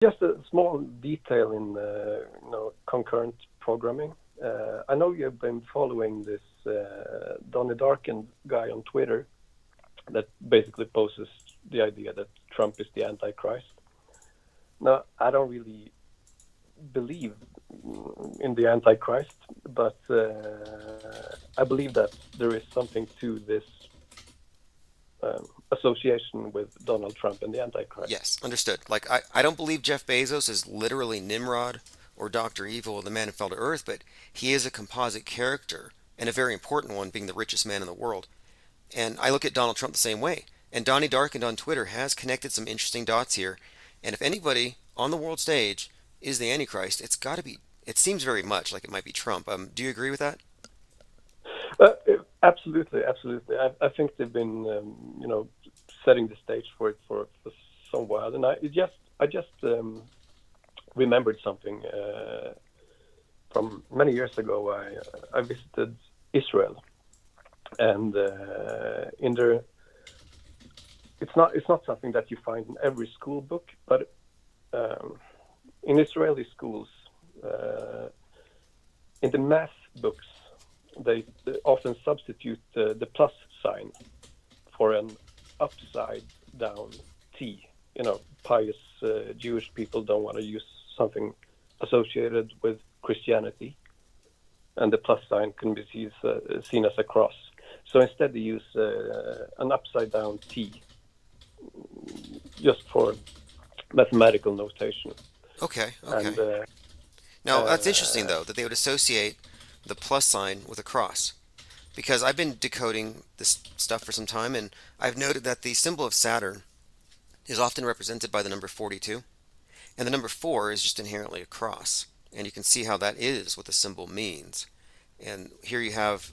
Just a small detail in concurrent programming. I know you've been following this Donnie Darkin guy on Twitter that basically poses the idea that Trump is the Antichrist. Now, I don't really believe in the Antichrist, but I believe that there is something to this association with Donald Trump and the Antichrist. Yes, understood. Like I don't believe Jeff Bezos is literally Nimrod or Dr. Evil, the man who fell to earth, but he is a composite character and a very important one, being the richest man in the world. And I look at Donald Trump the same way. And Donnie Darkin on Twitter has connected some interesting dots here. And if anybody on the world stage is the Antichrist, it's got to be. It seems very much like it might be Trump. Do you agree with that? Uh, Absolutely, absolutely. I think they've been, setting the stage for it for some while, and I just remembered something from many years ago. I visited Israel, and in there, it's not something that you find in every school book, but in Israeli schools, uh, in the math books, they often substitute the plus sign for an upside down T. Pious Jewish people don't want to use something associated with Christianity, and the plus sign can be seen as a cross. So instead, they use an upside down T just for mathematical notation. Okay, okay. And Now that's interesting uh, though that they would associate the plus sign with a cross. Because I've been decoding this stuff for some time, and I've noted that the symbol of Saturn is often represented by the number 42, and the number 4 is just inherently a cross. And you can see how that is what the symbol means. And here you have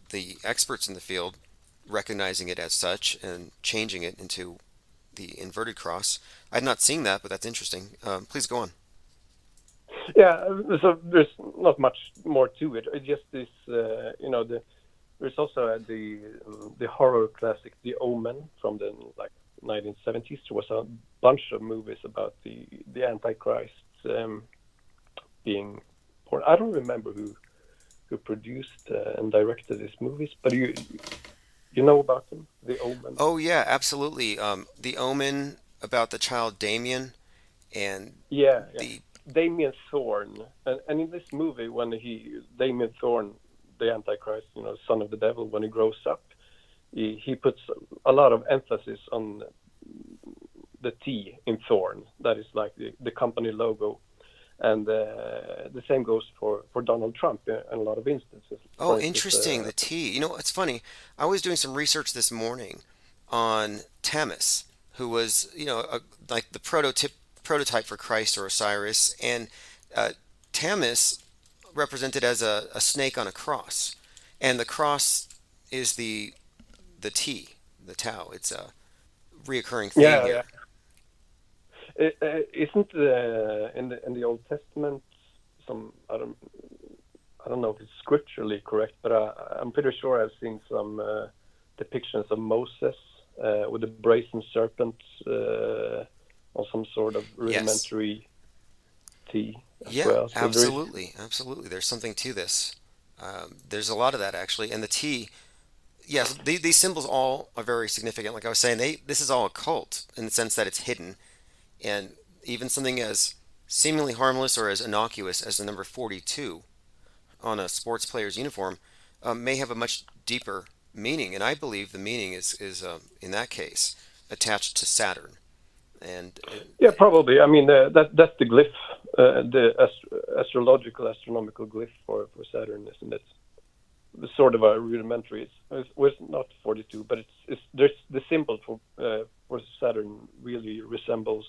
the experts in the field recognizing it as such and changing it into the inverted cross. I've not seen that, but that's interesting. Please go on. yeah, so there's not much more to it. It's just this, there's also the horror classic, The Omen, from the 1970s. There was a bunch of movies about the Antichrist being born. I don't remember who produced and directed these movies, but you know about them, The Omen. Oh yeah, absolutely. The Omen about the child Damien and Yeah, yeah. the Damien Thorne, and in this movie, when Damien Thorne, the Antichrist, son of the devil, when he grows up, he puts a lot of emphasis on the T in Thorne. That is like the company logo, and the same goes for Donald Trump in a lot of instances. For Oh, instance, interesting. The T. You know, it's funny. I was doing some research this morning on Tammuz, who was, like the prototype for Christ or Osiris, and uh, Tammuz represented as a snake on a cross, and the cross is the T, the Tau. It's a reoccurring theme yeah, here. yeah. Isn't in the Old Testament some I don't know if it's scripturally correct, but I'm pretty sure I've seen some depictions of Moses with a brazen serpent or some sort of Yes. rudimentary T as Yeah, well. So there is, absolutely. Absolutely. There's something to this. There's a lot of that actually. And the T, yes, these symbols all are very significant. Like I was saying, this is all occult in the sense that it's hidden. And even something as seemingly harmless or as innocuous as the number 42 on a sports player's uniform may have a much deeper meaning. And I believe the meaning is in that case attached to Saturn. And yeah, probably. I mean, that's the glyph, the astrological astronomical glyph for Saturn, isn't it? Sort of a rudimentary. It's not 42, but there's the symbol for Saturn really resembles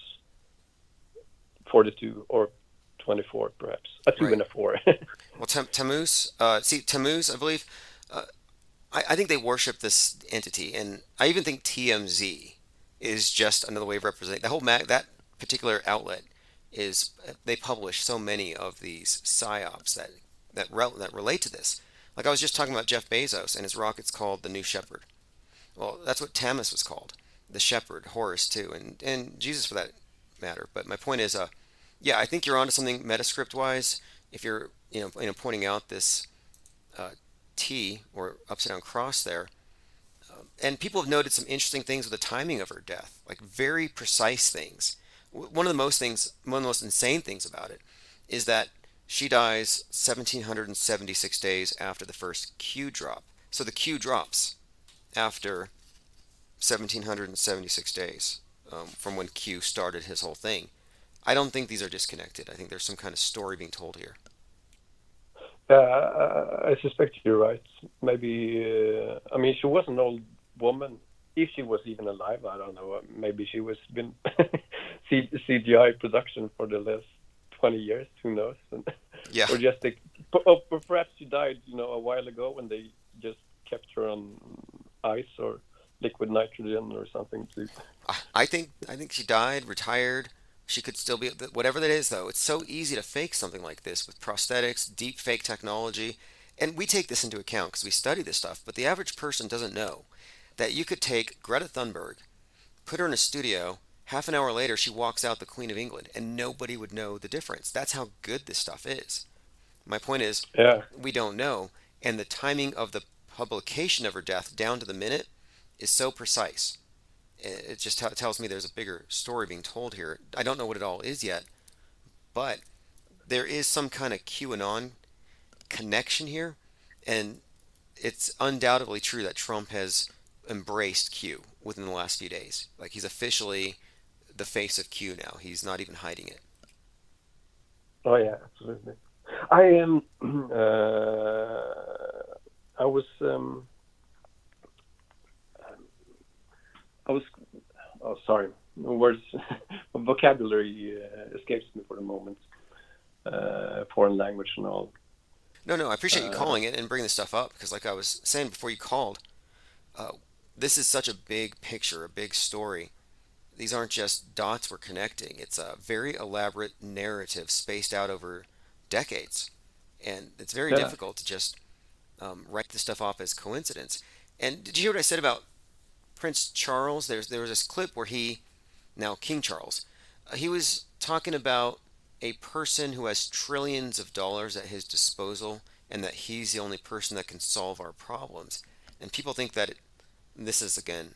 42 or 24, perhaps a two right. and a four. Well, Tammuz, Tammuz, I believe, uh, I think they worship this entity, and I even think TMZ is just another way of representing the whole that particular outlet is they publish so many of these psyops that relate to this. Like I was just talking about Jeff Bezos and his rocket's called the New Shepherd. Well, that's what Tammuz was called, the Shepherd, Horus too, and Jesus for that matter. But my point is, yeah, I think you're onto something metascript wise. If you're, pointing out this uh, T or upside down cross there, and people have noted some interesting things with the timing of her death, like very precise things. One of the most insane things about it is that she dies 1776 days after the first Q drop. So the Q drops after 1776 days from when Q started his whole thing. I don't think these are disconnected. I think there's some kind of story being told here. I suspect you're right. Maybe, I mean, she was an old woman. If she was even alive, I don't know. Maybe she was been CGI production for the last 20 years. Who knows? Yeah. Or just perhaps she died, a while ago when they just kept her on ice or liquid nitrogen or something. I think she died, retired. She could still be whatever that is, though. It's so easy to fake something like this with prosthetics, deep fake technology, and we take this into account because we study this stuff. But the average person doesn't know that you could take Greta Thunberg, put her in a studio. Half an hour later, she walks out the Queen of England, and nobody would know the difference. That's how good this stuff is. My point is, Yeah. we don't know, and the timing of the publication of her death down to the minute is so precise. It just tells me there's a bigger story being told here. I don't know what it all is yet, but there is some kind of QAnon connection here, and it's undoubtedly true that Trump has embraced Q within the last few days. Like he's officially the face of Q now. He's not even hiding it. Oh yeah, absolutely. I am. I was. I was. Oh, sorry. Words, vocabulary escapes me for the moment. Foreign language and all. No, I appreciate you Uh, calling it and bringing this stuff up because, like I was saying before you called, uh, this is such a big picture, a big story. These aren't just dots we're connecting. It's a very elaborate narrative spaced out over decades, and it's very yeah. difficult to just write this stuff off as coincidence. And did you hear what I said about Prince Charles? There was this clip where now King Charles, he was talking about a person who has trillions of dollars at his disposal, and that he's the only person that can solve our problems. And people think that this is again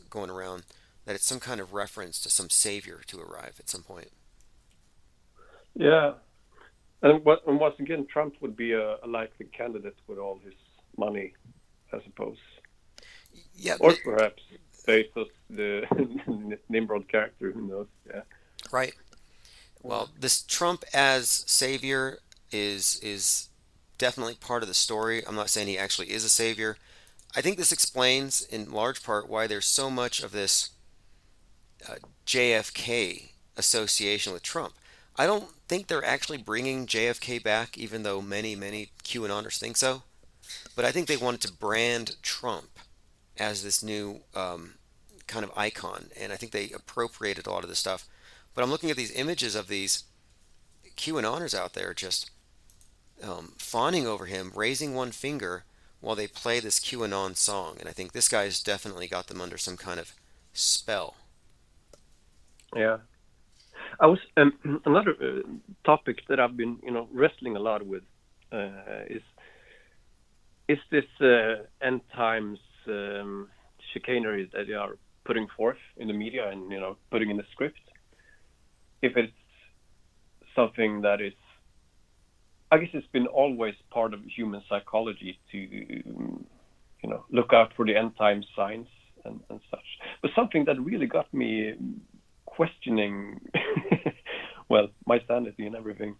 going around that it's some kind of reference to some savior to arrive at some point. Yeah. And once again, Trump would be a likely candidate with all his money, I suppose. Yeah, Or perhaps Bezos, the Nimrod character, who knows? Yeah. right. Well, this Trump as savior is definitely part of the story. I'm not saying he actually is a savior. I think this explains in large part why there's so much of this uh, JFK association with Trump. I don't think they're actually bringing JFK back, even though many QAnoners think so. But I think they wanted to brand Trump as this new kind of icon, and I think they appropriated a lot of this stuff. But I'm looking at these images of these QAnoners out there just fawning over him, raising one finger while they play this QAnon song, and I think this guy's definitely got them under some kind of spell. Yeah. I was another topic that I've been, wrestling a lot with is this end times chicanery that they are putting forth in the media and putting in the script. If it's something that is, I guess it's been always part of human psychology to look out for the end time signs and such. But something that really got me questioning, well, my sanity and everything,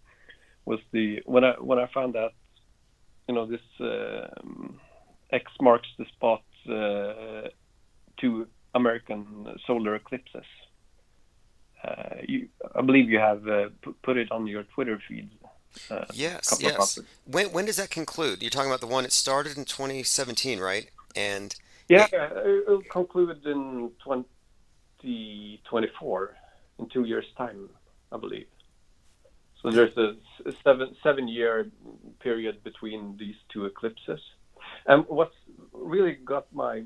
was when I found that this X marks the spot to American solar eclipses. I believe you have put it on your Twitter feed. Yes, Couple of yes. hours. When does that conclude? You're talking about the one it started in 2017, right? And Yeah, it, it'll conclude in 2024, in 2 years' time, I believe. So there's a 7 year period between these two eclipses. And what's really got my,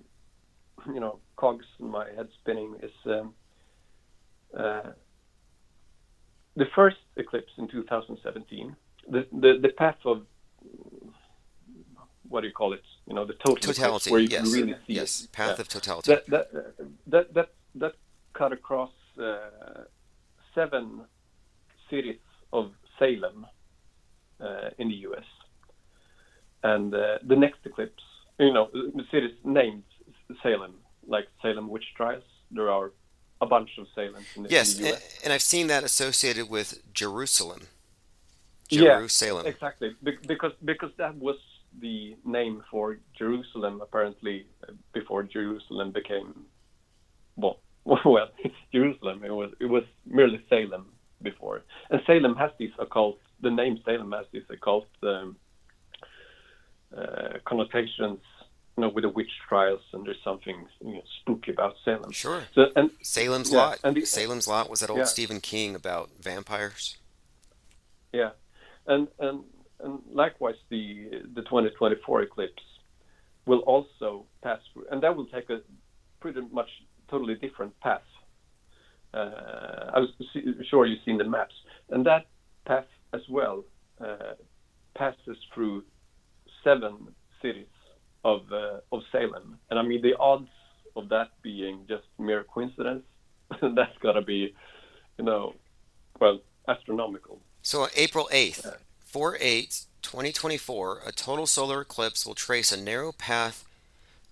cogs in my head spinning is the first eclipse in 2017, the path of, what do you call it? The total eclipse Totality, where you can yes. really see it. Yes, path Yeah, of totality. that cut across 7 cities of Salem in the U.S. And the next eclipse, the cities named Salem, like Salem witch trials. There are a bunch of Salems in the Yes, U.S. and I've seen that associated with Jerusalem. Yeah, Jerusalem. exactly. Because that was the name for Jerusalem apparently before Jerusalem became, well, well, Jerusalem. It was merely Salem before, and Salem has these occult. The name Salem has these occult connotations, with the witch trials, and there's something spooky about Salem. Sure. So and Salem's yeah, Lot. and Salem's Lot was that old yeah, Stephen King about vampires. yeah, and likewise the 2024 eclipse will also pass through, and that will take a pretty much totally different path. I was sure you've seen the maps, and that path as well passes through 7 cities of Salem, and I mean the odds of that being just mere coincidence, that's got to be, well, astronomical. So on April 8th, Uh, 4/8, 2024, a total solar eclipse will trace a narrow path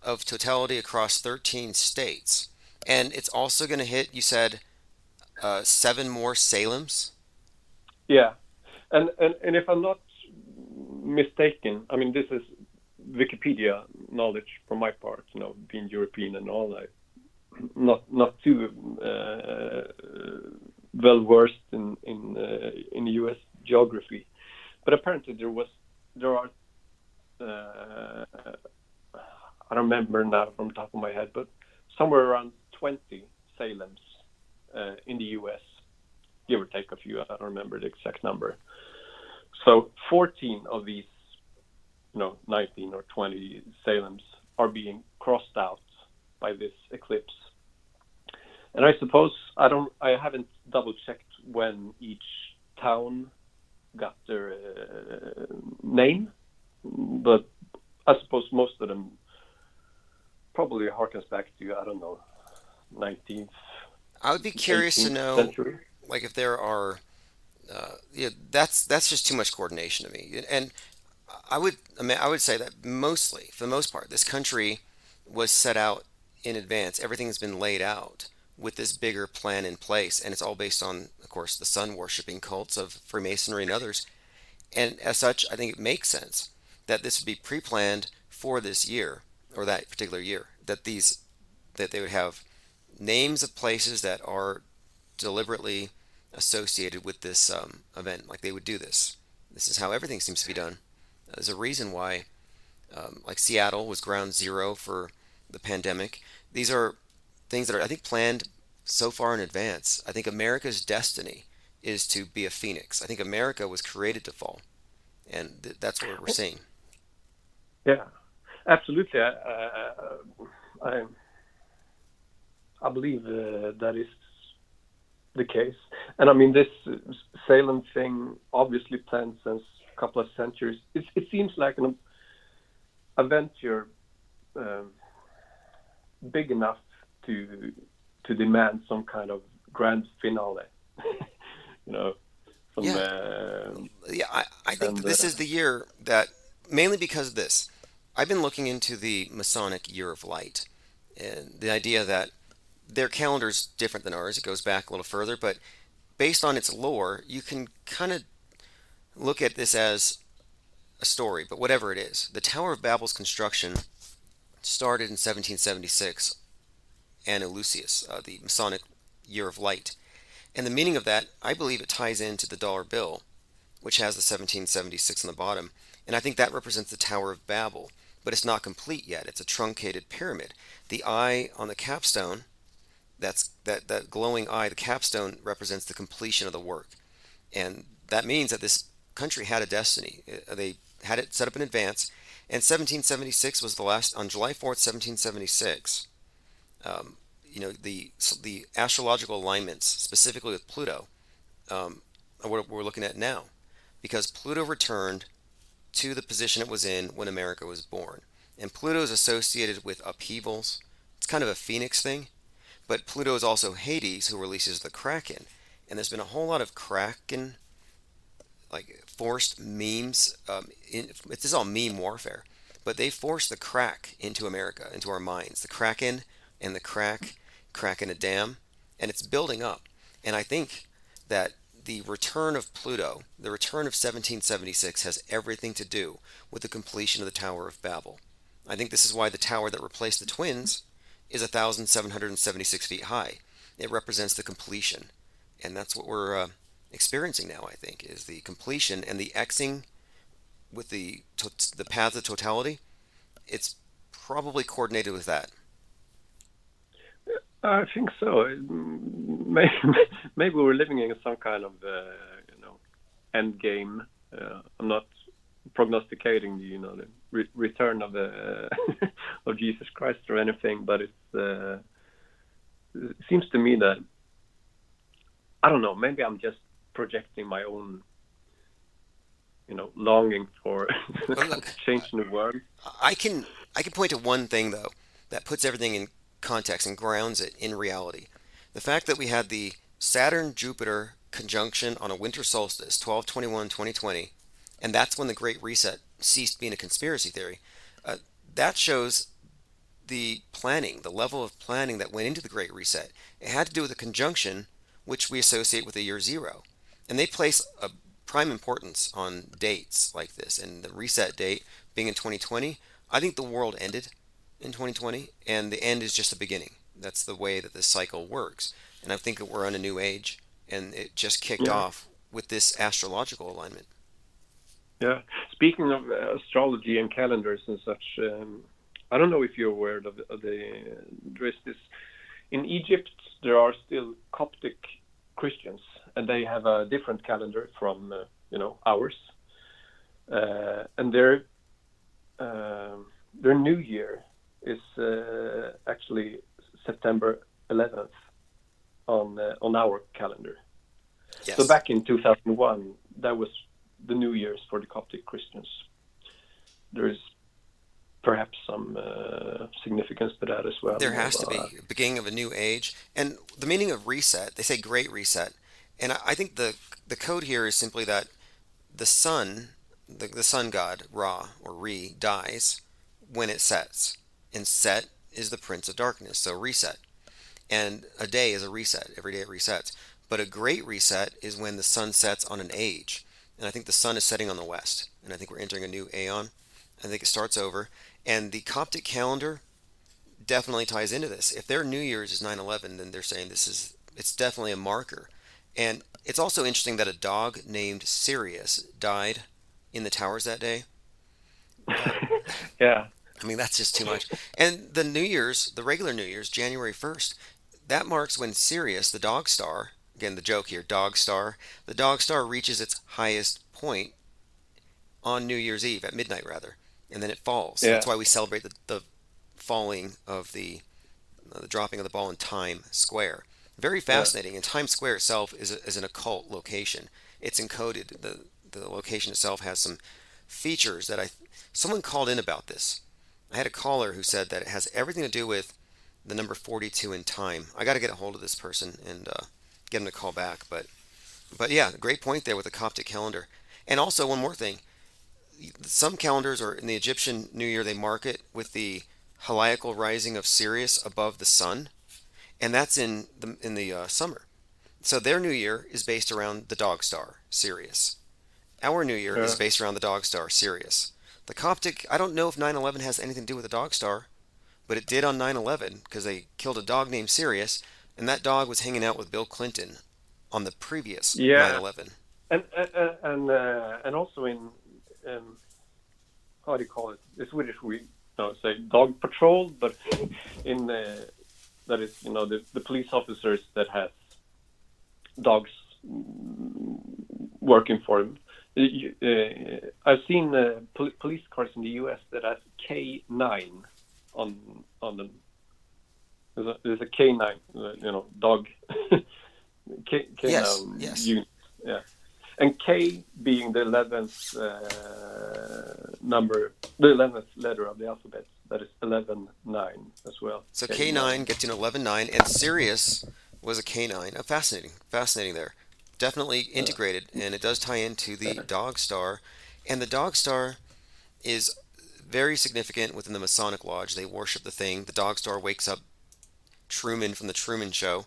of totality across 13 states. And it's also going to hit, you said, 7 more Salems? yeah, and if I'm not mistaken, I mean this is Wikipedia knowledge from my part, being European and all that, not too well versed in U.S. geography, but apparently there are I don't remember now from the top of my head, but somewhere around 20 Salems in the U.S., give or take a few. I don't remember the exact number. So 14 of these, 19 or 20 Salems are being crossed out by this eclipse. And I suppose I haven't double checked when each town got their name, but I suppose most of them probably harkens back to, I don't know, 19th, I would be curious to 18th know, century. like, if there are, yeah, that's just too much coordination to me. And I would say that mostly, for the most part, this country was set out in advance. Everything's been laid out with this bigger plan in place, and it's all based on, of course, the sun worshipping cults of Freemasonry and others. And as such, I think it makes sense that this would be pre-planned for this year or that particular year. That they would have names of places that are deliberately associated with this event. Like they would do this. This is how everything seems to be done. There's a reason why, like Seattle was ground zero for the pandemic. These are things that are, I think, planned so far in advance. I think America's destiny is to be a phoenix. I think America was created to fall, and that's what we're seeing. Yeah, absolutely. I, I believe that is the case. And I mean, this Salem thing obviously planned since a couple of centuries. It seems like an adventure big enough to demand some kind of grand finale. you know, some Yeah, yeah. I think that and this is the year that, mainly because of this, I've been looking into the Masonic Year of Light, and the idea that their calendar's different than ours. It goes back a little further, but based on its lore, you can kind of look at this as a story. But whatever it is, the Tower of Babel's construction started in 1776, Anno Lucius, the Masonic Year of Light. And the meaning of that, I believe it ties into the dollar bill, which has the 1776 on the bottom. And I think that represents the Tower of Babel. But it's not complete yet. It's a truncated pyramid. The eye on the capstone, that glowing eye, the capstone represents the completion of the work. And that means that this country had a destiny. They had it set up in advance. And 1776 was the last, on July 4th, 1776. The astrological alignments, specifically with Pluto, what we're looking at now, because Pluto returned to the position it was in when America was born. And Pluto is associated with upheavals. It's kind of a phoenix thing. But Pluto is also Hades, who releases the Kraken. And there's been a whole lot of Kraken, like forced memes. This is all meme warfare. But they forced the crack into America, into our minds. The Kraken and the crack in a dam. And it's building up. And I think that the return of Pluto, the return of 1776, has everything to do with the completion of the Tower of Babel. I think this is why the tower that replaced the twins is 1,776 feet high. It represents the completion. And that's what we're experiencing now, I think, is the completion and the Xing with the paths of totality. It's probably coordinated with that. I think so. Maybe, maybe we're living in some kind of end game. I'm not prognosticating the return of the of Jesus Christ or anything, but it seems to me that I don't know. Maybe I'm just projecting my own longing for change in the world. I can point to one thing though that puts everything in context and grounds it in reality. The fact that we had the Saturn Jupiter conjunction on a winter solstice 12/21/2020, and that's when the Great Reset ceased being a conspiracy theory. That shows the planning, the level of planning that went into the Great Reset. It had to do with a conjunction which we associate with the year zero. And they place a prime importance on dates like this. And the reset date being in 2020, I think the world ended in 2020, and the end is just the beginning. That's the way that this cycle works. And I think that we're on a new age, and it just kicked off with this astrological alignment. Yeah. Speaking of astrology and calendars and such, I don't know if you're aware of there is this in Egypt. There are still Coptic Christians, and they have a different calendar from ours, and their New Year is actually September 11th on our calendar. Yes. So back in 2001, that was the New Year's for the Coptic Christians. There is perhaps some significance to that as well. There has to be beginning of a new age, and the meaning of reset. They say Great Reset, and I think the code here is simply that the sun, the sun god Ra or Re dies when it sets, and set is the prince of darkness. So reset, and a day is a reset. Every day it resets, but a great reset is when the sun sets on an age, and I think the sun is setting on the west, and I think we're entering a new aeon. I think it starts over. And the Coptic calendar definitely ties into this. If their New Year's is 9/11, then they're saying it's definitely a marker. And it's also interesting that a dog named Sirius died in the towers that day. Yeah. I mean, that's just too much. And the New Year's, the regular New Year's, January 1st, that marks when Sirius, the dog star, again, the joke here, dog star, the dog star reaches its highest point on New Year's Eve, at midnight rather. And then it falls. Yeah. That's why we celebrate the falling of the dropping of the ball in Times Square. Very fascinating. Yeah. And Times Square itself is an occult location. It's encoded. The location itself has some features that someone called in about this. I had a caller who said that it has everything to do with the number 42 in time. I got to get a hold of this person and get him to call back. But yeah, great point there with the Coptic calendar. And also one more thing. Some calendars, or in the Egyptian New Year, they mark it with the heliacal rising of Sirius above the sun, and that's in the summer. So their New Year is based around the dog star Sirius. Our New Year is based around the dog star Sirius. The Coptic, I don't know if 9/11 has anything to do with the dog star, but it did on 9/11 because they killed a dog named Sirius, and that dog was hanging out with Bill Clinton on the previous 9/11. And also in how do you call it? The Swedish we say dog patrol, but in that is the police officers that have dogs working for them. I've seen police cars in the U.S. that have K9 on them. There's a K9, dog. K9 Yes. unit. Yeah. And K being the 11th number, the 11th letter of the alphabet. That is 11-9 as well. So K9. K9 gets you an 11-9, and Sirius was a K9. Fascinating there. Definitely integrated, and it does tie into the Dog Star. And the Dog Star is very significant within the Masonic Lodge. They worship the thing. The Dog Star wakes up Truman from the Truman Show.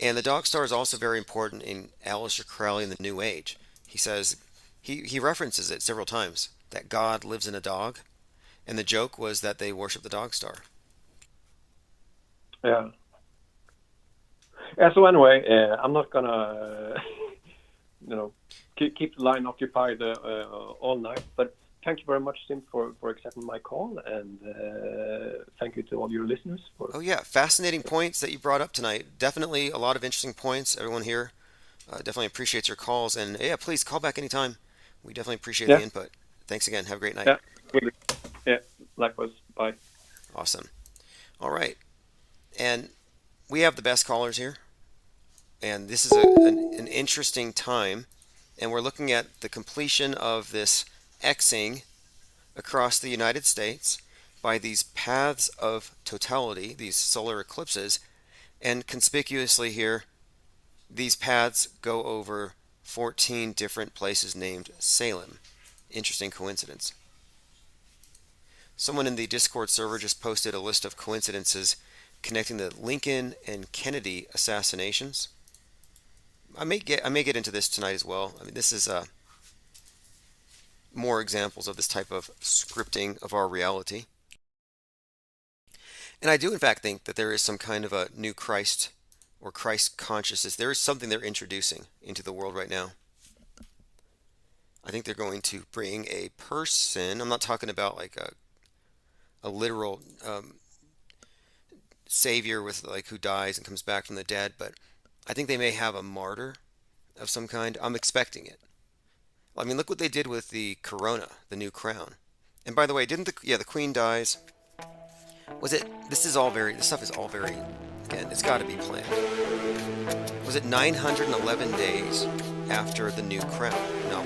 And the Dog Star is also very important in Aleister Crowley in the New Age. He says, he references it several times, that God lives in a dog. And the joke was that they worship the Dog Star. Yeah. So anyway, I'm not gonna, keep the line occupied all night. But thank you very much, Sim, for accepting my call, and thank you to all your listeners. Oh yeah, fascinating points that you brought up tonight. Definitely a lot of interesting points. Everyone here definitely appreciates your calls, and yeah, please call back anytime. We definitely appreciate the input. Thanks again. Have a great night. Yeah. Yeah. Likewise. Bye. Awesome. All right. And we have the best callers here. And this is an interesting time. And we're looking at the completion of this Xing across the United States by these paths of totality, these solar eclipses. And conspicuously here, these paths go over 14 different places named Salem. Interesting coincidence. Someone in the Discord server just posted a list of coincidences connecting the Lincoln and Kennedy assassinations. I may get into this tonight as well. I mean, this is more examples of this type of scripting of our reality. And I do in fact think that there is some kind of a new Christ or Christ consciousness. There is something they're introducing into the world right now. I think they're going to bring a person. I'm not talking about like a literal savior with like who dies and comes back from the dead, but I think they may have a martyr of some kind. I'm expecting it. I mean, look what they did with the corona, the new crown. And by the way, didn't the queen dies? Was it? This stuff is all very. Again, it's got to be planned. Was it 911 days after the new crown? No.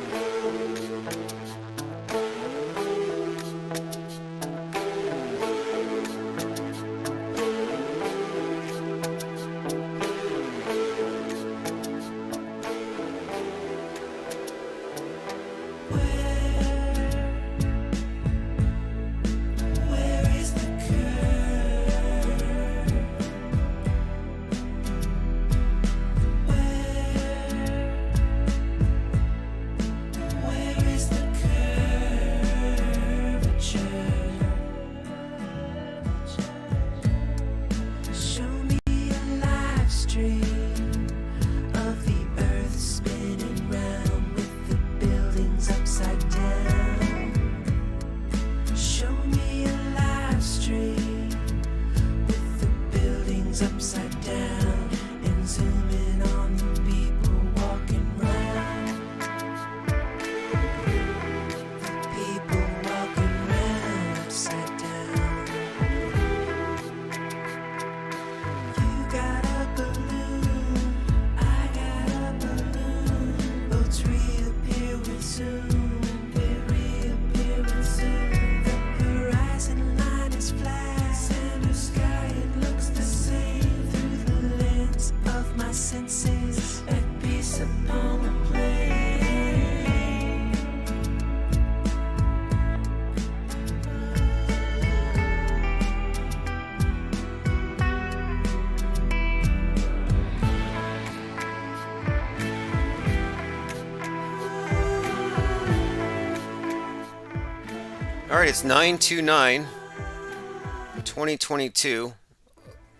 Alright, it's 9/29/2022,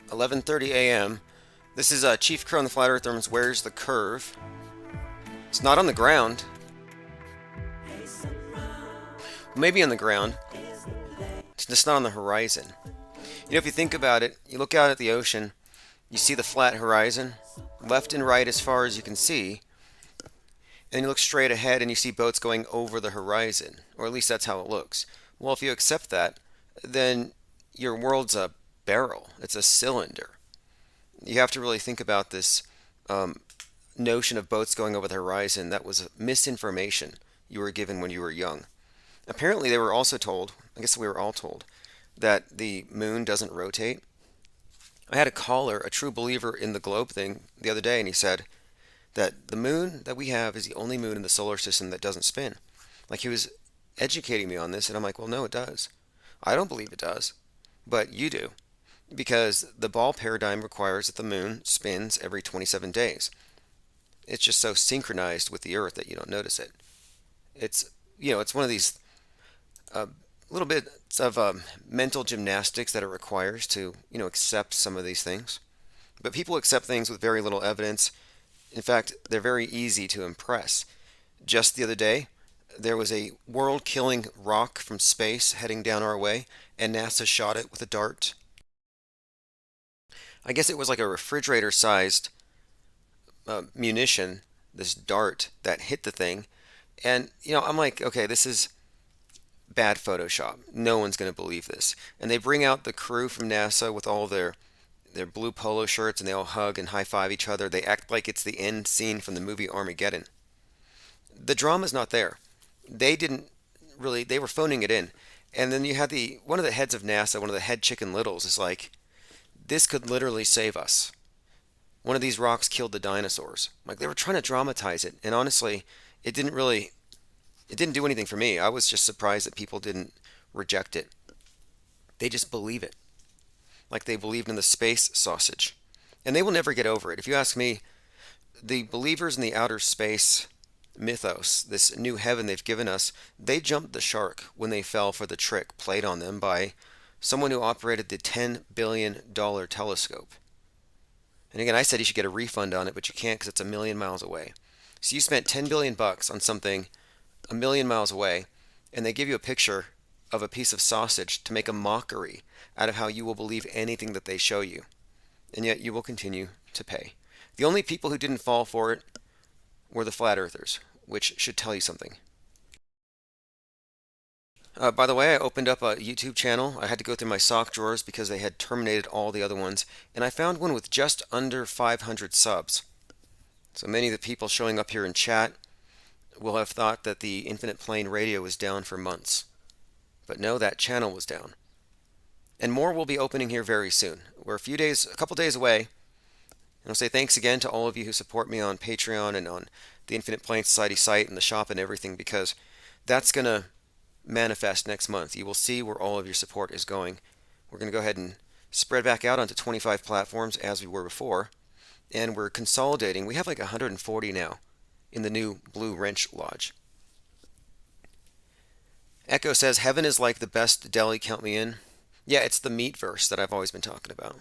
11:30 a.m. This is Chief Crow on the Flat Earther's Where's the Curve? It's not on the ground. Maybe on the ground. It's just not on the horizon. You know, if you think about it, you look out at the ocean, you see the flat horizon, left and right as far as you can see, and you look straight ahead and you see boats going over the horizon, or at least that's how it looks. Well, if you accept that, then your world's a barrel. It's a cylinder. You have to really think about this notion of boats going over the horizon, that was misinformation you were given when you were young. Apparently, they were also told, I guess we were all told, that the moon doesn't rotate. I had a caller, a true believer in the globe thing, the other day, and he said that the moon that we have is the only moon in the solar system that doesn't spin. Like he was educating me on this, and I'm like, well, no, it does. I don't believe it does, but you do. Because the ball paradigm requires that the moon spins every 27 days. It's just so synchronized with the earth that you don't notice it. It's, it's one of these uh, little bits of mental gymnastics that it requires to, accept some of these things. But people accept things with very little evidence. In fact, they're very easy to impress. Just the other day, there was a world-killing rock from space heading down our way, and NASA shot it with a dart. I guess it was like a refrigerator-sized munition, this dart that hit the thing. And, I'm like, okay, this is bad Photoshop. No one's going to believe this. And they bring out the crew from NASA with all their blue polo shirts, and they all hug and high five each other. They act like it's the end scene from the movie Armageddon. The drama's not there. They didn't really, they were phoning it in. And then you had one of the heads of NASA, one of the head Chicken Littles, is like, this could literally save us. One of these rocks killed the dinosaurs. Like they were trying to dramatize it. And honestly, it didn't really, it didn't do anything for me. I was just surprised that people didn't reject it. They just believe it. Like they believed in the space sausage. And they will never get over it. If you ask me, the believers in the outer space mythos, this new heaven they've given us, they jumped the shark when they fell for the trick played on them by someone who operated the $10 billion telescope. And again, I said you should get a refund on it, but you can't because it's a million miles away. So you spent 10 billion bucks on something a million miles away, and they give you a picture of a piece of sausage to make a mockery out of how you will believe anything that they show you. And yet you will continue to pay. The only people who didn't fall for it were the flat earthers, which should tell you something. By the way, I opened up a YouTube channel. I had to go through my sock drawers because they had terminated all the other ones, and I found one with just under 500 subs. So many of the people showing up here in chat will have thought that the Infinite Plane radio was down for months. But no, that channel was down. And more will be opening here very soon. We're a couple days away. And I'll say thanks again to all of you who support me on Patreon and on the Infinite Plane Society site and the shop and everything, because that's going to manifest next month. You will see where all of your support is going. We're going to go ahead and spread back out onto 25 platforms as we were before. And we're consolidating. We have like 140 now in the new Blue Wrench Lodge. Echo says, heaven is like the best deli, count me in. Yeah, it's the meatverse that I've always been talking about.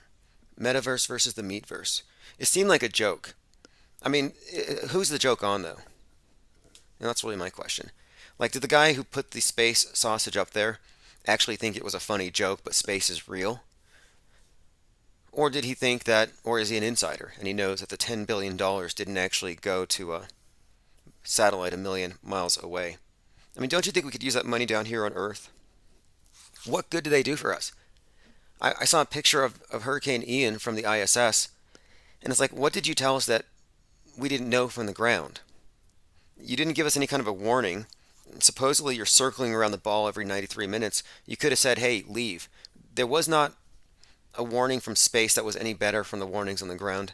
Metaverse versus the meatverse. It seemed like a joke. I mean, who's the joke on, though? And that's really my question. Like, did the guy who put the space sausage up there actually think it was a funny joke, but space is real? Or did he think that, or is he an insider, and he knows that the $10 billion didn't actually go to a satellite a million miles away? I mean, don't you think we could use that money down here on Earth? What good do they do for us? I saw a picture of Hurricane Ian from the ISS, and it's like, what did you tell us that we didn't know from the ground? You didn't give us any kind of a warning. Supposedly you're circling around the ball every 93 minutes. You could have said, hey, leave. There was not a warning from space that was any better from the warnings on the ground.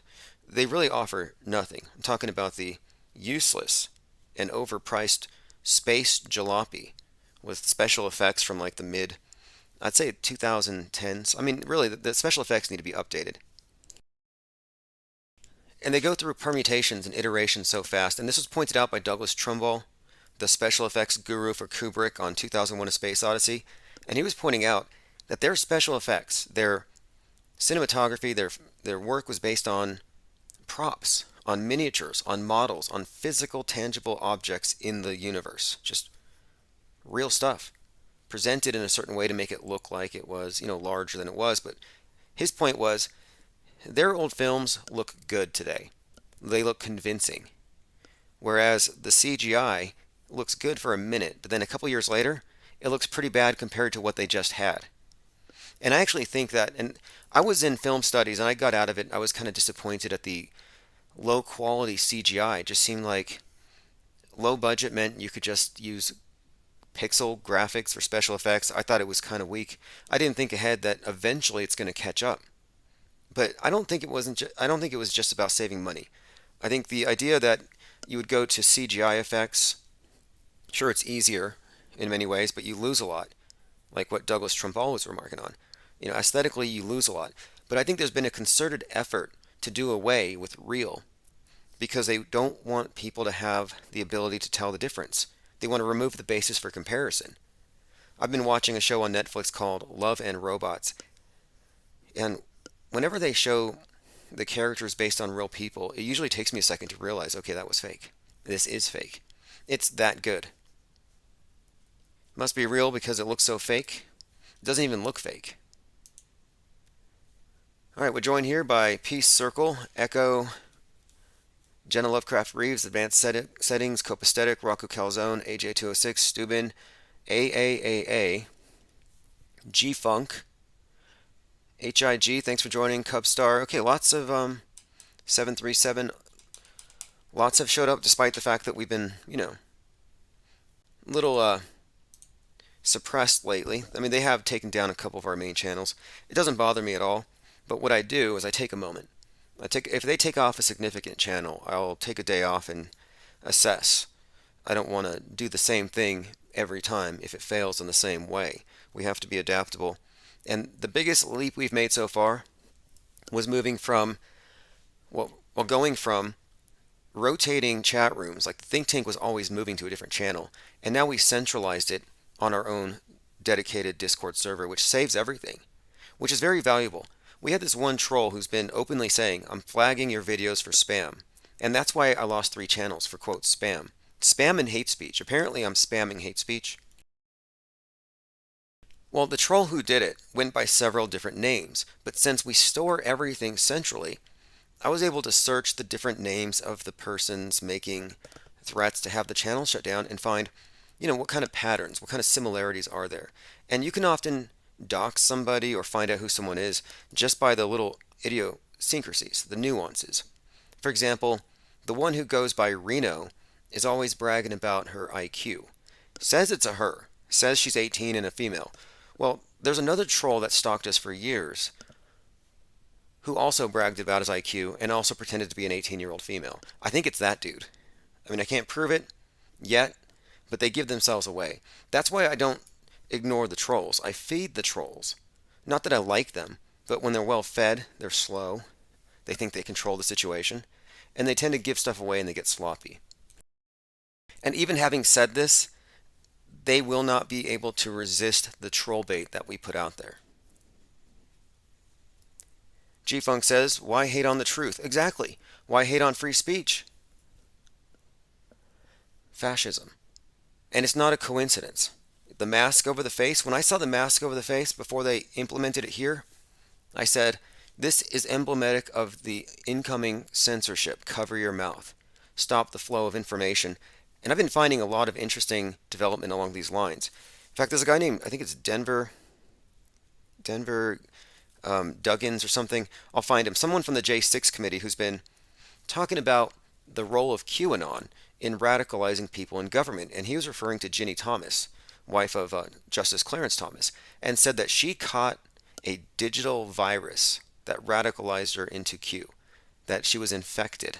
They really offer nothing. I'm talking about the useless and overpriced space jalopy with special effects from like the I'd say 2010s. I mean, really, the special effects need to be updated. And they go through permutations and iterations so fast. And this was pointed out by Douglas Trumbull, the special effects guru for Kubrick on 2001: A Space Odyssey. And he was pointing out that their special effects, their cinematography, their work was based on props, on miniatures, on models, on physical, tangible objects in the universe. Just real stuff. Presented in a certain way to make it look like it was, larger than it was. But his point was, their old films look good today. They look convincing. Whereas the CGI looks good for a minute, but then a couple years later, it looks pretty bad compared to what they just had. And I actually think that, and I was in film studies and I got out of it, I was kind of disappointed at the low quality CGI. It just seemed like low budget meant you could just use pixel graphics for special effects. I thought it was kind of weak. I didn't think ahead that eventually it's going to catch up. But I don't think it wasn't. I don't think it was just about saving money. I think the idea that you would go to CGI effects, sure, it's easier in many ways, but you lose a lot, like what Douglas Trumbull was remarking on. Aesthetically, you lose a lot. But I think there's been a concerted effort to do away with real because they don't want people to have the ability to tell the difference. They want to remove the basis for comparison. I've been watching a show on Netflix called Love and Robots, and whenever they show the characters based on real people, it usually takes me a second to realize, okay, that was fake. This is fake. It's that good. Must be real because it looks so fake. It doesn't even look fake. All right, we're joined here by Peace Circle, Echo, Jenna Lovecraft Reeves, Advanced Settings, Copaesthetic, Rocco Calzone, AJ206, Steuben, AAAA, G-Funk, HIG, thanks for joining, Cubstar. Okay, lots of 737. Lots have showed up despite the fact that we've been, a little suppressed lately. I mean, they have taken down a couple of our main channels. It doesn't bother me at all, but what I do is I take a moment. If they take off a significant channel, I'll take a day off and assess. I don't want to do the same thing every time if it fails in the same way. We have to be adaptable. And the biggest leap we've made so far was moving from, going from rotating chat rooms, like the think tank was always moving to a different channel, and now we centralized it on our own dedicated Discord server, which saves everything, which is very valuable. We had this one troll who's been openly saying, I'm flagging your videos for spam. And that's why I lost 3 channels for, quote, spam. Spam and hate speech. Apparently I'm spamming hate speech. Well, the troll who did it went by several different names, but since we store everything centrally, I was able to search the different names of the persons making threats to have the channel shut down and find, what kind of patterns, what kind of similarities are there. And you can often dox somebody or find out who someone is just by the little idiosyncrasies, the nuances. For example, the one who goes by Reno is always bragging about her IQ. Says it's a her. Says she's 18 and a female. Well, there's another troll that stalked us for years who also bragged about his IQ and also pretended to be an 18-year-old female. I think it's that dude. I mean, I can't prove it yet, but they give themselves away. That's why I don't ignore the trolls. I feed the trolls. Not that I like them, but when they're well fed, they're slow. They think they control the situation, and they tend to give stuff away and they get sloppy. And even having said this, they will not be able to resist the troll bait that we put out there. G-Funk says, why hate on the truth? Exactly. Why hate on free speech? Fascism. And it's not a coincidence. The mask over the face, when I saw the mask over the face before they implemented it here, I said, this is emblematic of the incoming censorship. Cover your mouth. Stop the flow of information. And I've been finding a lot of interesting development along these lines. In fact, there's a guy named, I think it's Denver Duggins or something. I'll find him. Someone from the J6 committee who's been talking about the role of QAnon in radicalizing people in government. And he was referring to Ginny Thomas, wife of Justice Clarence Thomas, and said that she caught a digital virus that radicalized her into Q, that she was infected.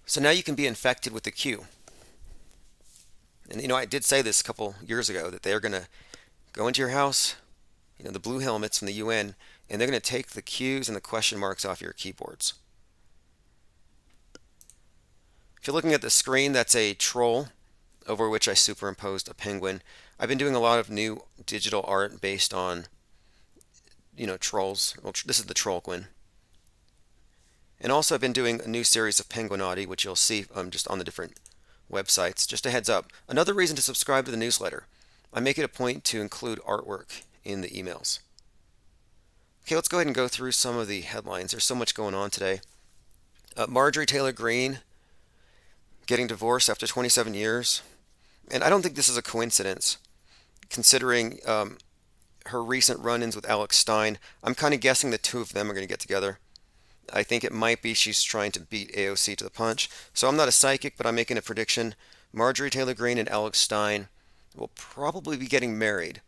So now you can be infected with the Q. And I did say this a couple years ago that they're going to go into your house, the blue helmets from the UN, and they're going to take the Qs and the question marks off your keyboards. If you're looking at the screen, that's a troll over which I superimposed a penguin. I've been doing a lot of new digital art based on, trolls. Well, this is the Trollquin. And also I've been doing a new series of Penguinati, which you'll see just on the different websites. Just a heads up. Another reason to subscribe to the newsletter. I make it a point to include artwork in the emails. Okay, let's go ahead and go through some of the headlines. There's so much going on today. Marjorie Taylor Greene getting divorced after 27 years. And I don't think this is a coincidence, considering her recent run-ins with Alex Stein. I'm kind of guessing the two of them are going to get together. I think it might be she's trying to beat AOC to the punch. So I'm not a psychic, but I'm making a prediction. Marjorie Taylor Greene and Alex Stein will probably be getting married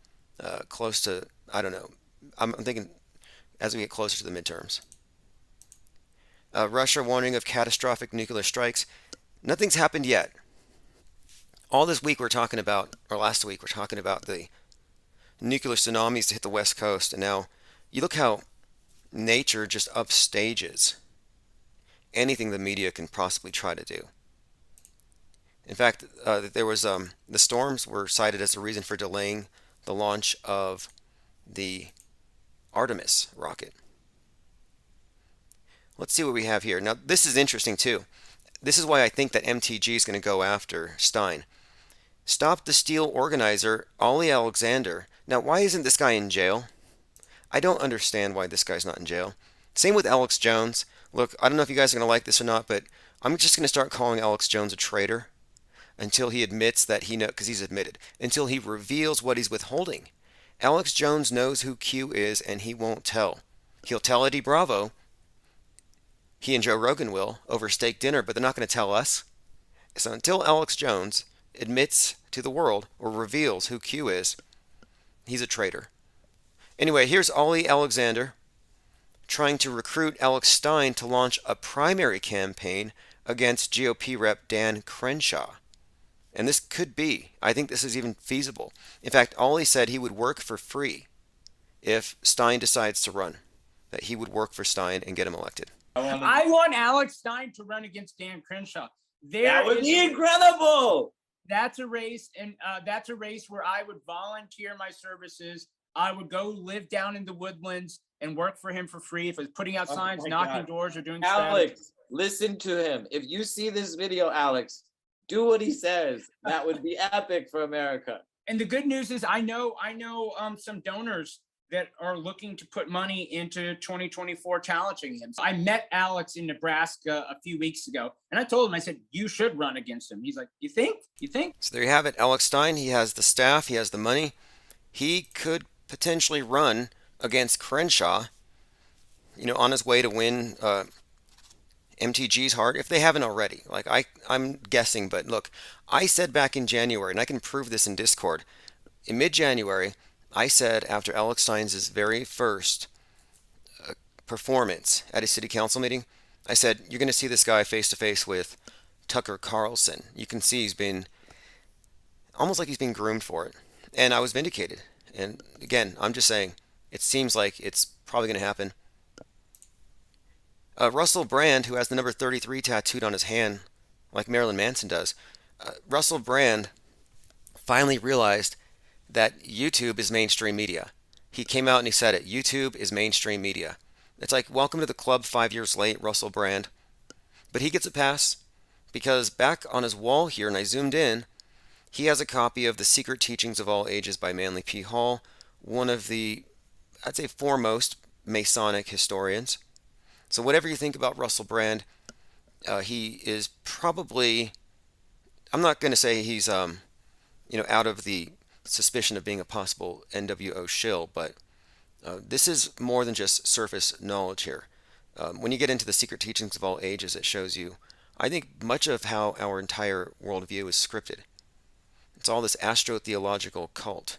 close to, I don't know. I'm thinking as we get closer to the midterms. Russia warning of catastrophic nuclear strikes. Nothing's happened yet. All this week we're talking about, or last week we're talking about the nuclear tsunamis to hit the West Coast, and now you look how nature just upstages anything the media can possibly try to do. In fact, there was the storms were cited as a reason for delaying the launch of the Artemis rocket. Let's see what we have here. Now, this is interesting too. This is why I think that MTG is going to go after Stein. Stop the Steal organizer, Ollie Alexander. Now, why isn't this guy in jail? I don't understand why this guy's not in jail. Same with Alex Jones. Look, I don't know if you guys are going to like this or not, but I'm just going to start calling Alex Jones a traitor until he admits that he knows, because he's admitted, until he reveals what he's withholding. Alex Jones knows who Q is, and he won't tell. He'll tell Eddie Bravo. He and Joe Rogan will over steak dinner, but they're not going to tell us. So until Alex Jones admits to the world or reveals who Q is, he's a traitor. Anyway, here's Ollie Alexander trying to recruit Alex Stein to launch a primary campaign against GOP rep Dan Crenshaw. And this could be, I think this is even feasible. In fact, Ollie said he would work for free if Stein decides to run, that he would work for Stein and get him elected. I want Alex Stein to run against Dan Crenshaw. That would be incredible. That's a race, and that's a race where I would volunteer my services. I would go live down in the woodlands and work for him for free. If it's putting out signs, knocking doors, or doing Alex, listen to him. If you see this video, Alex, do what he says. That would be epic for America. And the good news is I know some donors that are looking to put money into 2024 challenging him. So I met Alex in Nebraska a few weeks ago, and I told him, I said, you should run against him. He's like, you think? You think? So there you have it. Alex Stein, he has the staff, he has the money. He could potentially run against Crenshaw, on his way to win MTG's heart, if they haven't already. Like, I'm guessing, but look, I said back in January, and I can prove this in Discord, in mid-January, I said after Alex Stein's very first performance at a city council meeting, I said, you're going to see this guy face to face with Tucker Carlson. You can see he's been almost like he's being groomed for it. And I was vindicated. And again, I'm just saying, it seems like it's probably going to happen. Russell Brand, who has the number 33 tattooed on his hand, like Marilyn Manson does, Russell Brand finally realized that YouTube is mainstream media. He came out and he said it. YouTube is mainstream media. It's like, welcome to the club 5 years late, Russell Brand. But he gets a pass because back on his wall here, and I zoomed in, he has a copy of The Secret Teachings of All Ages by Manly P. Hall, one of the, I'd say, foremost Masonic historians. So whatever you think about Russell Brand, he is probably, I'm not going to say he's, out of the suspicion of being a possible NWO shill, but this is more than just surface knowledge here. When you get into The Secret Teachings of All Ages, it shows you, I think, much of how our entire worldview is scripted. It's all this astro-theological cult.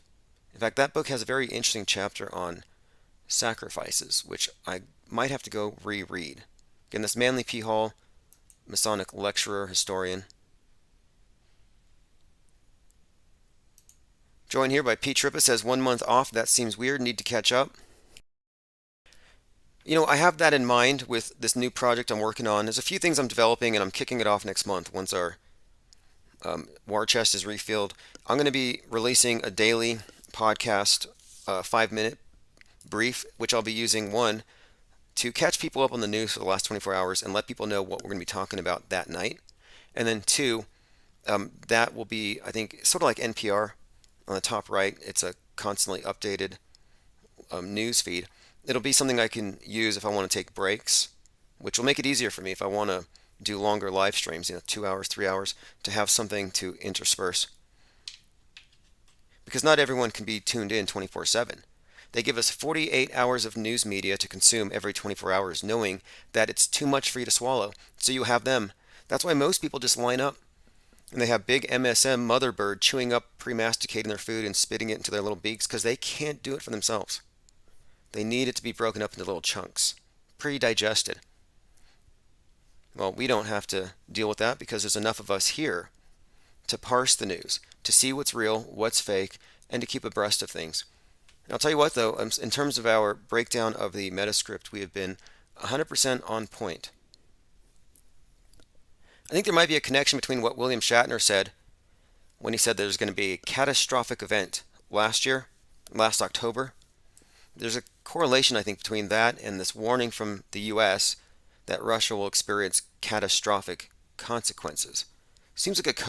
In fact, that book has a very interesting chapter on sacrifices, which I might have to go reread. Again, this Manly P. Hall, Masonic lecturer, historian. Joined here by P. Trippa, says 1 month off. That seems weird. Need to catch up. I have that in mind with this new project I'm working on. There's a few things I'm developing, and I'm kicking it off next month once our war chest is refilled. I'm going to be releasing a daily podcast, 5-minute brief, which I'll be using, one, to catch people up on the news for the last 24 hours and let people know what we're going to be talking about that night. And then two, that will be, I think, sort of like NPR. On the top right, it's a constantly updated news feed. It'll be something I can use if I want to take breaks, which will make it easier for me if I want to do longer live streams, 2 hours, 3 hours, to have something to intersperse. Because not everyone can be tuned in 24/7. They give us 48 hours of news media to consume every 24 hours, knowing that it's too much for you to swallow. So you have them. That's why most people just line up and they have big MSM motherbird chewing up, pre-masticating their food and spitting it into their little beaks because they can't do it for themselves. They need it to be broken up into little chunks, pre-digested. Well, we don't have to deal with that because there's enough of us here to parse the news, to see what's real, what's fake, and to keep abreast of things. And I'll tell you what, though, in terms of our breakdown of the Metascript, we have been 100% on point. I think there might be a connection between what William Shatner said when he said there's going to be a catastrophic event last October. There's a correlation, I think, between that and this warning from the U.S. that Russia will experience catastrophic consequences. Seems like a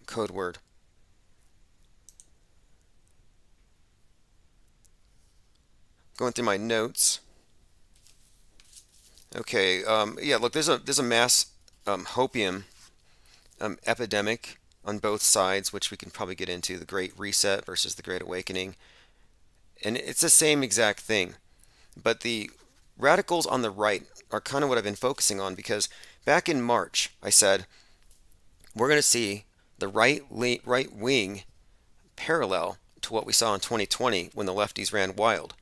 code word. Going through my notes. Okay, yeah, look, there's a mass hopium epidemic on both sides, which we can probably get into, the Great Reset versus the Great Awakening. And it's the same exact thing. But the radicals on the right are kind of what I've been focusing on, because back in March, I said, we're going to see the right wing parallel to what we saw in 2020 when the lefties ran wild.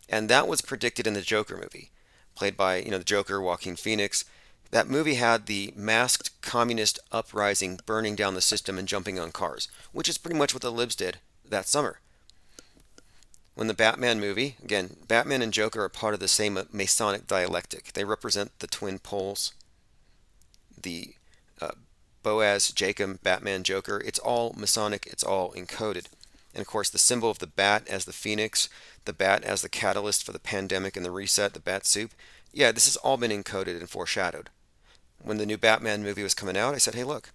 And that was predicted in the Joker movie, played by, the Joker, Joaquin Phoenix. That movie had the masked communist uprising burning down the system and jumping on cars, which is pretty much what the libs did that summer. When the Batman movie, again, Batman and Joker are part of the same Masonic dialectic. They represent the twin poles, the Boaz, Jacob, Batman, Joker. It's all Masonic, it's all encoded. And of course, the symbol of the bat as the phoenix, the bat as the catalyst for the pandemic and the reset, the bat soup. Yeah, this has all been encoded and foreshadowed. When the new Batman movie was coming out, I said, hey, look,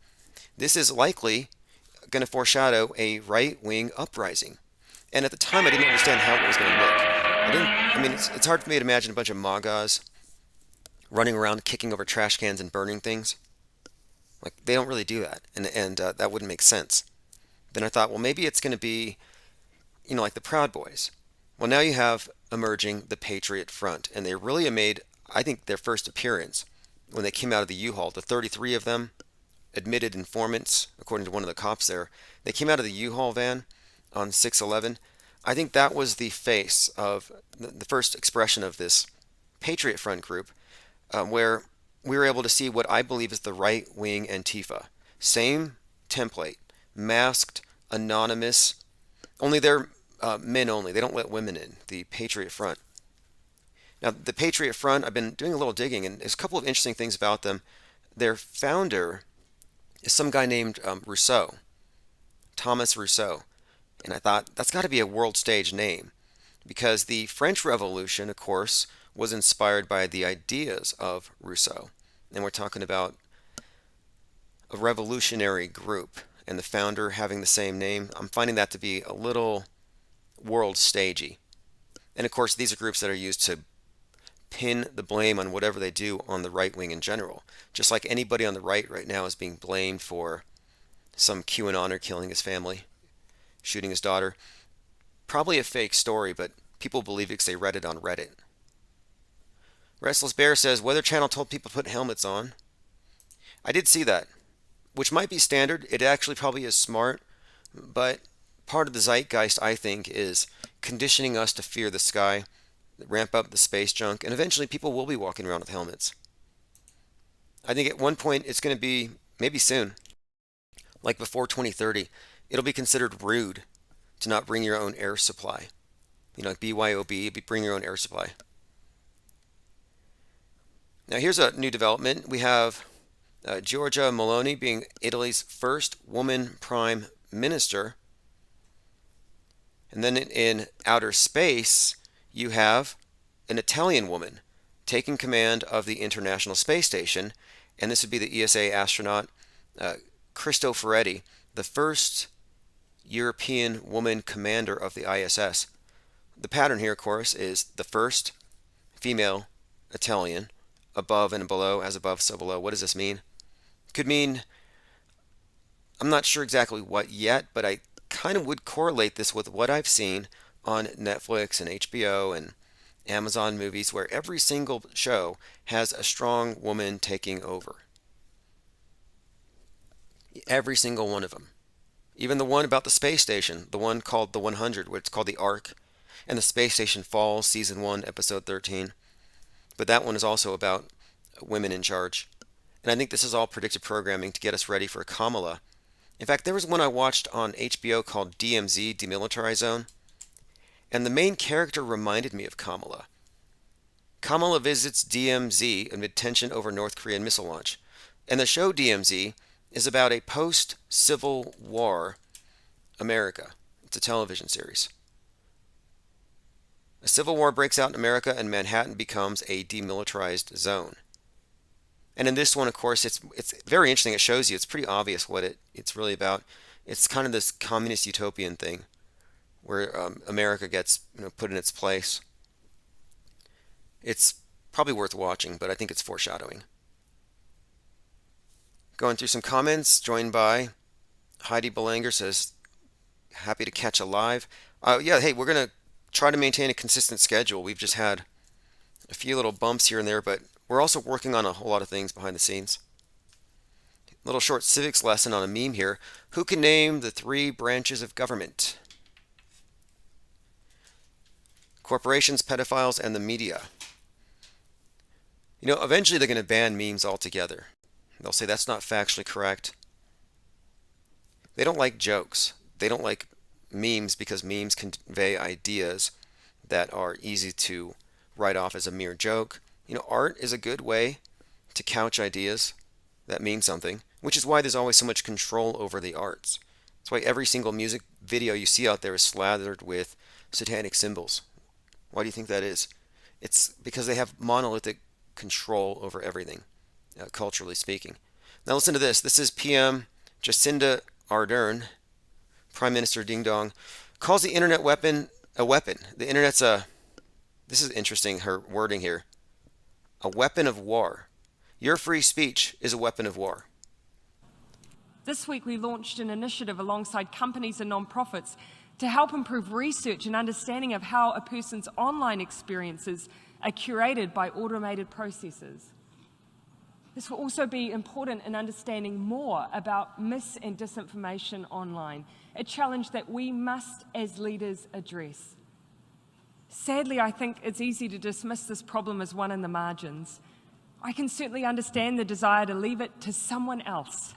this is likely going to foreshadow a right-wing uprising. And at the time, I didn't understand how it was going to look. It's hard for me to imagine a bunch of MAGAs running around kicking over trash cans and burning things. Like, they don't really do that, and that wouldn't make sense. Then I thought, well, maybe it's going to be, like the Proud Boys. Well, now you have emerging the Patriot Front, and they really made, I think, their first appearance when they came out of the U-Haul. The 33 of them, admitted informants, according to one of the cops there, they came out of the U-Haul van on 6/11. I think that was the face of the first expression of this Patriot Front group, where we were able to see what I believe is the right-wing Antifa. Same template. Masked, anonymous, only they're men only. They don't let women in, the Patriot Front. Now, the Patriot Front, I've been doing a little digging, and there's a couple of interesting things about them. Their founder is some guy named Rousseau, Thomas Rousseau. And I thought, that's got to be a world stage name, because the French Revolution, of course, was inspired by the ideas of Rousseau. And we're talking about a revolutionary group, and the founder having the same name. I'm finding that to be a little world stagey. And of course, these are groups that are used to pin the blame on whatever they do on the right wing in general. Just like anybody on the right now is being blamed for some QAnoner killing his family, shooting his daughter. Probably a fake story, but people believe it because they read it on Reddit. Restless Bear says, Weather Channel told people to put helmets on. I did see that, which might be standard. It actually probably is smart, but part of the zeitgeist, I think, is conditioning us to fear the sky, ramp up the space junk, and eventually people will be walking around with helmets. I think at one point it's going to be, maybe soon, like before 2030, it'll be considered rude to not bring your own air supply. Like BYOB, bring your own air supply. Now here's a new development. We have Giorgia Meloni being Italy's first woman prime minister. And then in outer space, you have an Italian woman taking command of the International Space Station. And this would be the ESA astronaut, Cristoforetti, the first European woman commander of the ISS. The pattern here, of course, is the first female Italian, above and below, as above, so below. What does this mean? Could mean, I'm not sure exactly what yet, but I kind of would correlate this with what I've seen on Netflix and HBO and Amazon movies where every single show has a strong woman taking over. Every single one of them. Even the one about the space station, the one called the 100, where it's called the Ark, and the space station falls, season 1, episode 13. But that one is also about women in charge. And I think this is all predictive programming to get us ready for Kamala. In fact, there was one I watched on HBO called DMZ, Demilitarized Zone, and the main character reminded me of Kamala. Kamala visits DMZ amid tension over North Korean missile launch. And the show DMZ is about a post-Civil War America. It's a television series. A civil war breaks out in America and Manhattan becomes a demilitarized zone. And in this one, of course, it's very interesting. It shows you, it's pretty obvious what it's really about. It's kind of this communist utopian thing where America gets put in its place. It's probably worth watching, but I think it's foreshadowing. Going through some comments, joined by Heidi Belanger says, happy to catch a live. Yeah, hey, we're going to try to maintain a consistent schedule. We've just had a few little bumps here and there, but we're also working on a whole lot of things behind the scenes. Little short civics lesson on a meme here. Who can name the 3 branches of government? Corporations, pedophiles, and the media. Eventually they're going to ban memes altogether. They'll say that's not factually correct. They don't like jokes. They don't like memes because memes convey ideas that are easy to write off as a mere joke. Art is a good way to couch ideas that mean something, which is why there's always so much control over the arts. That's why every single music video you see out there is slathered with satanic symbols. Why do you think that is? It's because they have monolithic control over everything, culturally speaking. Now listen to this. This is PM Jacinda Ardern, Prime Minister Ding Dong, calls the internet a weapon. The internet's this is interesting, her wording here, a weapon of war. Your free speech is a weapon of war. This week we launched an initiative alongside companies and nonprofits to help improve research and understanding of how a person's online experiences are curated by automated processes. This will also be important in understanding more about mis- and disinformation online, a challenge that we must, as leaders, address. Sadly, I think it's easy to dismiss this problem as one in the margins. I can certainly understand the desire to leave it to someone else.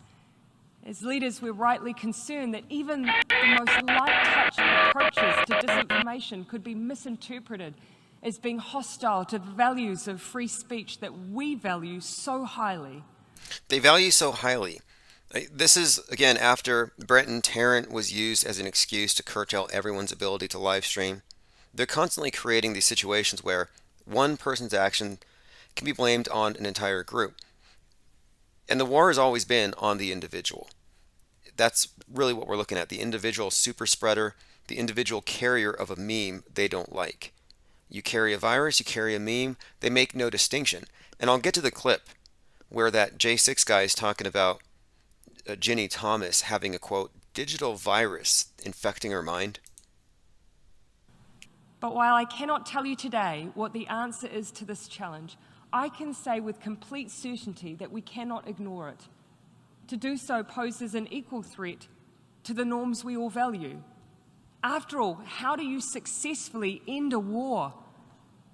As leaders, we're rightly concerned that even the most light-touch approaches to disinformation could be misinterpreted as being hostile to the values of free speech that we value so highly. They value so highly. This is, again, after Brenton Tarrant was used as an excuse to curtail everyone's ability to live stream. They're constantly creating these situations where one person's action can be blamed on an entire group. And the war has always been on the individual. That's really what we're looking at, the individual super spreader, the individual carrier of a meme they don't like. You carry a virus, you carry a meme, they make no distinction. And I'll get to the clip where that J6 guy is talking about Ginny Thomas having a, quote, digital virus infecting her mind. But while I cannot tell you today what the answer is to this challenge, I can say with complete certainty that we cannot ignore it. To do so poses an equal threat to the norms we all value. After all, how do you successfully end a war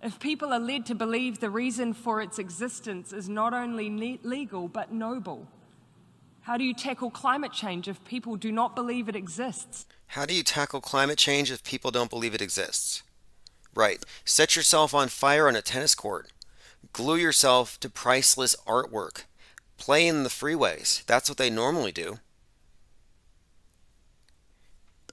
if people are led to believe the reason for its existence is not only legal but noble? How do you tackle climate change if people do not believe it exists? How do you tackle climate change if people don't believe it exists? Right. Set yourself on fire on a tennis court. Glue yourself to priceless artwork. Play in the freeways. That's what they normally do.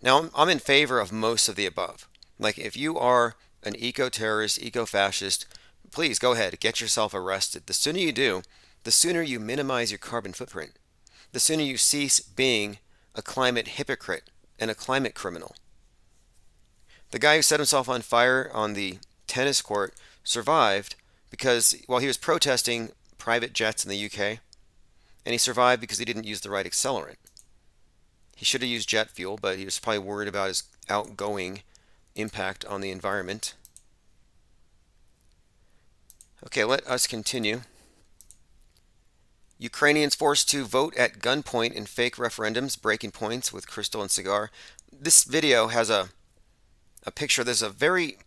Now, I'm in favor of most of the above. Like, if you are an eco-terrorist, eco-fascist, please go ahead, get yourself arrested. The sooner you do, the sooner you minimize your carbon footprint. The sooner you cease being a climate hypocrite and a climate criminal. The guy who set himself on fire on the tennis court survived because, while he was protesting private jets in the UK, and he survived because he didn't use the right accelerant. He should have used jet fuel, but he was probably worried about his outgoing impact on the environment. Okay, let us continue. Ukrainians forced to vote at gunpoint in fake referendums, breaking points with Crystal and Cigar. This video has a picture. There's a very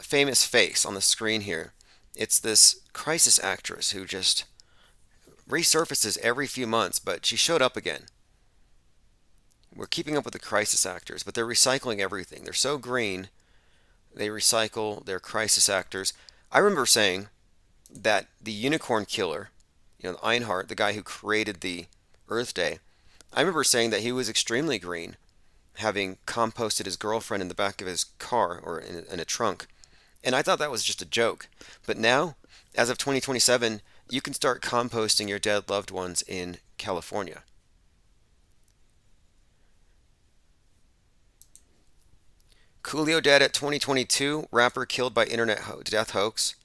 famous face on the screen here. It's this crisis actress who just resurfaces every few months, but she showed up again. We're keeping up with the crisis actors, but they're recycling everything. They're so green, they recycle their crisis actors. I remember saying that the unicorn killer, Einhart, the guy who created the Earth Day, I remember saying that he was extremely green, having composted his girlfriend in the back of his car or in a trunk. And I thought that was just a joke. But now, as of 2027, you can start composting your dead loved ones in California. Coolio dead at 2022, rapper killed by internet death hoax.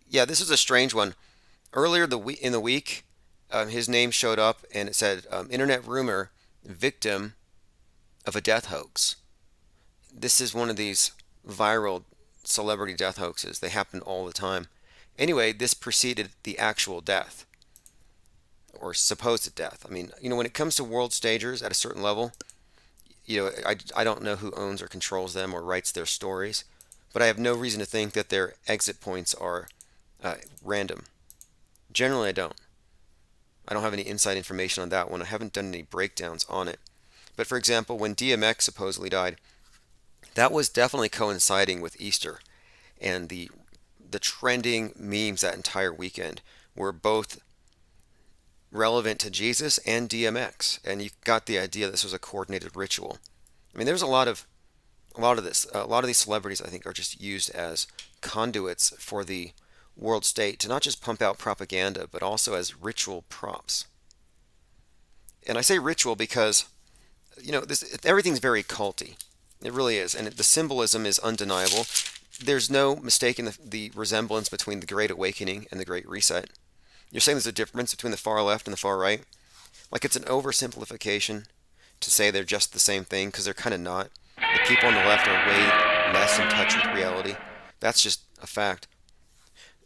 Yeah, this is a strange one. Earlier in the week, his name showed up and it said, internet rumor, victim of a death hoax. This is one of these viral celebrity death hoaxes. They happen all the time. Anyway, this preceded the actual death, or supposed death. I mean, when it comes to world stagers at a certain level, I don't know who owns or controls them or writes their stories, but I have no reason to think that their exit points are random. Generally, I don't. I don't have any inside information on that one. I haven't done any breakdowns on it. But for example, when DMX supposedly died, that was definitely coinciding with Easter, and the trending memes that entire weekend were both relevant to Jesus and DMX, and you got the idea this was a coordinated ritual. I mean, there's a lot of this. A lot of these celebrities, I think, are just used as conduits for the world state to not just pump out propaganda, but also as ritual props. And I say ritual because, everything's very culty. It really is, and the symbolism is undeniable. There's no mistaking the resemblance between the Great Awakening and the Great Reset. You're saying there's a difference between the far left and the far right? Like, it's an oversimplification to say they're just the same thing, because they're kind of not. The people on the left are way less in touch with reality. That's just a fact.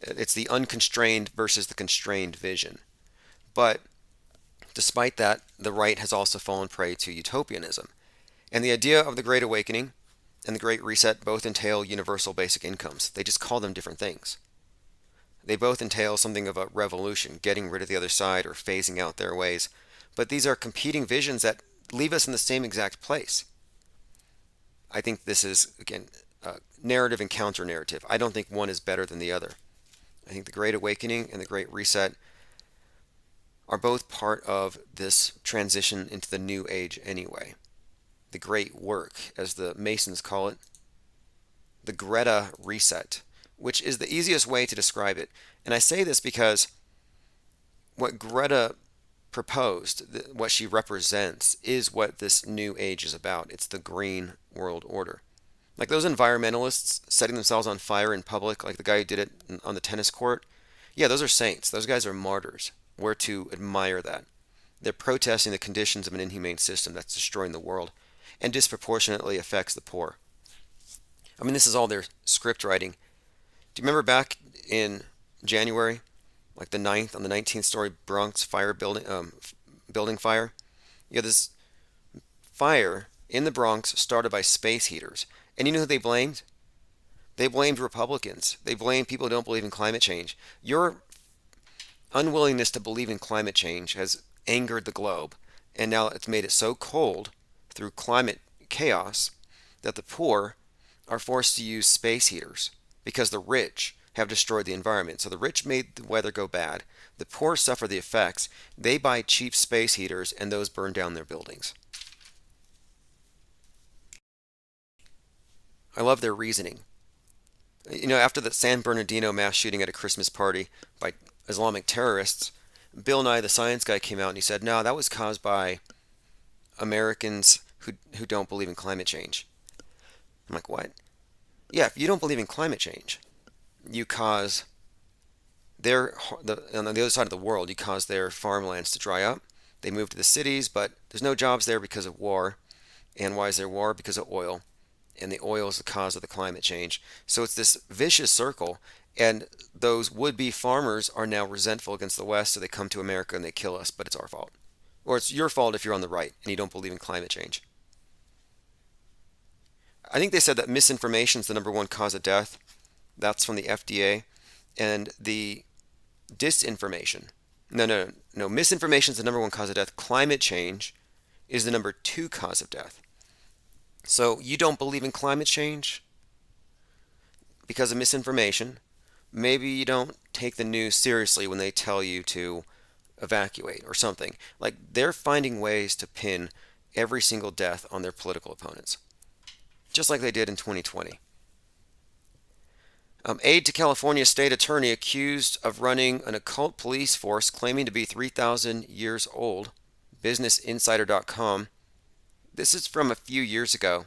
It's the unconstrained versus the constrained vision. But despite that, the right has also fallen prey to utopianism. And the idea of the Great Awakening and the Great Reset both entail universal basic incomes. They just call them different things. They both entail something of a revolution, getting rid of the other side or phasing out their ways. But these are competing visions that leave us in the same exact place. I think this is, again, narrative and counter-narrative. I don't think one is better than the other. I think the Great Awakening and the Great Reset are both part of this transition into the New Age anyway. The Great Work, as the Masons call it. The Greta Reset, which is the easiest way to describe it. And I say this because what Greta proposed, what she represents, is what this New Age is about. It's the Green World Order. Like those environmentalists setting themselves on fire in public, like the guy who did it on the tennis court. Yeah, those are saints. Those guys are martyrs. We're to admire that. They're protesting the conditions of an inhumane system that's destroying the world and disproportionately affects the poor. I mean, this is all their script writing. Do you remember back in January, like the 9th, on the 19th story Bronx building fire? You had this fire in the Bronx started by space heaters. And you know who they blamed? They blamed Republicans. They blamed people who don't believe in climate change. Your unwillingness to believe in climate change has angered the globe. And now it's made it so cold through climate chaos that the poor are forced to use space heaters because the rich have destroyed the environment. So the rich made the weather go bad. The poor suffer the effects. They buy cheap space heaters and those burn down their buildings. I love their reasoning. After the San Bernardino mass shooting at a Christmas party by Islamic terrorists, Bill Nye the Science Guy came out and he said, no, that was caused by Americans who don't believe in climate change. I'm like, what? Yeah, if you don't believe in climate change, you cause on the other side of the world, you cause their farmlands to dry up. They move to the cities, but there's no jobs there because of war. And why is there war? Because of oil. and the oil is the cause of the climate change. So it's this vicious circle, and those would-be farmers are now resentful against the West, so they come to America and they kill us, but it's our fault. Or it's your fault if you're on the right and you don't believe in climate change. I think they said that misinformation is the #1 cause of death. That's from the FDA. And the disinformation. No. Misinformation is the #1 cause of death. Climate change is the #2 cause of death. So you don't believe in climate change because of misinformation. Maybe you don't take the news seriously when they tell you to evacuate or something. Like, they're finding ways to pin every single death on their political opponents, just like they did in 2020. Aide to California state attorney accused of running an occult police force claiming to be 3,000 years old. BusinessInsider.com. This is from a few years ago.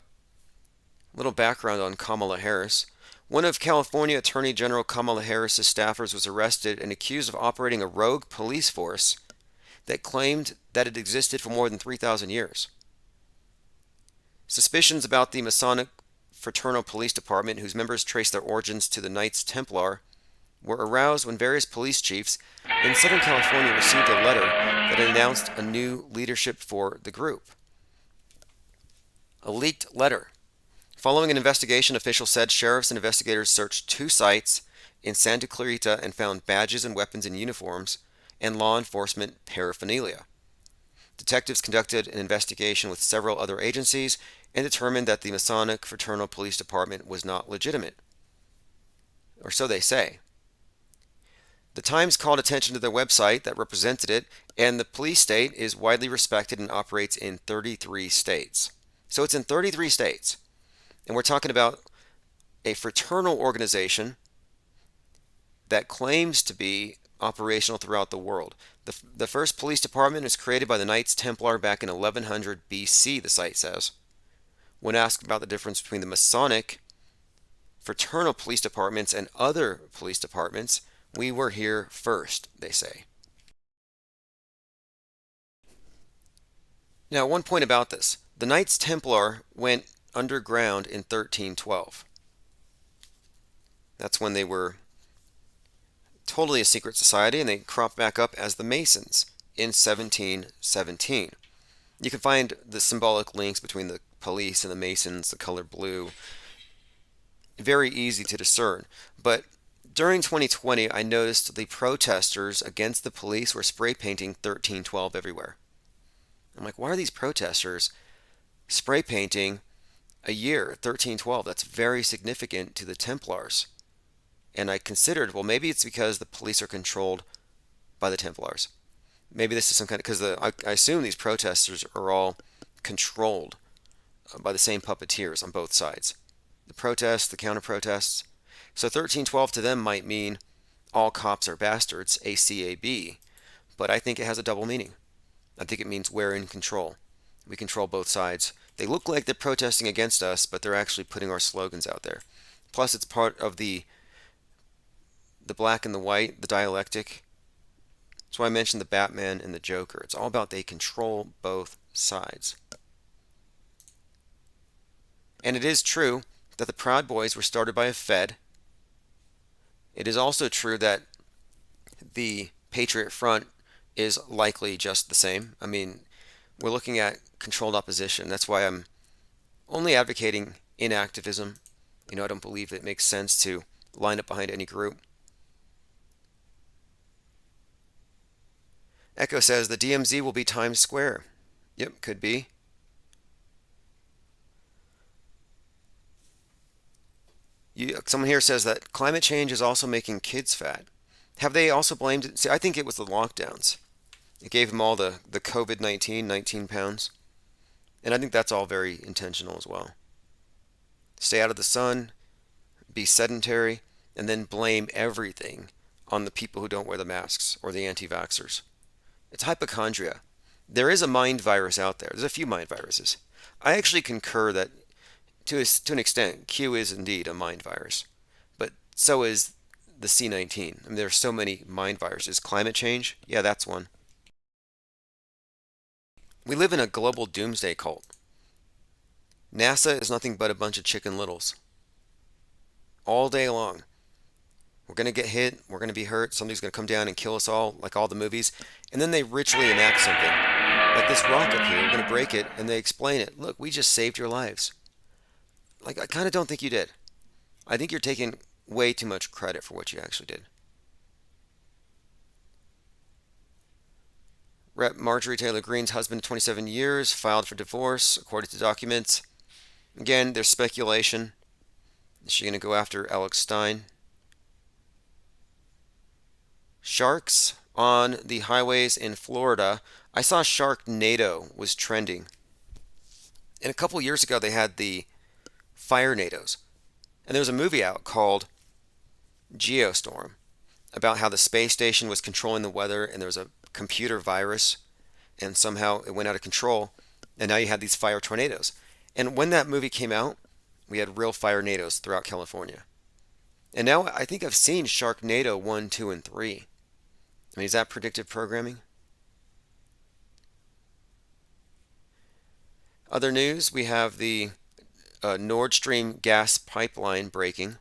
A little background on Kamala Harris. One of California Attorney General Kamala Harris's staffers was arrested and accused of operating a rogue police force that claimed that it existed for more than 3,000 years. Suspicions about the Masonic Fraternal Police Department, whose members trace their origins to the Knights Templar, were aroused when various police chiefs in Southern California received a letter that announced a new leadership for the group. A leaked letter. Following an investigation, officials said sheriffs and investigators searched 2 sites in Santa Clarita and found badges and weapons and uniforms and law enforcement paraphernalia. Detectives conducted an investigation with several other agencies and determined that the Masonic Fraternal Police Department was not legitimate. Or so they say. The Times called attention to their website that represented it, and the police state is widely respected and operates in 33 states. So it's in 33 states. And we're talking about a fraternal organization that claims to be operational throughout the world. The first police department was created by the Knights Templar back in 1100 BC, the site says. When asked about the difference between the Masonic fraternal police departments and other police departments, we were here first, they say. Now, one point about this. The Knights Templar went underground in 1312. That's when they were totally a secret society, and they cropped back up as the Masons in 1717. You can find the symbolic links between the police and the Masons, the color blue. Very easy to discern. But during 2020, I noticed the protesters against the police were spray painting 1312 everywhere. I'm like, why are these protesters spray painting a year, 1312? That's very significant to the Templars. And I considered, well, maybe it's because the police are controlled by the Templars. Maybe this is some kind of, because I assume these protesters are all controlled by the same puppeteers on both sides. The protests, the counter-protests. So 1312 to them might mean all cops are bastards, ACAB. But I think it has a double meaning. I think it means we're in control. We control both sides. They look like they're protesting against us, but they're actually putting our slogans out there. Plus, it's part of the black and the white, the dialectic. That's why I mentioned the Batman and the Joker. It's all about they control both sides. And it is true that the Proud Boys were started by a Fed. It is also true that the Patriot Front is likely just the same. I mean, we're looking at controlled opposition. That's why I'm only advocating inactivism. I don't believe it makes sense to line up behind any group. Echo says the DMZ will be Times Square. Yep, could be. Someone here says that climate change is also making kids fat. Have they also blamed it? See, I think it was the lockdowns. It gave them all the COVID-19, 19 pounds. And I think that's all very intentional as well. Stay out of the sun, be sedentary, and then blame everything on the people who don't wear the masks or the anti-vaxxers. It's hypochondria. There is a mind virus out there. There's a few mind viruses. I actually concur that to an extent, Q is indeed a mind virus. But so is the C19. I mean, there are so many mind viruses. Climate change? Yeah, that's one. We live in a global doomsday cult. NASA is nothing but a bunch of Chicken Littles all day long. We're going to get hit, we're going to be hurt, somebody's going to come down and kill us all, like all the movies. And then they ritually enact something. Like this rock up here, we're going to break it, and they explain it. Look, we just saved your lives. Like, I kind of don't think you did. I think you're taking way too much credit for what you actually did. Rep. Marjorie Taylor Greene's husband of 27 years filed for divorce, according to documents. Again, there's speculation. Is she going to go after Alex Stein? Sharks on the highways in Florida. I saw Sharknado was trending. And a couple years ago, they had the Firenados. And there was a movie out called Geostorm about how the space station was controlling the weather and there was a computer virus and somehow it went out of control. And now you had these fire tornadoes. And when that movie came out, we had real firenados throughout California. And now I think I've seen Sharknado 1, 2, and 3. I mean, is that predictive programming? Other news, we have the Nord Stream gas pipeline breaking.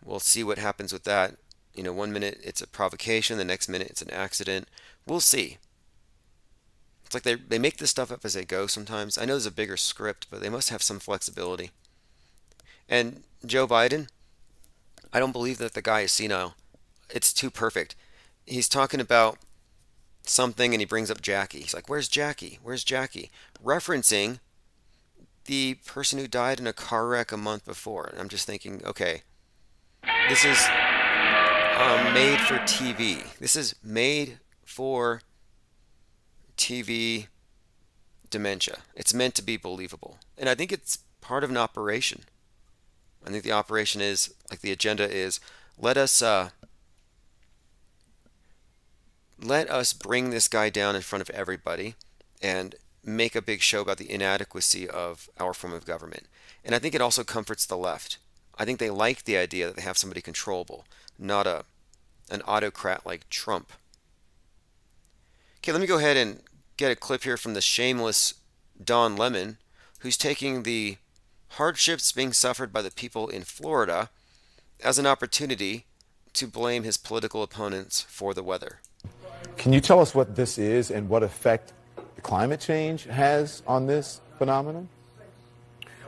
We'll see what happens with that. You know, 1 minute it's a provocation, the next minute it's an accident. We'll see. It's like they make this stuff up as they go sometimes. I know there's a bigger script, but they must have some flexibility. And Joe Biden, I don't believe that the guy is senile. It's too perfect. He's talking about something and he brings up Jackie. He's like, where's Jackie? Where's Jackie? Referencing the person who died in a car wreck a month before. And I'm just thinking, okay, this is made for TV. This is made for TV dementia. It's meant to be believable. And I think it's part of an operation. I think the operation is, like the agenda is, let us bring this guy down in front of everybody and make a big show about the inadequacy of our form of government. And I think it also comforts the left. I think they like the idea that they have somebody controllable, not an autocrat like Trump. Okay, let me go ahead and get a clip here from the shameless Don Lemon, who's taking the hardships being suffered by the people in Florida as an opportunity to blame his political opponents for the weather. Can you tell us what this is and what effect climate change has on this phenomenon?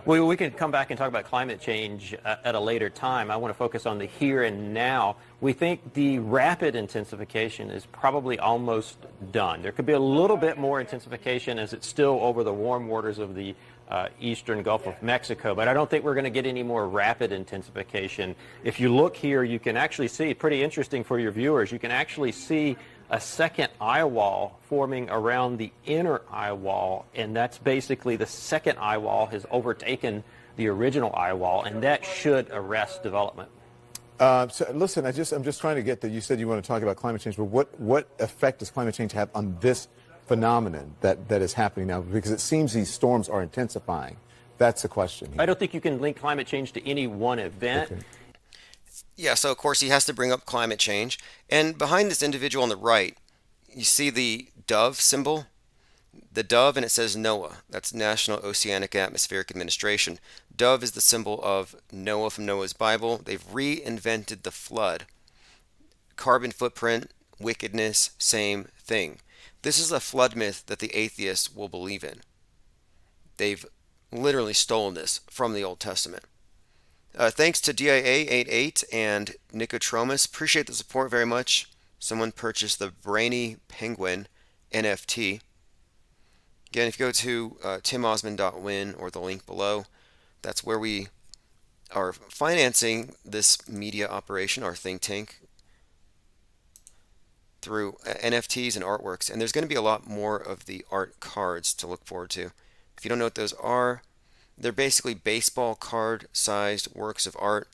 Well, we can come back and talk about climate change at a later time. I want to focus on the here and now. We think the rapid intensification is probably almost done. There could be a little bit more intensification as it's still over the warm waters of the eastern Gulf of Mexico, but I don't think we're going to get any more rapid intensification. If you look here, you can actually see, pretty interesting for your viewers, you can actually see a second eye wall forming around the inner eye wall, and that's basically the second eye wall has overtaken the original eye wall, and that should arrest development. So listen, I'm just trying to get that. You said you want to talk about climate change, but what effect does climate change have on this phenomenon that is happening now? Because it seems these storms are intensifying. That's the question here. I don't think you can link climate change to any one event. Okay. Yeah, so of course he has to bring up climate change. And behind this individual on the right, you see the dove symbol? The dove, and it says NOAA. That's National Oceanic and Atmospheric Administration. Dove is the symbol of Noah from Noah's Bible. They've reinvented the flood. Carbon footprint, wickedness, same thing. This is a flood myth that the atheists will believe in. They've literally stolen this from the Old Testament. Thanks to DIA88 and Nicotromus. Appreciate the support very much. Someone purchased the Brainy Penguin NFT. Again, if you go to timosman.win or the link below, that's where we are financing this media operation, our think tank, through NFTs and artworks. And there's going to be a lot more of the art cards to look forward to. If you don't know what those are, they're basically baseball card-sized works of art.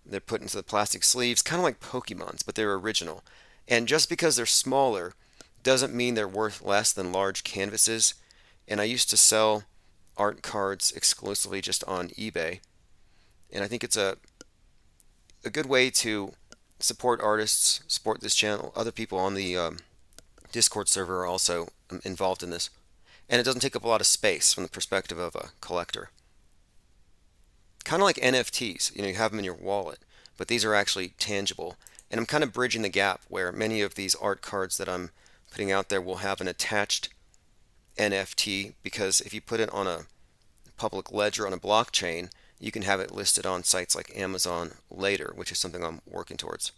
They're put into the plastic sleeves, kind of like Pokemons, but they're original. And just because they're smaller doesn't mean they're worth less than large canvases. And I used to sell art cards exclusively just on eBay. And I think it's a good way to support artists, support this channel. Other people on the Discord server are also involved in this. and it doesn't take up a lot of space from the perspective of a collector. Kind of like NFTs, you have them in your wallet, but these are actually tangible. And I'm kind of bridging the gap where many of these art cards that I'm putting out there will have an attached NFT, because if you put it on a public ledger on a blockchain, you can have it listed on sites like Amazon later, which is something I'm working towards.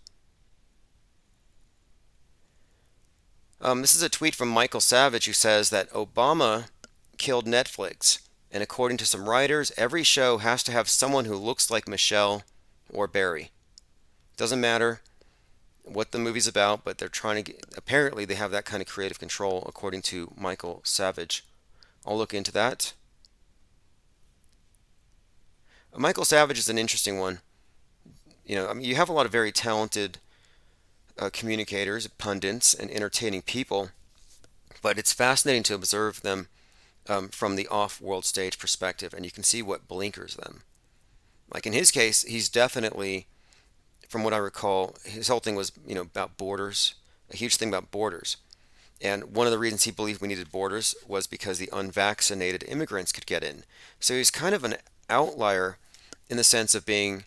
This is a tweet from Michael Savage, who says that Obama killed Netflix, and according to some writers, every show has to have someone who looks like Michelle or Barry. Doesn't matter what the movie's about, but they're trying to get, apparently they have that kind of creative control, according to Michael Savage. I'll look into that. Michael Savage is an interesting one. You have a lot of very talented communicators, pundits, and entertaining people, but it's fascinating to observe them from the off-world stage perspective, and you can see what blinkers them. Like in his case, he's definitely, from what I recall, his whole thing was, about borders, a huge thing about borders. And one of the reasons he believed we needed borders was because the unvaccinated immigrants could get in. So he's kind of an outlier in the sense of being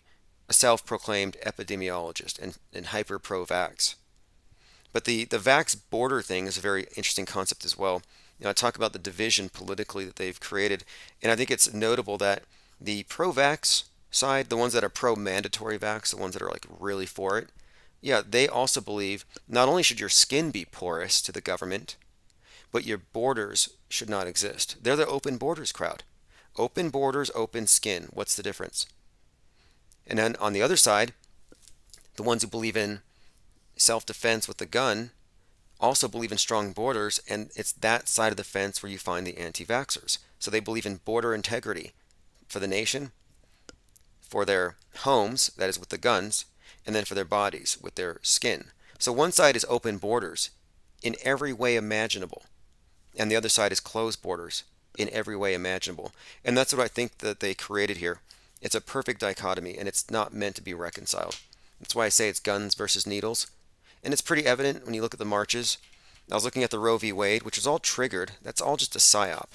a self-proclaimed epidemiologist and hyper pro-vax. But the vax border thing is a very interesting concept as well. I talk about the division politically that they've created, and I think it's notable that the pro-vax side, the ones that are pro-mandatory vax, the ones that are like really for it, yeah, they also believe not only should your skin be porous to the government, but your borders should not exist. They're the open borders crowd. Open borders, open skin. What's the difference? And then on the other side, the ones who believe in self-defense with the gun also believe in strong borders, and it's that side of the fence where you find the anti-vaxxers. So they believe in border integrity for the nation, for their homes, that is with the guns, and then for their bodies with their skin. So one side is open borders in every way imaginable, and the other side is closed borders in every way imaginable. And that's what I think that they created here. It's a perfect dichotomy, and it's not meant to be reconciled. That's why I say it's guns versus needles. And it's pretty evident when you look at the marches. I was looking at the Roe v. Wade, which was all triggered. That's all just a psyop.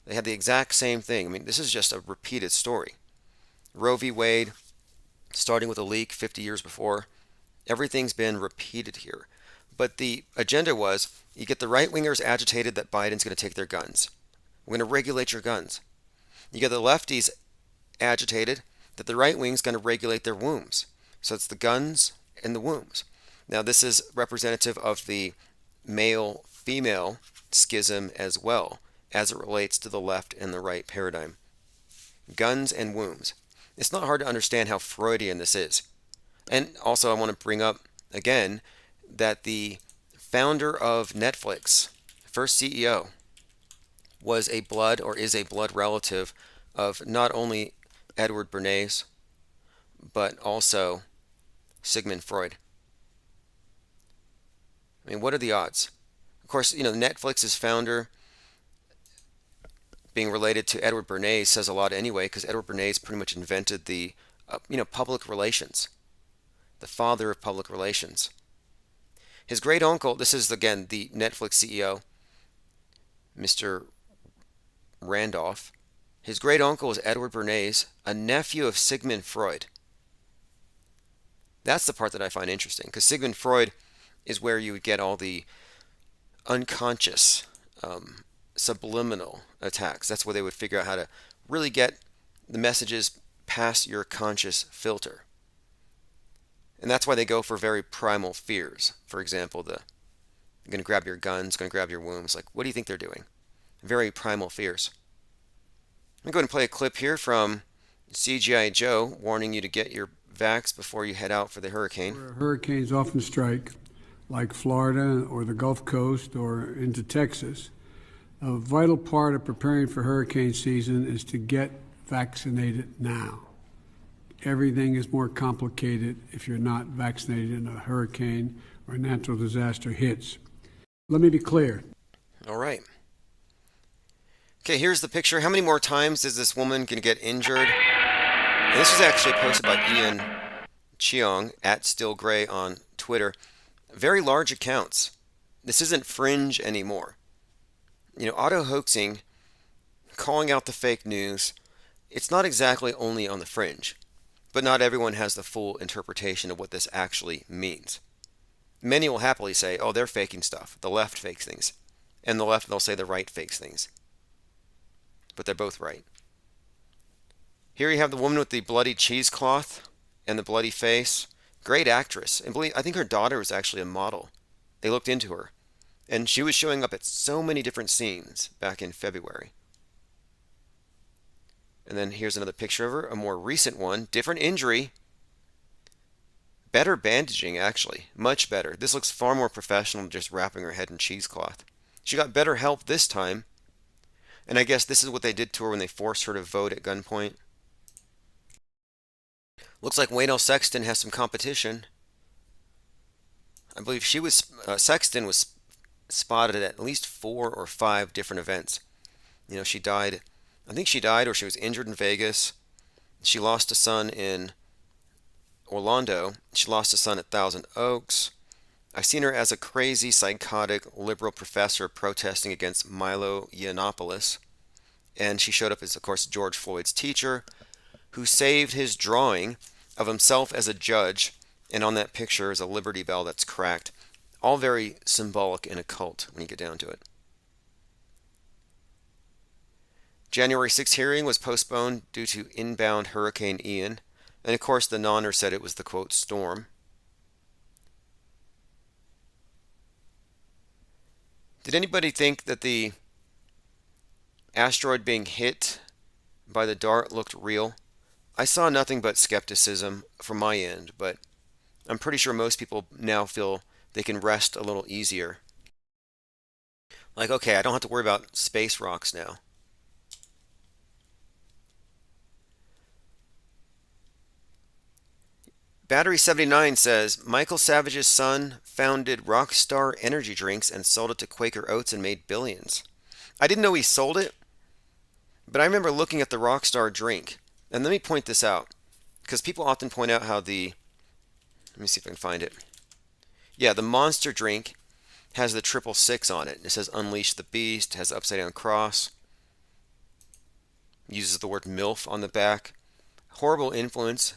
They had the exact same thing. I mean, this is just a repeated story. Roe v. Wade, starting with a leak 50 years before, everything's been repeated here. But the agenda was, you get the right-wingers agitated that Biden's going to take their guns. We're going to regulate your guns. You get the lefties agitated that the right wing's going to regulate their wombs. So it's the guns and the wombs. Now this is representative of the male-female schism as well, as it relates to the left and the right paradigm. Guns and wombs. It's not hard to understand how Freudian this is. And also I want to bring up again that the founder of Netflix, first CEO, was a blood or is a blood relative of not only Edward Bernays, but also Sigmund Freud. I mean, what are the odds? Of course, Netflix's founder being related to Edward Bernays says a lot anyway, because Edward Bernays pretty much invented the, public relations, the father of public relations. His great uncle, this is again the Netflix CEO, Mr. Randolph. His great uncle is Edward Bernays, a nephew of Sigmund Freud. That's the part that I find interesting, because Sigmund Freud is where you would get all the unconscious, subliminal attacks. That's where they would figure out how to really get the messages past your conscious filter. And that's why they go for very primal fears. For example, I'm going to grab your guns, going to grab your wombs. Like, what do you think they're doing? Very primal fears. I'm going to play a clip here from CGI Joe warning you to get your vax before you head out for the hurricane. Where hurricanes often strike, like Florida or the Gulf Coast or into Texas, a vital part of preparing for hurricane season is to get vaccinated now. Everything is more complicated if you're not vaccinated and a hurricane or a natural disaster hits. Let me be clear. All right. Okay, here's the picture. How many more times is this woman going to get injured? And this was actually posted by Ian Cheong at StillGray on Twitter. Very large accounts. This isn't fringe anymore. auto hoaxing, calling out the fake news, it's not exactly only on the fringe, but not everyone has the full interpretation of what this actually means. Many will happily say, oh, they're faking stuff. The left fakes things. And the left, they'll say the right fakes things. But they're both right. Here you have the woman with the bloody cheesecloth and the bloody face. Great actress. And I think her daughter was actually a model. They looked into her. And she was showing up at so many different scenes back in February. And then here's another picture of her, a more recent one. Different injury. Better bandaging, actually. Much better. This looks far more professional than just wrapping her head in cheesecloth. She got better help this time. And I guess this is what they did to her when they forced her to vote at gunpoint. Looks like Waynell Sexton has some competition. I believe Sexton was spotted at least 4 or 5 different events. She died, I think she died or she was injured in Vegas. She lost a son in Orlando. She lost a son at Thousand Oaks. I've seen her as a crazy, psychotic, liberal professor protesting against Milo Yiannopoulos. And she showed up as, of course, George Floyd's teacher, who saved his drawing of himself as a judge. And on that picture is a Liberty Bell that's cracked. All very symbolic and occult when you get down to it. January 6th hearing was postponed due to inbound Hurricane Ian. And of course, the nonner said it was the, quote, storm. Did anybody think that the asteroid being hit by the dart looked real? I saw nothing but skepticism from my end, but I'm pretty sure most people now feel they can rest a little easier. Like, okay, I don't have to worry about space rocks now. Battery 79 says, Michael Savage's son founded Rockstar Energy Drinks and sold it to Quaker Oats and made billions. I didn't know he sold it, but I remember looking at the Rockstar drink. And let me point this out, because people often point out how let me see if I can find it. Yeah, the Monster drink has the 666 on it. It says Unleash the Beast, has the upside down cross, uses the word MILF on the back. Horrible influence.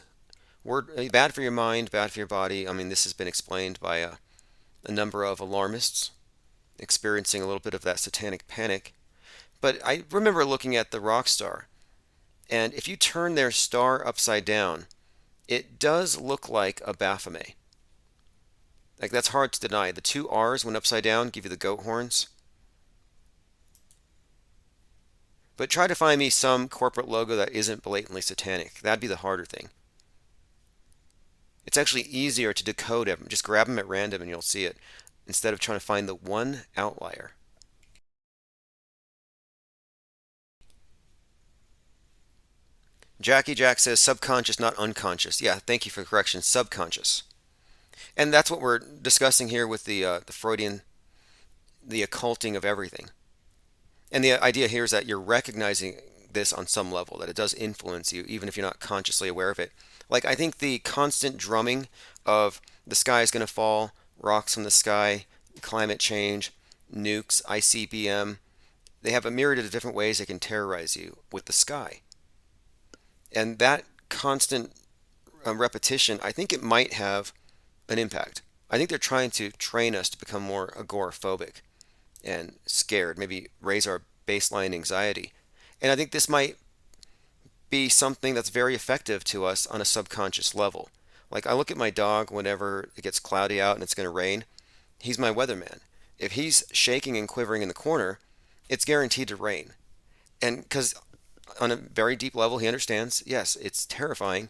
Bad for your mind, bad for your body. I mean, this has been explained by a number of alarmists experiencing a little bit of that satanic panic. But I remember looking at the Rockstar, and if you turn their star upside down, it does look like a Baphomet. Like, that's hard to deny. The 2 R's when upside down give you the goat horns. But try to find me some corporate logo that isn't blatantly satanic. That'd be the harder thing. It's actually easier to decode them. Just grab them at random and you'll see it, instead of trying to find the one outlier. Jackie Jack says subconscious, not unconscious. Yeah, thank you for the correction. Subconscious. And that's what we're discussing here with the Freudian, the occulting of everything. And the idea here is that you're recognizing this on some level, that it does influence you, even if you're not consciously aware of it. Like, I think the constant drumming of the sky is going to fall, rocks from the sky, climate change, nukes, ICBM, they have a myriad of different ways they can terrorize you with the sky. And that constant repetition, I think it might have an impact. I think they're trying to train us to become more agoraphobic and scared, maybe raise our baseline anxiety. And I think this might be something that's very effective to us on a subconscious level. Like, I look at my dog whenever it gets cloudy out and it's going to rain. He's my weatherman. If he's shaking and quivering in the corner, it's guaranteed to rain. And because on a very deep level, he understands, yes, it's terrifying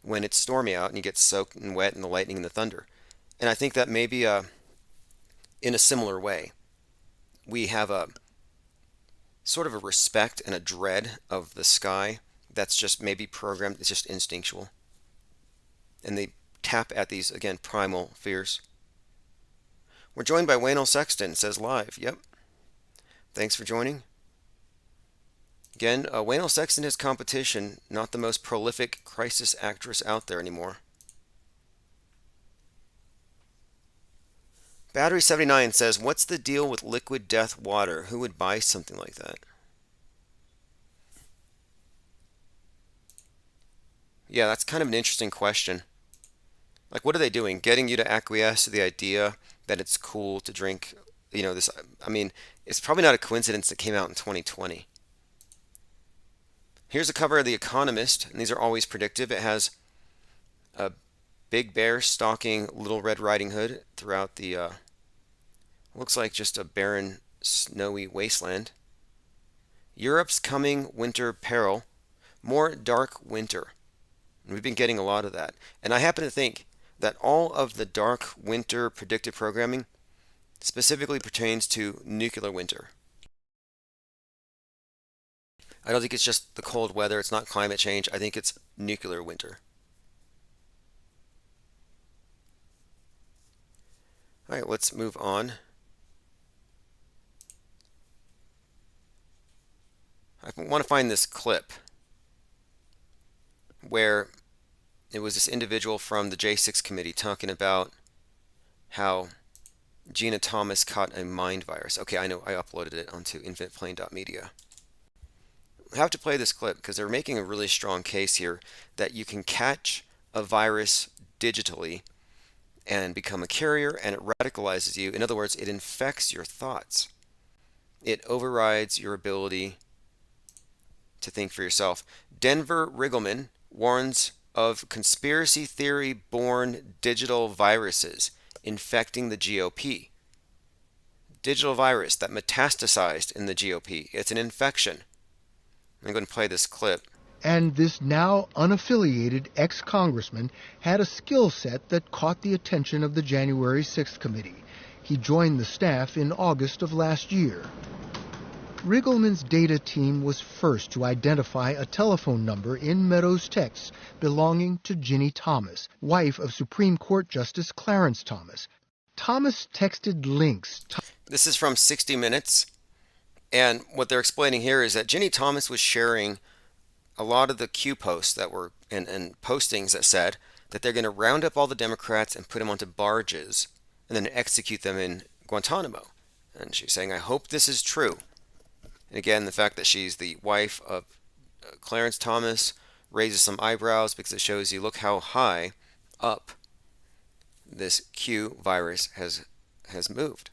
when it's stormy out and you get soaked and wet in the lightning and the thunder. And I think that maybe in a similar way, we have a sort of a respect and a dread of the sky that's just maybe programmed, it's just instinctual. And they tap at these, again, primal fears. We're joined by Waynell Sexton, says live. Yep. Thanks for joining. Again, Waynell Sexton has competition, not the most prolific crisis actress out there anymore. Battery 79 says, what's the deal with liquid death water? Who would buy something like that? Yeah, that's kind of an interesting question. Like, what are they doing? Getting you to acquiesce to the idea that it's cool to drink, this, I mean, it's probably not a coincidence that came out in 2020. Here's a cover of The Economist, and these are always predictive. It has a big bear stalking Little Red Riding Hood throughout the, looks like just a barren, snowy wasteland. Europe's coming winter peril. More dark winter. And we've been getting a lot of that. And I happen to think that all of the dark winter predictive programming specifically pertains to nuclear winter. I don't think it's just the cold weather. It's not climate change. I think it's nuclear winter. All right, let's move on. I want to find this clip where it was this individual from the J6 committee talking about how Gina Thomas caught a mind virus. Okay, I know, I uploaded it onto infiniteplane.media. I have to play this clip because they're making a really strong case here that you can catch a virus digitally and become a carrier, and it radicalizes you. In other words, it infects your thoughts. It overrides your ability to think for yourself. Denver Riggleman warns of conspiracy theory-born digital viruses infecting the GOP. Digital virus that metastasized in the GOP. It's an infection. I'm going to play this clip. And this now unaffiliated ex-congressman had a skill set that caught the attention of the January 6th committee. He joined the staff in August of last year. Riggleman's data team was first to identify a telephone number in Meadows' texts belonging to Ginny Thomas, wife of Supreme Court Justice Clarence Thomas. Thomas texted links. This is from 60 Minutes, and what they're explaining here is that Ginny Thomas was sharing a lot of the Q posts that were and postings that said that they're going to round up all the Democrats and put them onto barges and then execute them in Guantanamo. And she's saying, I hope this is true. And again, the fact that she's the wife of Clarence Thomas raises some eyebrows because it shows you look how high up this Q virus has moved.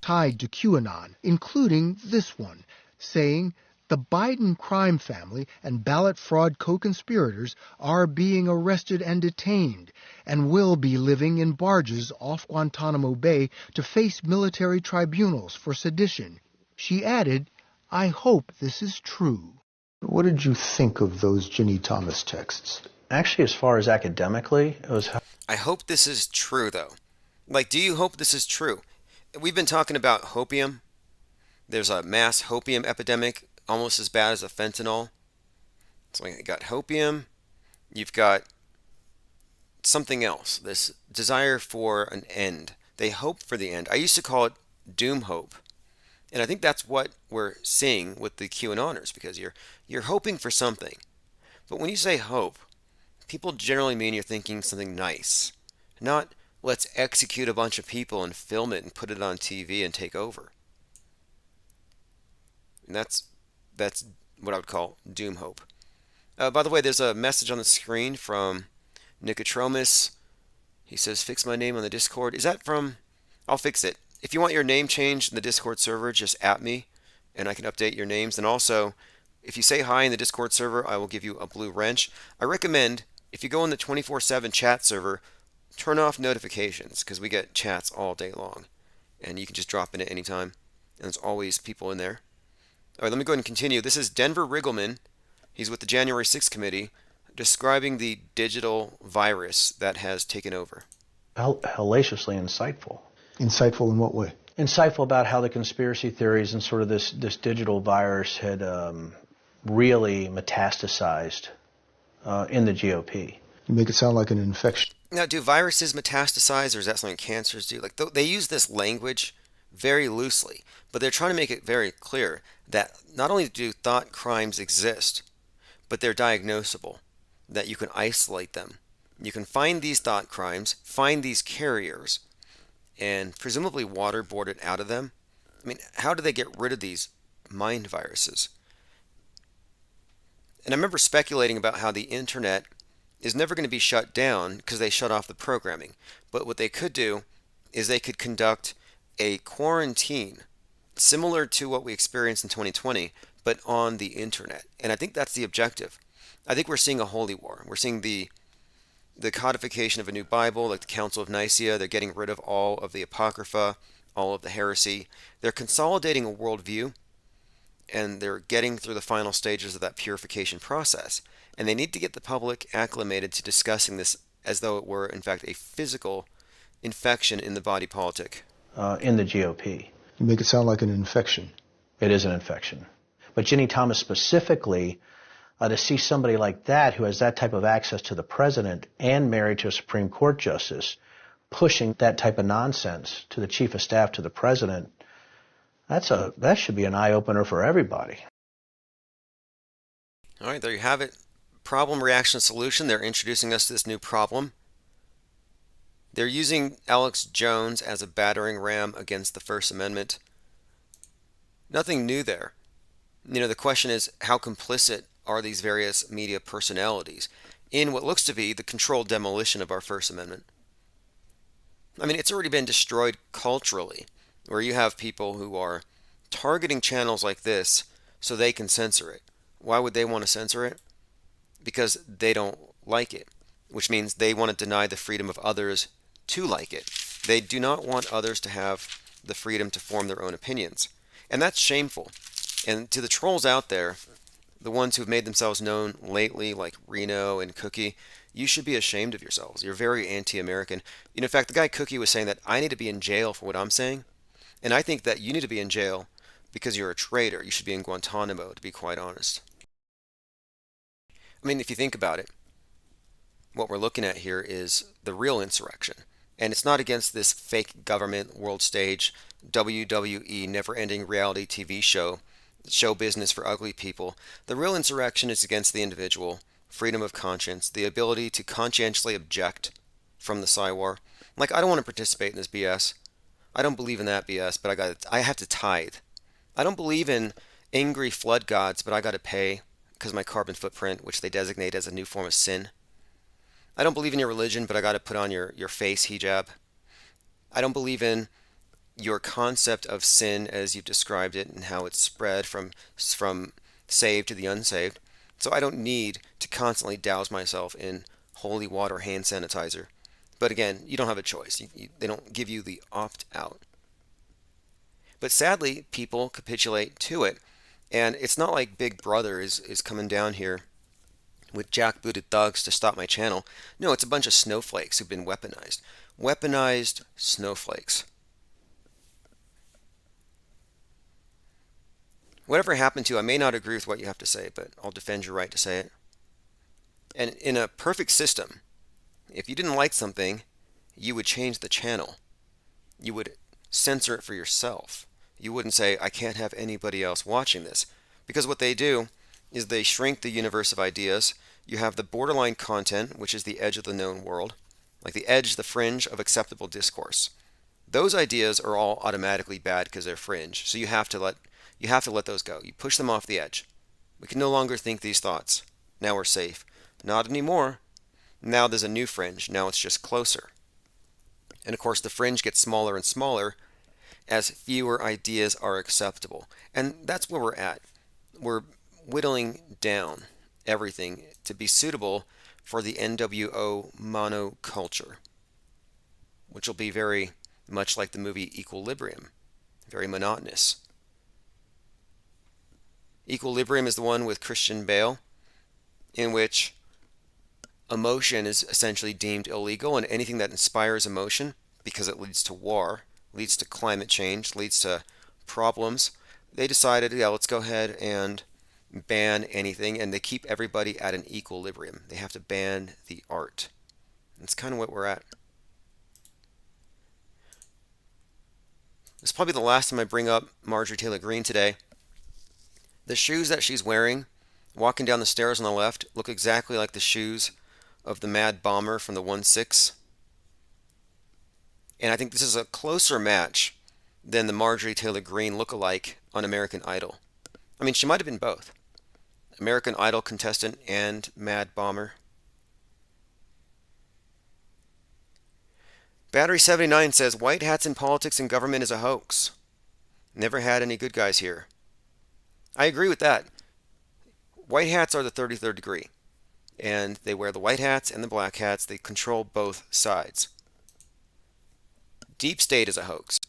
Tied to QAnon, including this one, saying the Biden crime family and ballot fraud co-conspirators are being arrested and detained and will be living in barges off Guantanamo Bay to face military tribunals for sedition. She added, I hope this is true. What did you think of those Ginny Thomas texts? Actually, as far as academically, it was... I hope this is true, though. Like, do you hope this is true? We've been talking about hopium. There's a mass hopium epidemic, almost as bad as a fentanyl. So you got hopium. You've got something else, this desire for an end. They hope for the end. I used to call it doom hope. And I think that's what we're seeing with the QAnoners, because you're hoping for something. But when you say hope, people generally mean you're thinking something nice. Not, let's execute a bunch of people and film it and put it on TV and take over. And that's what I would call doom hope. By the way, there's a message on the screen from Nicotromus. He says, fix my name on the Discord. Is that from... I'll fix it. If you want your name changed in the Discord server, just at me, and I can update your names. And also, if you say hi in the Discord server, I will give you a blue wrench. I recommend, if you go in the 24/7 chat server, turn off notifications, because we get chats all day long. And you can just drop in at any time. And there's always people in there. All right, let me go ahead and continue. This is Denver Riggleman. He's with the January 6th committee, describing the digital virus that has taken over. Hellaciously insightful. Insightful in what way? Insightful about how the conspiracy theories and sort of this digital virus had really metastasized in the GOP. You make it sound like an infection. Now, do viruses metastasize, or is that something cancers do? Like, they use this language very loosely, but they're trying to make it very clear that not only do thought crimes exist, but they're diagnosable, that you can isolate them. You can find these thought crimes, find these carriers, and presumably waterboarded out of them. I mean, how do they get rid of these mind viruses? And I remember speculating about how the internet is never going to be shut down because they shut off the programming. But what they could do is they could conduct a quarantine similar to what we experienced in 2020, but on the internet. And I think that's the objective. I think we're seeing a holy war. We're seeing the codification of a new Bible, like the Council of Nicaea. They're getting rid of all of the Apocrypha, all of the heresy. They're consolidating a worldview, and they're getting through the final stages of that purification process. And they need to get the public acclimated to discussing this as though it were, in fact, a physical infection in the body politic. In the GOP. You make it sound like an infection. It is an infection. But Ginny Thomas specifically, to see somebody like that who has that type of access to the president and married to a Supreme Court justice pushing that type of nonsense to the chief of staff to the president, that should be an eye-opener for everybody. All right, there you have it. Problem, reaction, solution. They're introducing us to this new problem. They're using Alex Jones as a battering ram against the First Amendment. Nothing new there. The question is, how complicit are these various media personalities in what looks to be the controlled demolition of our First Amendment? I mean, it's already been destroyed culturally, where you have people who are targeting channels like this so they can censor it. Why would they want to censor it? Because they don't like it, which means they want to deny the freedom of others to like it. They do not want others to have the freedom to form their own opinions. And that's shameful. And to the trolls out there, the ones who have made themselves known lately, like Reno and Cookie, you should be ashamed of yourselves. You're very anti-American. In fact, the guy Cookie was saying that I need to be in jail for what I'm saying. And I think that you need to be in jail because you're a traitor. You should be in Guantanamo, to be quite honest. I mean, if you think about it, what we're looking at here is the real insurrection. And it's not against this fake government, world stage, WWE, never-ending reality TV show business for ugly people. The real insurrection is against the individual, freedom of conscience, the ability to conscientiously object from the Psywar. Like, I don't want to participate in this BS. I don't believe in that BS, but I have to tithe. I don't believe in angry flood gods, but I got to pay because of my carbon footprint, which they designate as a new form of sin. I don't believe in your religion, but I got to put on your face hijab. I don't believe in your concept of sin as you've described it and how it's spread from saved to the unsaved. So I don't need to constantly douse myself in holy water hand sanitizer. But again, you don't have a choice. They don't give you the opt-out. But sadly, people capitulate to it. And it's not like Big Brother is coming down here with jackbooted thugs to stop my channel. No, it's a bunch of snowflakes who've been weaponized. Weaponized snowflakes. Whatever happened to, I may not agree with what you have to say, but I'll defend your right to say it. And in a perfect system, if you didn't like something, you would change the channel. You would censor it for yourself. You wouldn't say, I can't have anybody else watching this. Because what they do is they shrink the universe of ideas. You have the borderline content, which is the edge of the known world, like the edge, the fringe of acceptable discourse. Those ideas are all automatically bad because they're fringe. So you have to let those go. You push them off the edge. We can no longer think these thoughts. Now we're safe. Not anymore. Now there's a new fringe. Now it's just closer. And of course, the fringe gets smaller and smaller as fewer ideas are acceptable. And that's where we're at. We're whittling down everything to be suitable for the NWO monoculture, which will be very much like the movie Equilibrium, very monotonous. Equilibrium is the one with Christian Bale, in which emotion is essentially deemed illegal, and anything that inspires emotion, because it leads to war, leads to climate change, leads to problems, they decided, yeah, let's go ahead and ban anything, and they keep everybody at an equilibrium. They have to ban the art. That's kind of what we're at. This is probably the last time I bring up Marjorie Taylor Greene today. The shoes that she's wearing, walking down the stairs on the left, look exactly like the shoes of the Mad Bomber from the 1-6. And I think this is a closer match than the Marjorie Taylor Greene look-alike on American Idol. I mean, she might have been both. American Idol contestant and Mad Bomber. Battery 79 says, white hats in politics and government is a hoax. Never had any good guys here. I agree with that. White hats are the 33rd degree. And they wear the white hats and the black hats. They control both sides. Deep state is a hoax.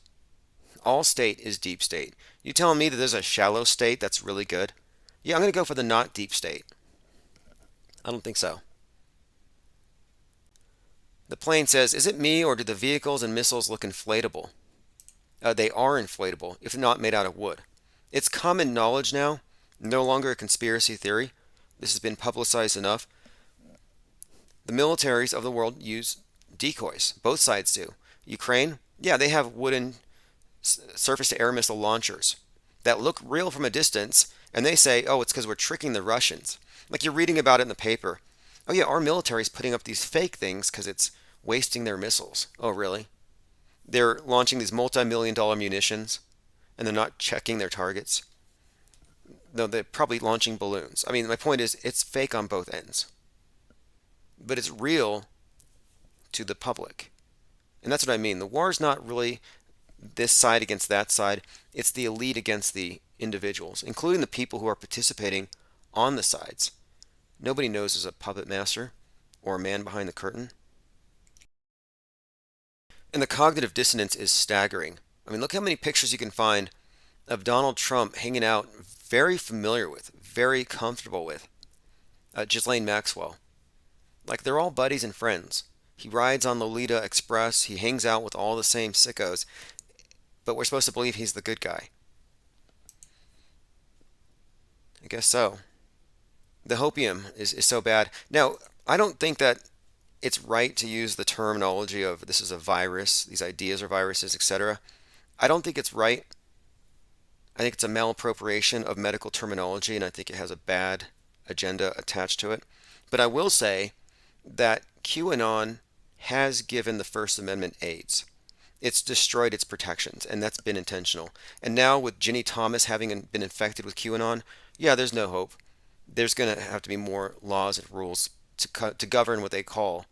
All state is deep state. You telling me that there's a shallow state that's really good? Yeah, I'm going to go for the not deep state. I don't think so. The plane says, is it me or do the vehicles and missiles look inflatable? They are inflatable, if not made out of wood. It's common knowledge now, no longer a conspiracy theory. This has been publicized enough. The militaries of the world use decoys. Both sides do. Ukraine, yeah, they have wooden surface-to-air missile launchers that look real from a distance, and they say, oh, it's because we're tricking the Russians. Like you're reading about it in the paper. Oh yeah, our military is putting up these fake things because it's wasting their missiles. Oh really? They're launching these multi-million-dollar munitions, and they're not checking their targets. No, they're probably launching balloons. I mean, my point is, it's fake on both ends. But it's real to the public. And that's what I mean. The war is not really this side against that side. It's the elite against the individuals, including the people who are participating on the sides. Nobody knows there's a puppet master or a man behind the curtain. And the cognitive dissonance is staggering. I mean, look how many pictures you can find of Donald Trump hanging out very familiar with, very comfortable with Ghislaine Maxwell. Like they're all buddies and friends. He rides on Lolita Express. He hangs out with all the same sickos. But we're supposed to believe he's the good guy. I guess so. The hopium is so bad. Now, I don't think that it's right to use the terminology of this is a virus, these ideas are viruses, etc. I don't think it's right. I think it's a malappropriation of medical terminology, and I think it has a bad agenda attached to it. But I will say that QAnon has given the First Amendment AIDS. It's destroyed its protections, and that's been intentional. And now with Ginny Thomas having been infected with QAnon, yeah, there's no hope. There's going to have to be more laws and rules to govern what they call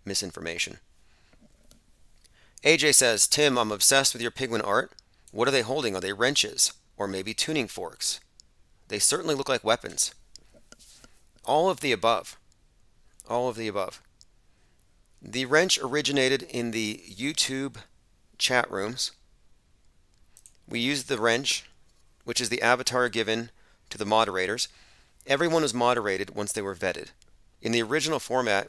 misinformation. AJ says, Tim, I'm obsessed with your penguin art. What are they holding? Are they wrenches? Or maybe tuning forks? They certainly look like weapons. All of the above. All of the above. The wrench originated in the YouTube chat rooms. We used the wrench, which is the avatar given to the moderators. Everyone was moderated once they were vetted. In the original format,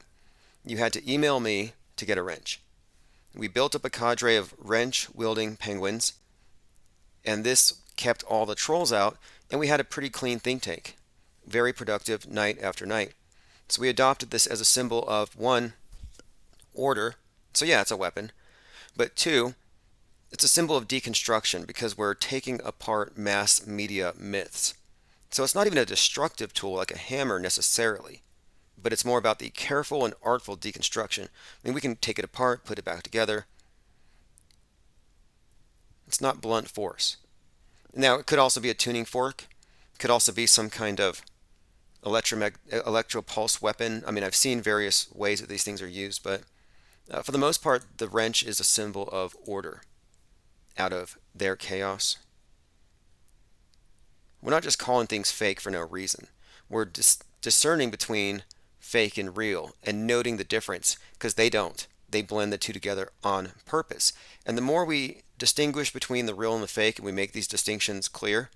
you had to email me to get a wrench. We built up a cadre of wrench-wielding penguins, and this kept all the trolls out, and we had a pretty clean think tank. Very productive night after night. So we adopted this as a symbol of, one, order. So yeah, it's a weapon. But two, it's a symbol of deconstruction because we're taking apart mass media myths. So it's not even a destructive tool like a hammer necessarily, but it's more about the careful and artful deconstruction. I mean, we can take it apart, put it back together. It's not blunt force. Now, it could also be a tuning fork. It could also be some kind of electro-pulse weapon. I mean, I've seen various ways that these things are used, but for the most part, the wrench is a symbol of order out of their chaos. We're not just calling things fake for no reason. We're discerning between fake and real and noting the difference because they don't. They blend the two together on purpose. And the more we distinguish between the real and the fake and we make these distinctions clear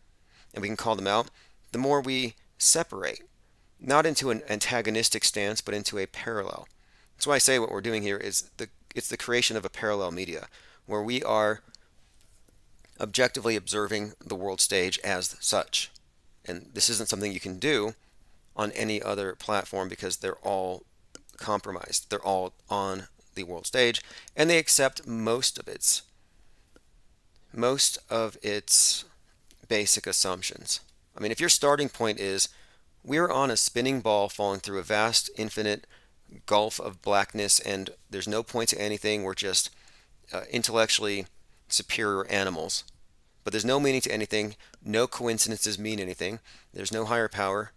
and we can call them out, the more we separate. Not into an antagonistic stance, but into a parallel. That's why I say what we're doing here is it's the creation of a parallel media where we are objectively observing the world stage as such. And this isn't something you can do on any other platform because they're all compromised. They're all on the world stage and they accept most of its basic assumptions. I mean, if your starting point is we're on a spinning ball falling through a vast infinite gulf of blackness and there's no point to anything, we're just intellectually superior animals. But there's no meaning to anything. No coincidences mean anything. There's no higher power,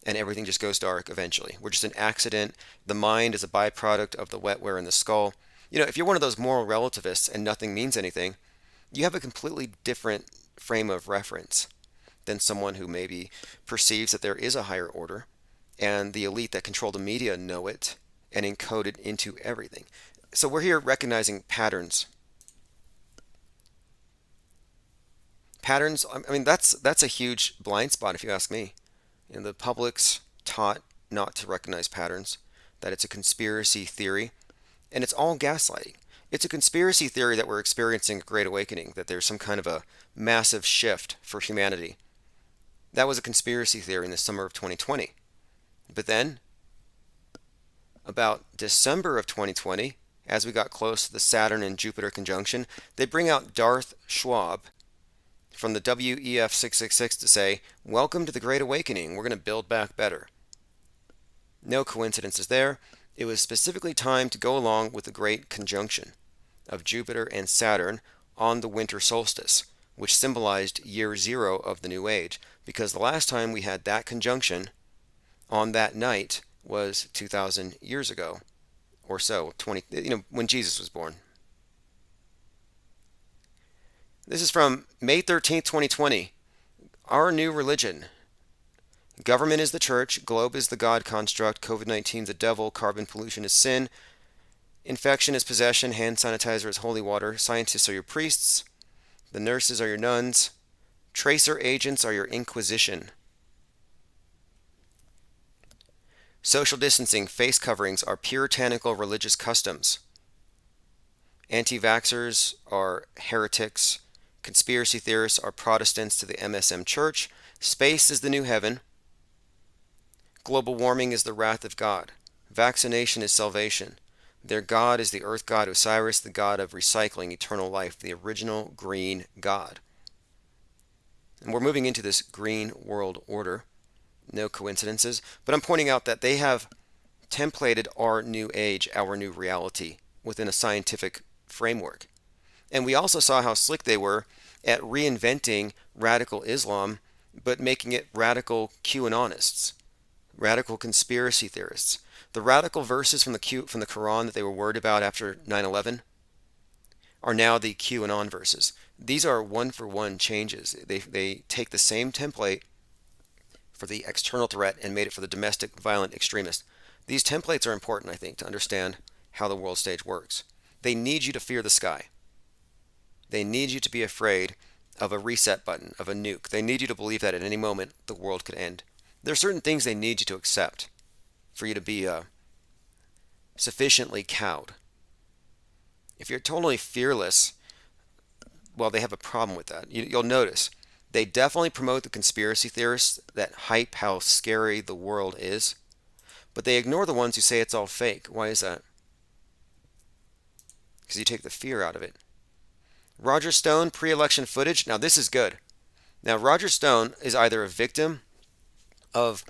and everything just goes dark eventually. We're just an accident. The mind is a byproduct of the wetware in the skull. If you're one of those moral relativists and nothing means anything, you have a completely different frame of reference than someone who maybe perceives that there is a higher order, and the elite that control the media know it and encode it into everything. So we're here recognizing patterns. Patterns, I mean, that's a huge blind spot if you ask me. The public's taught not to recognize patterns, that it's a conspiracy theory, and it's all gaslighting. It's a conspiracy theory that we're experiencing a great awakening, that there's some kind of a massive shift for humanity. That was a conspiracy theory in the summer of 2020. But then, about December of 2020, as we got close to the Saturn and Jupiter conjunction, they bring out Darth Schwab from the WEF 666 to say, welcome to the Great Awakening, we're going to build back better. No coincidences there. It was specifically timed to go along with the great conjunction of Jupiter and Saturn on the winter solstice, which symbolized year 0 of the new age, because the last time we had that conjunction on that night was 2,000 years ago or so, when Jesus was born. This is from May 13th, 2020. Our new religion. Government is the church, globe is the God construct, COVID-19 is the devil, carbon pollution is sin, infection is possession, hand sanitizer is holy water, scientists are your priests, the nurses are your nuns, tracer agents are your inquisition. Social distancing, face coverings are puritanical religious customs. Anti-vaxxers are heretics. Conspiracy theorists are Protestants to the MSM Church. Space is the new heaven. Global warming is the wrath of God. Vaccination is salvation. Their God is the earth god Osiris, the god of recycling, eternal life, the original green god. And we're moving into this green world order. No coincidences. But I'm pointing out that they have templated our new age, our new reality, within a scientific framework. And we also saw how slick they were at reinventing radical Islam, but making it radical QAnonists, radical conspiracy theorists. The radical verses from the Quran that they were worried about after 9/11 are now the QAnon verses. These are one-for-one changes. They take the same template for the external threat and made it for the domestic violent extremist. These templates are important, I think, to understand how the world stage works. They need you to fear the sky. They need you to be afraid of a reset button, of a nuke. They need you to believe that at any moment the world could end. There are certain things they need you to accept for you to be sufficiently cowed. If you're totally fearless, well, they have a problem with that. You'll notice they definitely promote the conspiracy theorists that hype how scary the world is, but they ignore the ones who say it's all fake. Why is that? Because you take the fear out of it. Roger Stone, pre-election footage. Now this is good. Now Roger Stone is either a victim of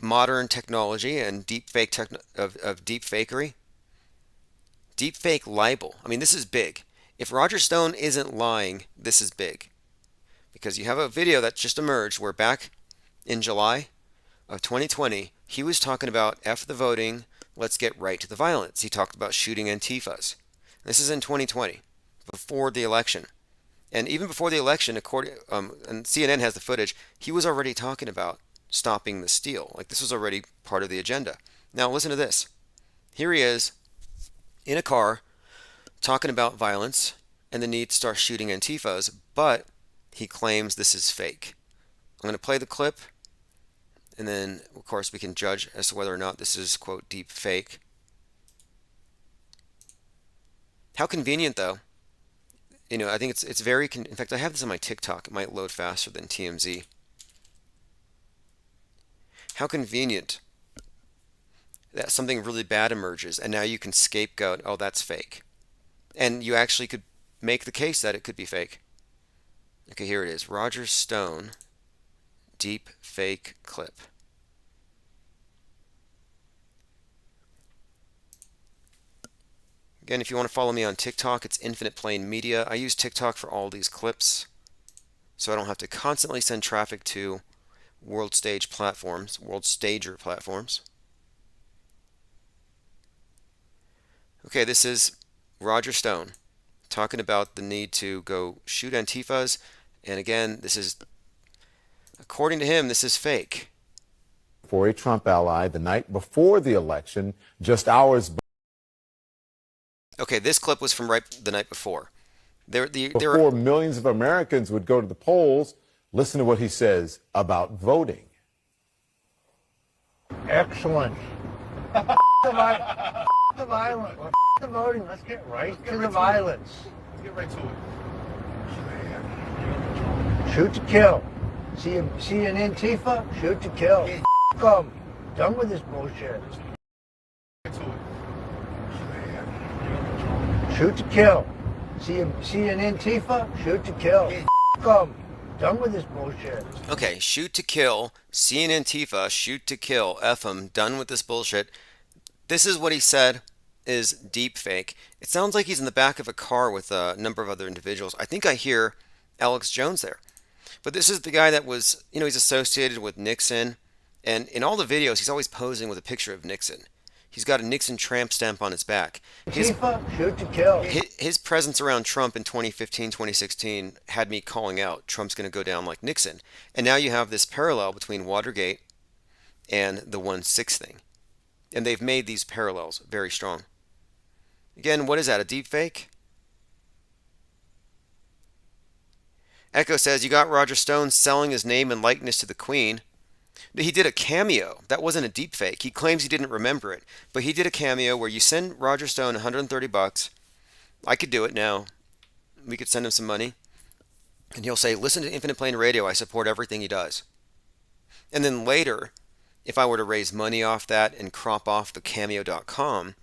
modern technology and deep fakery. Deep fake libel. I mean, this is big. If Roger Stone isn't lying, this is big. Because you have a video that just emerged where back in July of 2020, he was talking about F the voting, let's get right to the violence. He talked about shooting Antifas. This is in 2020, before the election. And even before the election, and CNN has the footage, he was already talking about stopping the steal. Like this was already part of the agenda. Now listen to this. Here he is in a car talking about violence and the need to start shooting Antifas, but he claims this is fake. I'm going to play the clip, and then, of course, we can judge as to whether or not this is, quote, deep fake. How convenient, though. I think it's very, in fact, I have this on my TikTok. It might load faster than TMZ. How convenient that something really bad emerges, and now you can scapegoat, oh, that's fake. And you actually could make the case that it could be fake. Okay, here it is. Roger Stone, deep fake clip. Again, if you want to follow me on TikTok, it's Infinite Plane Media. I use TikTok for all these clips, so I don't have to constantly send traffic to world stager platforms. Okay, this is Roger Stone talking about the need to go shoot Antifas. And again, this is, according to him, this is fake. For a Trump ally the night before the election, just hours Okay, this clip was from right the night before. before millions of Americans would go to the polls. Listen to what he says about voting. Excellent. The violence. The voting. Let's get right to the violence. Let's get right to it. Shoot to kill. See an Antifa? Shoot to kill. Come. Done with this bullshit. Shoot to kill. See an Antifa? Shoot to kill. Come. Done with this bullshit. Okay, shoot to kill, see an Antifa, shoot to kill, F 'em, done with this bullshit. This is what he said is deep fake. It sounds like he's in the back of a car with a number of other individuals. I think I hear Alex Jones there. But this is the guy that was, he's associated with Nixon. And in all the videos, he's always posing with a picture of Nixon. He's got a Nixon tramp stamp on his back. Antifa, shoot to kill. His presence around Trump in 2015, 2016 had me calling out Trump's going to go down like Nixon. And now you have this parallel between Watergate and the 1-6 thing. And they've made these parallels very strong. Again, what is that, a deep fake? Echo says, you got Roger Stone selling his name and likeness to the Queen. He did a cameo. That wasn't a deep fake. He claims he didn't remember it. But he did a cameo where you send Roger Stone $130. I could do it now. We could send him some money. And he'll say, listen to Infinite Plane Radio. I support everything he does. And then later, if I were to raise money off that and crop off the cameo.com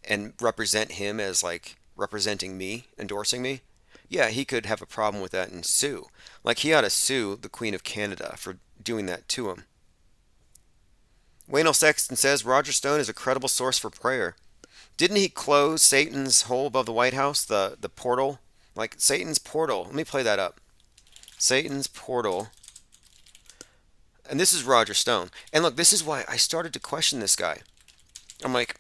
and represent him as like representing me, endorsing me, yeah, he could have a problem with that and sue. Like he ought to sue the Queen of Canada for doing that to him. Wayne L. Sexton says Roger Stone is a credible source for prayer. Didn't he close Satan's hole above the White House, the portal? Like Satan's portal. Let me play that up. Satan's portal. And this is Roger Stone. And look, this is why I started to question this guy. I'm like,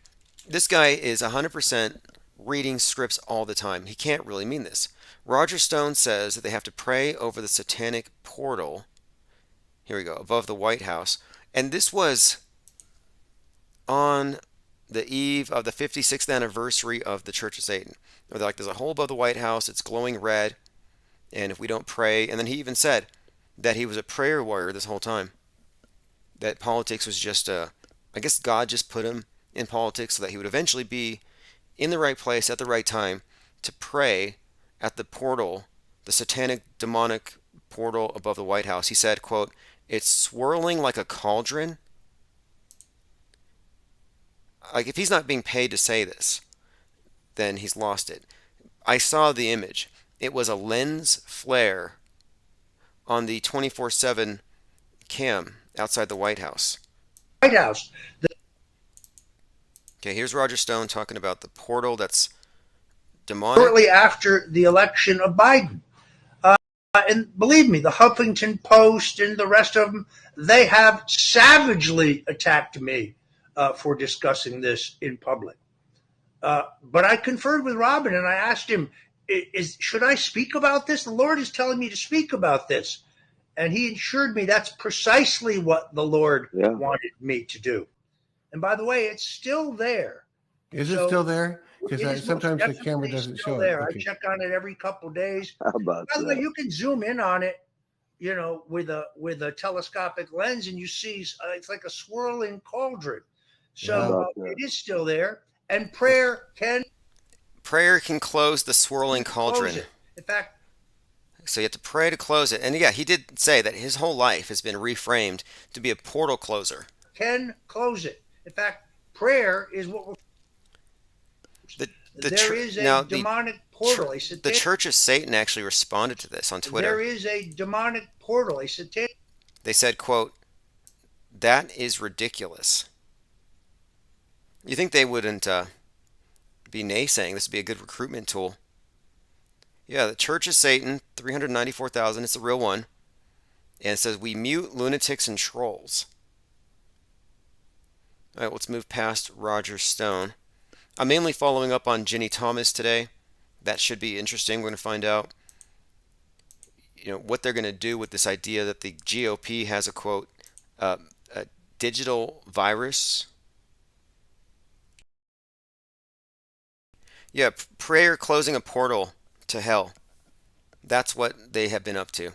this guy is 100% reading scripts all the time. He can't really mean this. Roger Stone says that they have to pray over the satanic portal. Here we go, above the White House. And this was on the eve of the 56th anniversary of the Church of Satan. They're like, there's a hole above the White House, it's glowing red, and if we don't pray, and then he even said that he was a prayer warrior this whole time. That politics was just I guess God just put him in politics so that he would eventually be in the right place at the right time to pray at the portal, the satanic demonic portal above the White House. He said, quote, it's swirling like a cauldron. Like if he's not being paid to say this, then he's lost it. I saw the image. It was a lens flare on the 24/7 cam outside the White House. White House. Okay, here's Roger Stone talking about the portal that's demonic. Shortly after the election of Biden. And believe me, the Huffington Post and the rest of them, they have savagely attacked me for discussing this in public. But I conferred with Robin and I asked him, should I speak about this? The Lord is telling me to speak about this. And he assured me that's precisely what the Lord wanted me to do. And by the way, it's still there. Is it still there? Because sometimes the camera doesn't show it. Okay. I check on it every couple of days. How about By the way, you can zoom in on it, with a telescopic lens, and you see it's like a swirling cauldron. So it is still there, and prayer can close the swirling cauldron. In fact, so you have to pray to close it. And yeah, he did say that his whole life has been reframed to be a portal closer. Can close it. In fact, prayer is what we're. There is a demonic portal. The Church of Satan actually responded to this on Twitter. There is a demonic portal. They said, quote, that is ridiculous. You think they wouldn't be naysaying. This would be a good recruitment tool. Yeah, the Church of Satan, 394,000. It's the real one. And it says, we mute lunatics and trolls. All right, let's move past Roger Stone. I'm mainly following up on Ginny Thomas today. That should be interesting. We're going to find out, what they're going to do with this idea that the GOP has a, quote, a digital virus. Yeah, prayer closing a portal to hell. That's what they have been up to.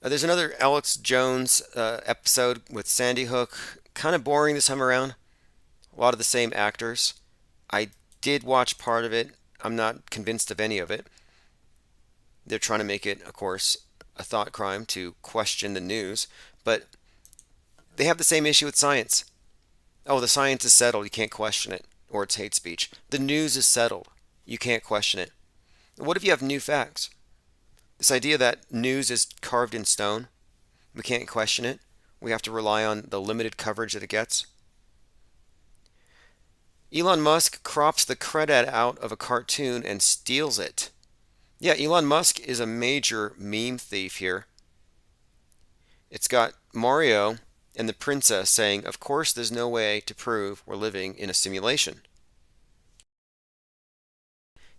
There's another Alex Jones episode with Sandy Hook. Kind of boring this time around. A lot of the same actors. I did watch part of it. I'm not convinced of any of it. They're trying to make it, of course, a thought crime to question the news. But they have the same issue with science. Oh, the science is settled. You can't question it. Or it's hate speech. The news is settled. You can't question it. What if you have new facts? This idea that news is carved in stone. We can't question it. We have to rely on the limited coverage that it gets. Elon Musk crops the credit out of a cartoon and steals it. Yeah, Elon Musk is a major meme thief here. It's got Mario and the princess saying, of course there's no way to prove we're living in a simulation.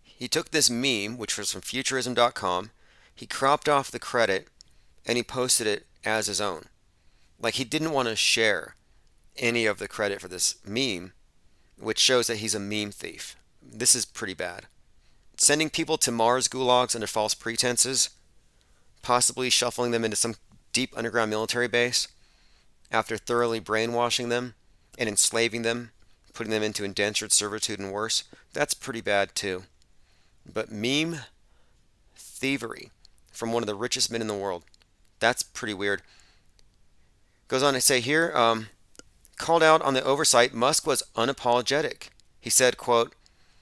He took this meme, which was from futurism.com, he cropped off the credit, and he posted it as his own. Like he didn't want to share any of the credit for this meme, which shows that he's a meme thief. This is pretty bad. Sending people to Mars gulags under false pretenses, possibly shuffling them into some deep underground military base, after thoroughly brainwashing them and enslaving them, putting them into indentured servitude and worse, that's pretty bad too. But meme thievery from one of the richest men in the world, that's pretty weird. Goes on to say here, called out on the oversight, Musk was unapologetic. He said, quote,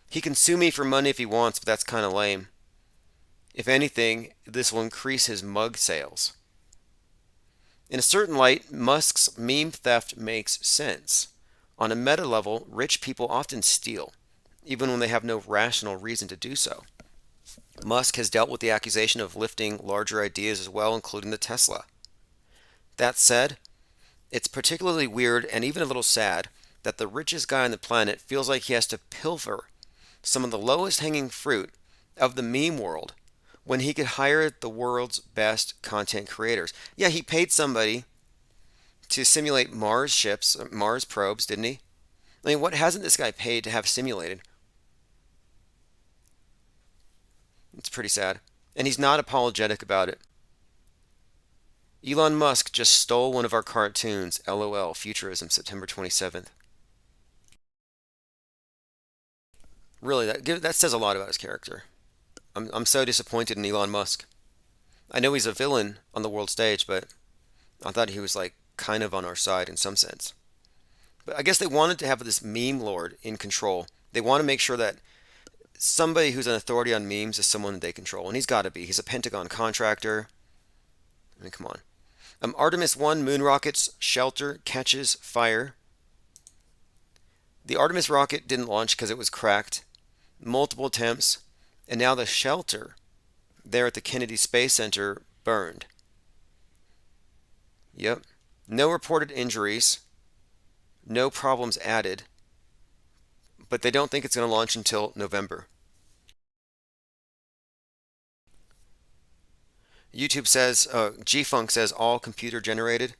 he can sue me for money if he wants, but that's kind of lame. If anything, this will increase his mug sales. In a certain light, Musk's meme theft makes sense. On a meta level, rich people often steal, even when they have no rational reason to do so. Musk has dealt with the accusation of lifting larger ideas as well, including the Tesla. That said, it's particularly weird and even a little sad that the richest guy on the planet feels like he has to pilfer some of the lowest hanging fruit of the meme world when he could hire the world's best content creators. Yeah, he paid somebody to simulate Mars ships, Mars probes, didn't he? I mean, what hasn't this guy paid to have simulated? It's pretty sad. And he's not apologetic about it. Elon Musk just stole one of our cartoons, LOL, Futurism, September 27th. Really, that says a lot about his character. I'm so disappointed in Elon Musk. I know he's a villain on the world stage, but I thought he was like kind of on our side in some sense. But I guess they wanted to have this meme lord in control. They want to make sure that somebody who's an authority on memes is someone that they control, and he's got to be. He's a Pentagon contractor. I mean, come on. Artemis 1 moon rocket's shelter catches fire. The Artemis rocket didn't launch because it was cracked. Multiple attempts, and now the shelter there at the Kennedy Space Center burned. Yep. No reported injuries. No problems added. But they don't think it's going to launch until November. YouTube says, G-Funk says all computer generated.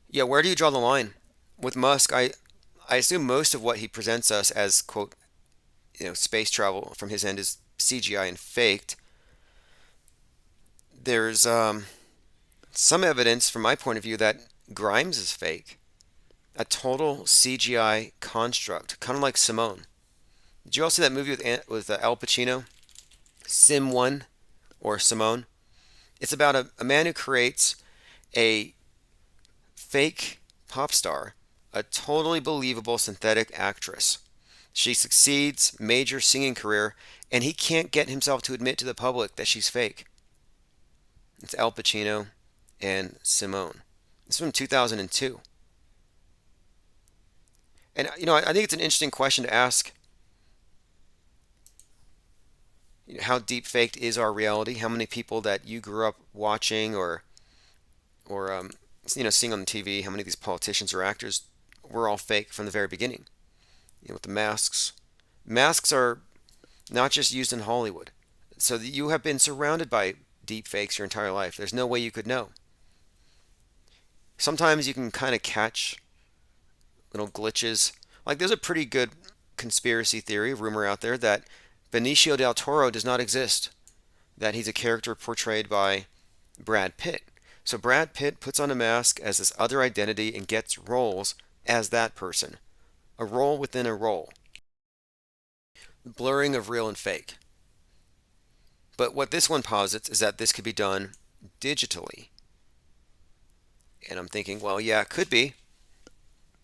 Yeah, where do you draw the line? With Musk, I assume most of what he presents us as, quote, space travel from his end is CGI and faked. There's some evidence from my point of view that Grimes is fake. A total CGI construct, kind of like Simone. Did you all see that movie with Al Pacino? Sim 1 or Simone? It's about a man who creates a fake pop star, a totally believable synthetic actress. She succeeds, major singing career, and he can't get himself to admit to the public that she's fake. It's Al Pacino and Simone. This is from 2002. And I think it's an interesting question to ask. How deep faked is our reality? How many people that you grew up watching or seeing on the TV? How many of these politicians or actors were all fake from the very beginning? With the masks. Masks are not just used in Hollywood. So you have been surrounded by deep fakes your entire life. There's no way you could know. Sometimes you can kind of catch little glitches. Like there's a pretty good conspiracy theory, rumor out there that Benicio del Toro does not exist, that he's a character portrayed by Brad Pitt. So Brad Pitt puts on a mask as this other identity and gets roles as that person. A role within a role. Blurring of real and fake. But what this one posits is that this could be done digitally. And I'm thinking, well, yeah, it could be,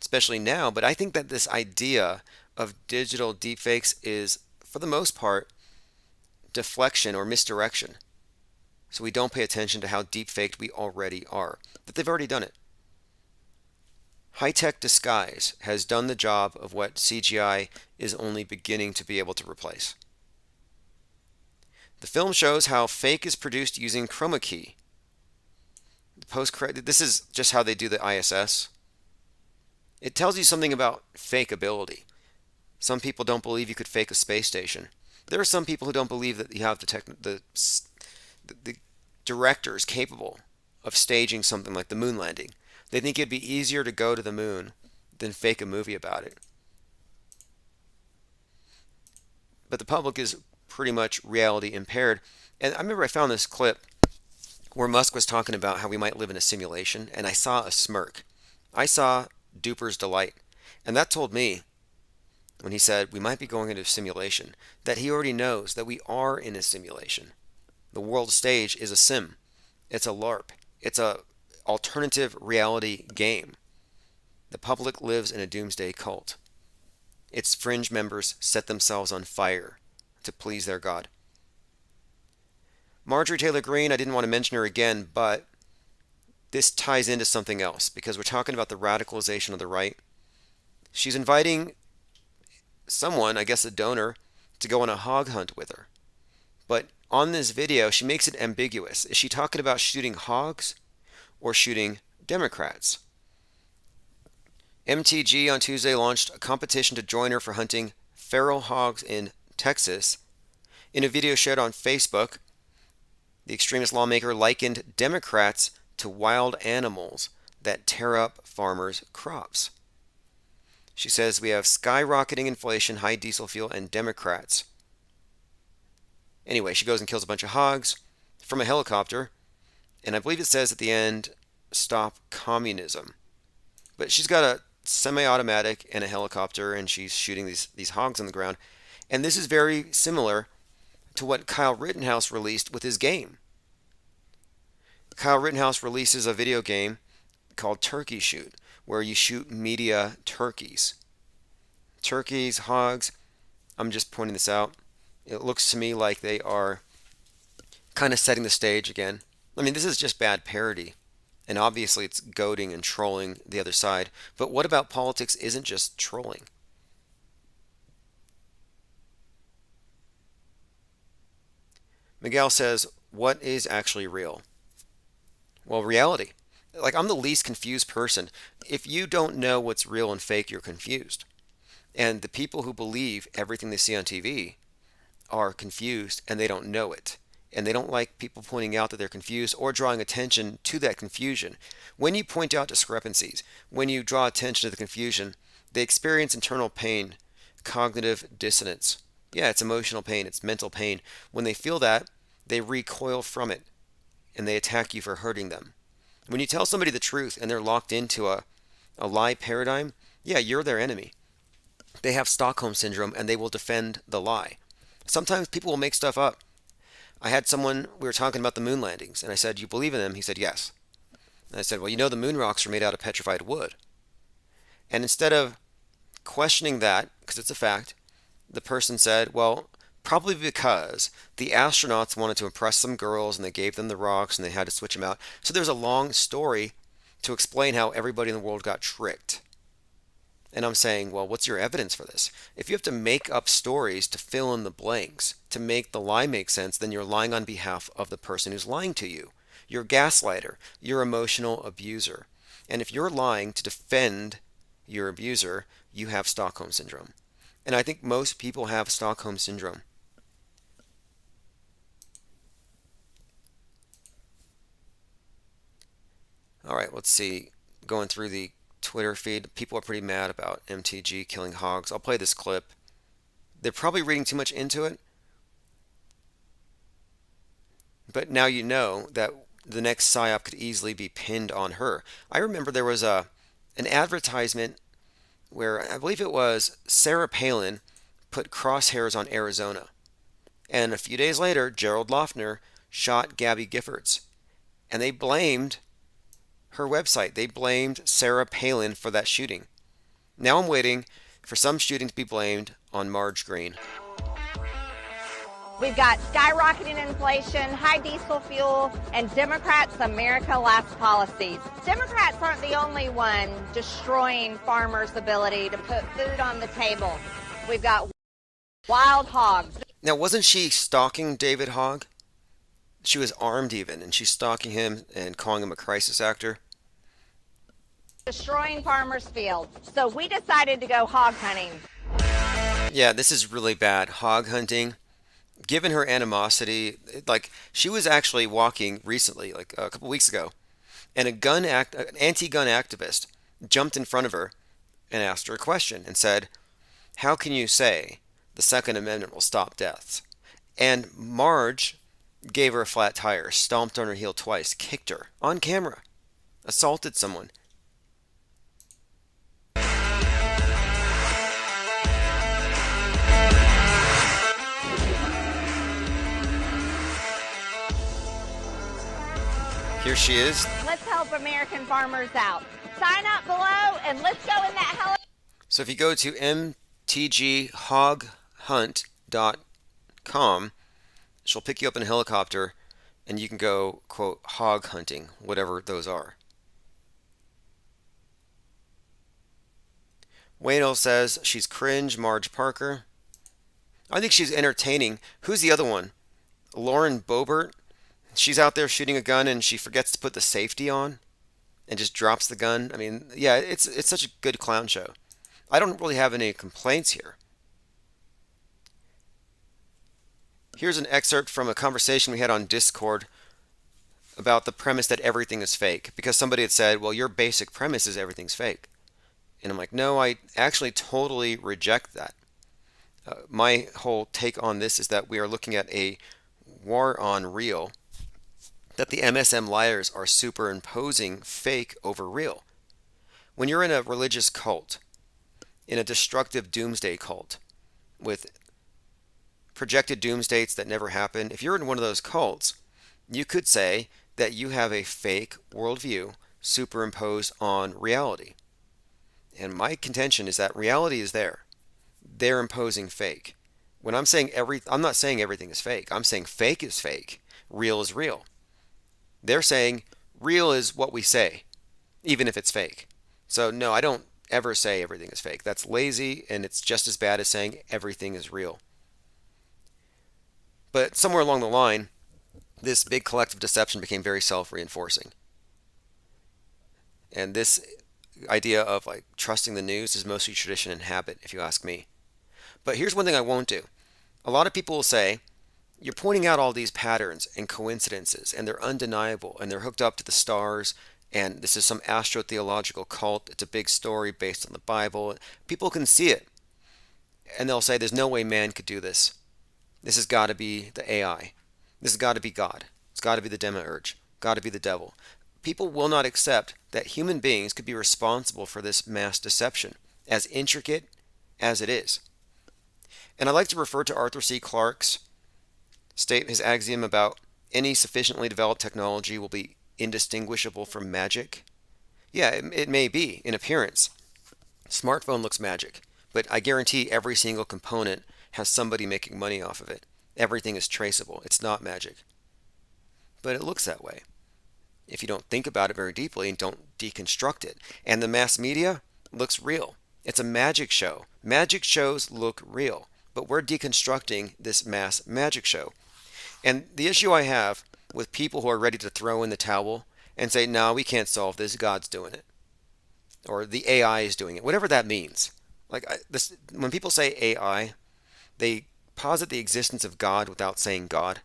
especially now, but I think that this idea of digital deepfakes is, for the most part, deflection or misdirection. So we don't pay attention to how deepfaked we already are, that they've already done it. High-tech disguise has done the job of what CGI is only beginning to be able to replace. The film shows how fake is produced using chroma key. This is just how they do the ISS. It tells you something about fakeability. Some people don't believe you could fake a space station. There are some people who don't believe that you have the directors capable of staging something like the moon landing. They think it'd be easier to go to the moon than fake a movie about it. But the public is pretty much reality impaired. And I remember I found this clip where Musk was talking about how we might live in a simulation, and I saw a smirk. I saw Duper's delight. And that told me, when he said we might be going into a simulation, that he already knows that we are in a simulation. The world stage is a sim. It's a LARP. It's a alternative reality game. The public lives in a doomsday cult. Its fringe members set themselves on fire to please their god. Marjorie Taylor Greene, I didn't want to mention her again, but this ties into something else because we're talking about the radicalization of the right. She's inviting someone, I guess a donor, to go on a hog hunt with her. But on this video, she makes it ambiguous. Is she talking about shooting hogs or shooting Democrats? MTG on Tuesday launched a competition to join her for hunting feral hogs in Texas. In a video shared on Facebook, the extremist lawmaker likened Democrats to wild animals that tear up farmers' crops. She says we have skyrocketing inflation, high diesel fuel, and Democrats. Anyway, she goes and kills a bunch of hogs from a helicopter, and I believe it says at the end, stop communism. But she's got a semi-automatic and a helicopter, and she's shooting these hogs on the ground. And this is very similar to what Kyle Rittenhouse released with his game. Kyle Rittenhouse releases a video game called Turkey Shoot, where you shoot media turkeys. Turkeys, hogs, I'm just pointing this out. It looks to me like they are kind of setting the stage again. I mean, this is just bad parody. And obviously it's goading and trolling the other side. But what about politics isn't just trolling? Miguel says, what is actually real? Well, reality. Like, I'm the least confused person. If you don't know what's real and fake, you're confused. And the people who believe everything they see on TV are confused and they don't know it. And they don't like people pointing out that they're confused or drawing attention to that confusion. When you point out discrepancies, when you draw attention to the confusion, they experience internal pain, cognitive dissonance. Yeah, it's emotional pain, it's mental pain. When they feel that, they recoil from it and they attack you for hurting them. When you tell somebody the truth and they're locked into a lie paradigm, yeah, you're their enemy. They have Stockholm syndrome and they will defend the lie. Sometimes people will make stuff up. I had someone, we were talking about the moon landings, and I said, you believe in them? He said, yes. And I said, well, you know the moon rocks are made out of petrified wood. And instead of questioning that, because it's a fact, the person said, well, probably because the astronauts wanted to impress some girls and they gave them the rocks and they had to switch them out. So there's a long story to explain how everybody in the world got tricked. And I'm saying, well, what's your evidence for this? If you have to make up stories to fill in the blanks, to make the lie make sense, then you're lying on behalf of the person who's lying to you. You're a gaslighter. You're an emotional abuser. And if you're lying to defend your abuser, you have Stockholm Syndrome. And I think most people have Stockholm Syndrome. All right, let's see. Going through the Twitter feed, people are pretty mad about MTG killing hogs. I'll play this clip. They're probably reading too much into it. But now you know that the next PSYOP could easily be pinned on her. I remember there was an advertisement where I believe it was Sarah Palin put crosshairs on Arizona. And a few days later, Gerald Loeffner shot Gabby Giffords. And they blamed her website. They blamed Sarah Palin for that shooting. Now I'm waiting for some shooting to be blamed on Marge Green. We've got skyrocketing inflation, high diesel fuel, and Democrats' America Last policies. Democrats aren't the only one destroying farmers' ability to put food on the table. We've got wild hogs. Now, wasn't she stalking David Hogg? She was armed even, and she's stalking him and calling him a crisis actor. Destroying farmers' fields. So we decided to go hog hunting. Yeah, this is really bad. Hog hunting. Given her animosity, like she was actually walking recently, like a couple weeks ago, and an anti-gun activist jumped in front of her and asked her a question and said, "How can you say the Second Amendment will stop deaths?" And Marge gave her a flat tire, stomped on her heel twice, kicked her on camera, assaulted someone. Here she is. Let's help American farmers out. Sign up below and let's go in that helicopter. So if you go to mtghoghunt.com, she'll pick you up in a helicopter and you can go, quote, hog hunting, whatever those are. Wayno says she's cringe, Marge Parker. I think she's entertaining. Who's the other one? Lauren Boebert. She's out there shooting a gun and she forgets to put the safety on and just drops the gun. I mean, yeah, it's such a good clown show. I don't really have any complaints here. Here's an excerpt from a conversation we had on Discord about the premise that everything is fake, because somebody had said, well, your basic premise is everything's fake. And I'm like, no, I actually totally reject that. My whole take on this is that we are looking at a war on real, that the MSM liars are superimposing fake over real. When you're in a religious cult, in a destructive doomsday cult, with projected doomsdays that never happen, if you're in one of those cults, you could say that you have a fake worldview superimposed on reality. And my contention is that reality is there. They're imposing fake. When I'm saying I'm not saying everything is fake. I'm saying fake is fake. Real is real. They're saying real is what we say, even if it's fake. So no, I don't ever say everything is fake. That's lazy, and it's just as bad as saying everything is real. But somewhere along the line, this big collective deception became very self-reinforcing. And this idea of like trusting the news is mostly tradition and habit, if you ask me. But here's one thing I won't do. A lot of people will say, you're pointing out all these patterns and coincidences, and they're undeniable, and they're hooked up to the stars, and this is some astrotheological cult. It's a big story based on the Bible. People can see it, and they'll say, there's no way man could do this. This has got to be the AI. This has got to be God. It's got to be the demiurge. Got to be the devil. People will not accept that human beings could be responsible for this mass deception, as intricate as it is. And I like to refer to Arthur C. Clarke's his axiom about any sufficiently developed technology will be indistinguishable from magic. Yeah, it may be in appearance. Smartphone looks magic, but I guarantee every single component has somebody making money off of it. Everything is traceable. It's not magic. But it looks that way if you don't think about it very deeply and don't deconstruct it. And the mass media looks real. It's a magic show. Magic shows look real, but we're deconstructing this mass magic show. And the issue I have with people who are ready to throw in the towel and say, no, we can't solve this, God's doing it, or the AI is doing it, whatever that means. When people say AI, they posit the existence of God without saying God,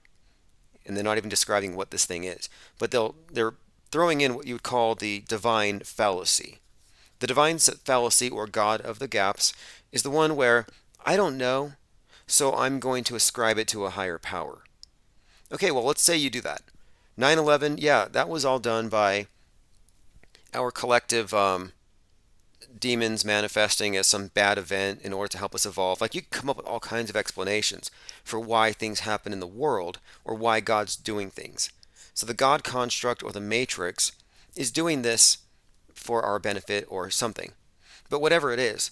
and they're not even describing what this thing is. But they're throwing in what you would call the divine fallacy. The divine fallacy, or God of the gaps, is the one where I don't know, so I'm going to ascribe it to a higher power. Okay, well, let's say you do that. 9/11, yeah, that was all done by our collective demons manifesting as some bad event in order to help us evolve. Like, you can come up with all kinds of explanations for why things happen in the world or why God's doing things. So the God construct, or the matrix, is doing this for our benefit or something. But whatever it is,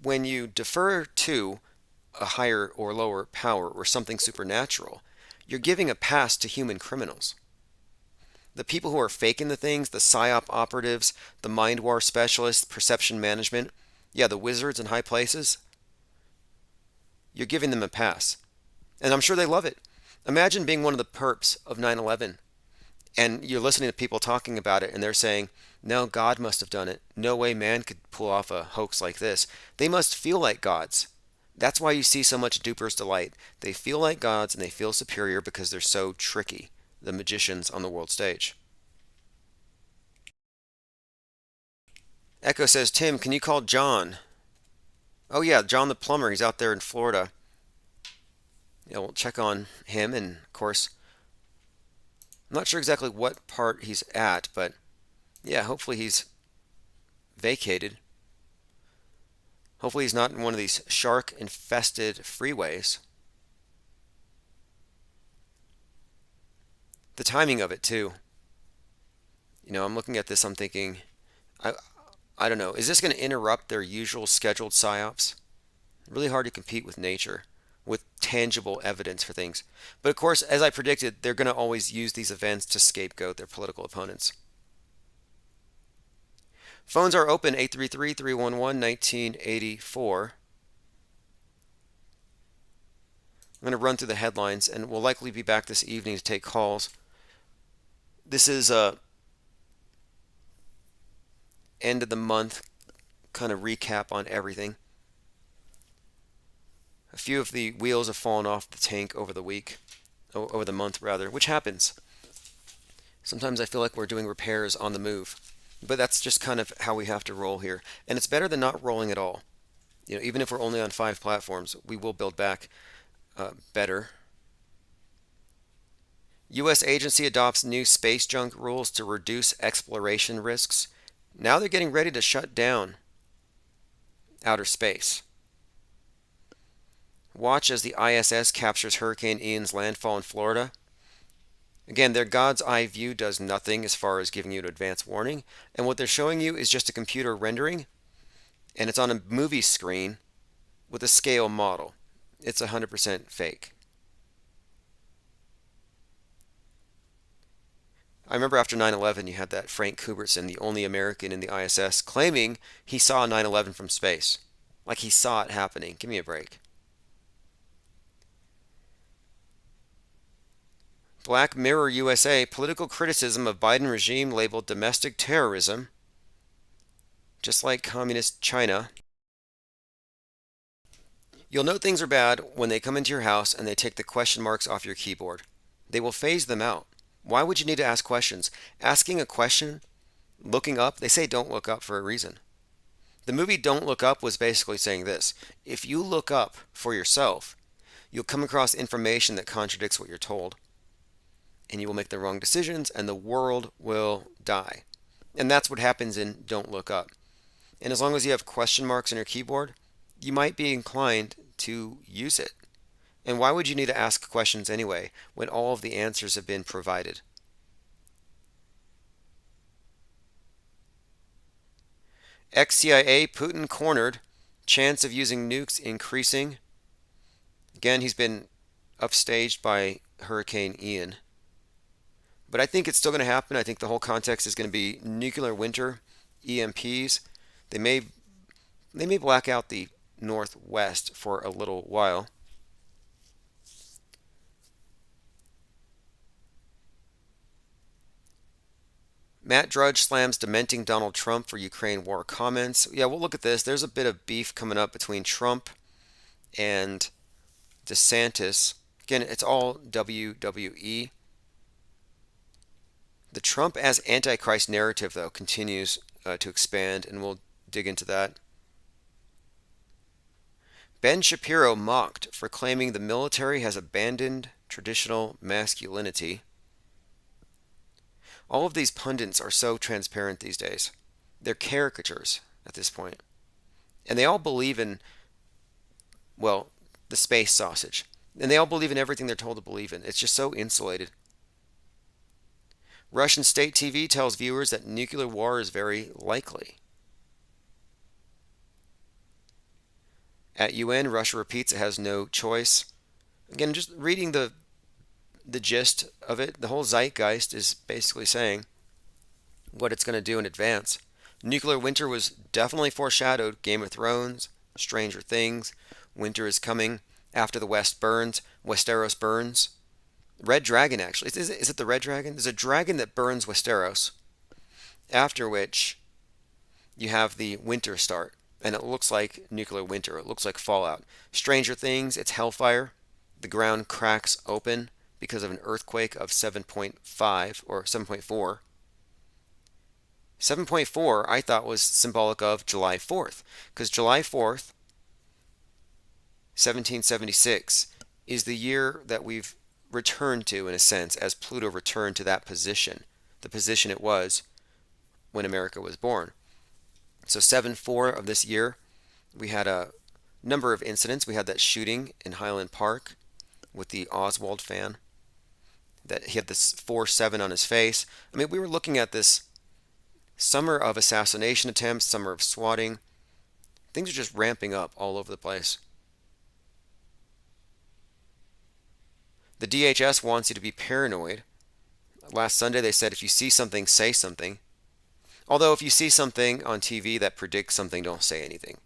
when you defer to a higher or lower power or something supernatural, you're giving a pass to human criminals. The people who are faking the things, the psyop operatives, the mind war specialists, perception management, yeah, the wizards in high places, you're giving them a pass. And I'm sure they love it. Imagine being one of the perps of 9/11, and you're listening to people talking about it, and they're saying, no, God must have done it. No way man could pull off a hoax like this. They must feel like gods. That's why you see so much duper's delight. They feel like gods, and they feel superior because they're so tricky, the magicians on the world stage. Echo says, Tim, can you call John? Oh yeah, John the plumber. He's out there in Florida. Yeah, we'll check on him, and of course, I'm not sure exactly what part he's at, but yeah, hopefully he's vacated. Hopefully he's not in one of these shark-infested freeways. The timing of it, too. I'm looking at this, I'm thinking, I don't know, is this going to interrupt their usual scheduled psyops? Really hard to compete with nature, with tangible evidence for things. But of course, as I predicted, they're going to always use these events to scapegoat their political opponents. Phones are open, 833-311-1984. I'm going to run through the headlines, and we'll likely be back this evening to take calls. This is a end of the month kind of recap on everything. A few of the wheels have fallen off the tank over the month, which happens. Sometimes I feel like we're doing repairs on the move. But that's just kind of how we have to roll here. And it's better than not rolling at all. Even if we're only on 5 platforms, we will build back better. U.S. agency adopts new space junk rules to reduce exploration risks. Now they're getting ready to shut down outer space. Watch as the ISS captures Hurricane Ian's landfall in Florida. Again, their God's eye view does nothing as far as giving you an advance warning, and what they're showing you is just a computer rendering, and it's on a movie screen with a scale model. It's 100% fake. I remember after 9/11, you had that Frank Kubertson, the only American in the ISS, claiming he saw 9/11 from space. Like he saw it happening. Give me a break. Black Mirror USA, political criticism of Biden regime labeled domestic terrorism, just like communist China. You'll know things are bad when they come into your house and they take the question marks off your keyboard. They will phase them out. Why would you need to ask questions? Asking a question, looking up, they say don't look up for a reason. The movie Don't Look Up was basically saying this: if you look up for yourself, you'll come across information that contradicts what you're told. And you will make the wrong decisions, and the world will die. And that's what happens in Don't Look Up. And as long as you have question marks on your keyboard, you might be inclined to use it. And why would you need to ask questions anyway, when all of the answers have been provided? Ex-CIA, Putin cornered. Chance of using nukes increasing. Again, he's been upstaged by Hurricane Ian. But I think it's still going to happen. I think the whole context is going to be nuclear winter, EMPs. They may They may black out the Northwest for a little while. Matt Drudge slams dementing Donald Trump for Ukraine war comments. Yeah, we'll look at this. There's a bit of beef coming up between Trump and DeSantis. Again, it's all WWE. The Trump as Antichrist narrative, though, continues to expand, and we'll dig into that. Ben Shapiro mocked for claiming the military has abandoned traditional masculinity. All of these pundits are so transparent these days. They're caricatures at this point. And they all believe in, well, the space sausage. And they all believe in everything they're told to believe in. It's just so insulated. Russian state TV tells viewers that nuclear war is very likely. At UN, Russia repeats it has no choice. Again, just reading the gist of it, the whole zeitgeist is basically saying what it's going to do in advance. Nuclear winter was definitely foreshadowed. Game of Thrones, Stranger Things, winter is coming after the West burns, Westeros burns. Red Dragon, actually. Is it the Red Dragon? There's a dragon that burns Westeros, after which you have the winter start, and it looks like nuclear winter. It looks like fallout. Stranger Things, it's hellfire. The ground cracks open because of an earthquake of 7.5 or 7.4. 7.4 I thought was symbolic of July 4th, because July 4th, 1776, is the year that we've returned to, in a sense, as Pluto returned to that position, the position it was when America was born. So 7/4 of this year, we had a number of incidents. We had that shooting in Highland Park with the Oswald fan, that he had this 4/7 on his face. I mean, we were looking at this summer of assassination attempts, summer of swatting. Things are just ramping up all over the place. The DHS wants you to be paranoid. Last Sunday they said if you see something, say something. Although if you see something on TV that predicts something, don't say anything.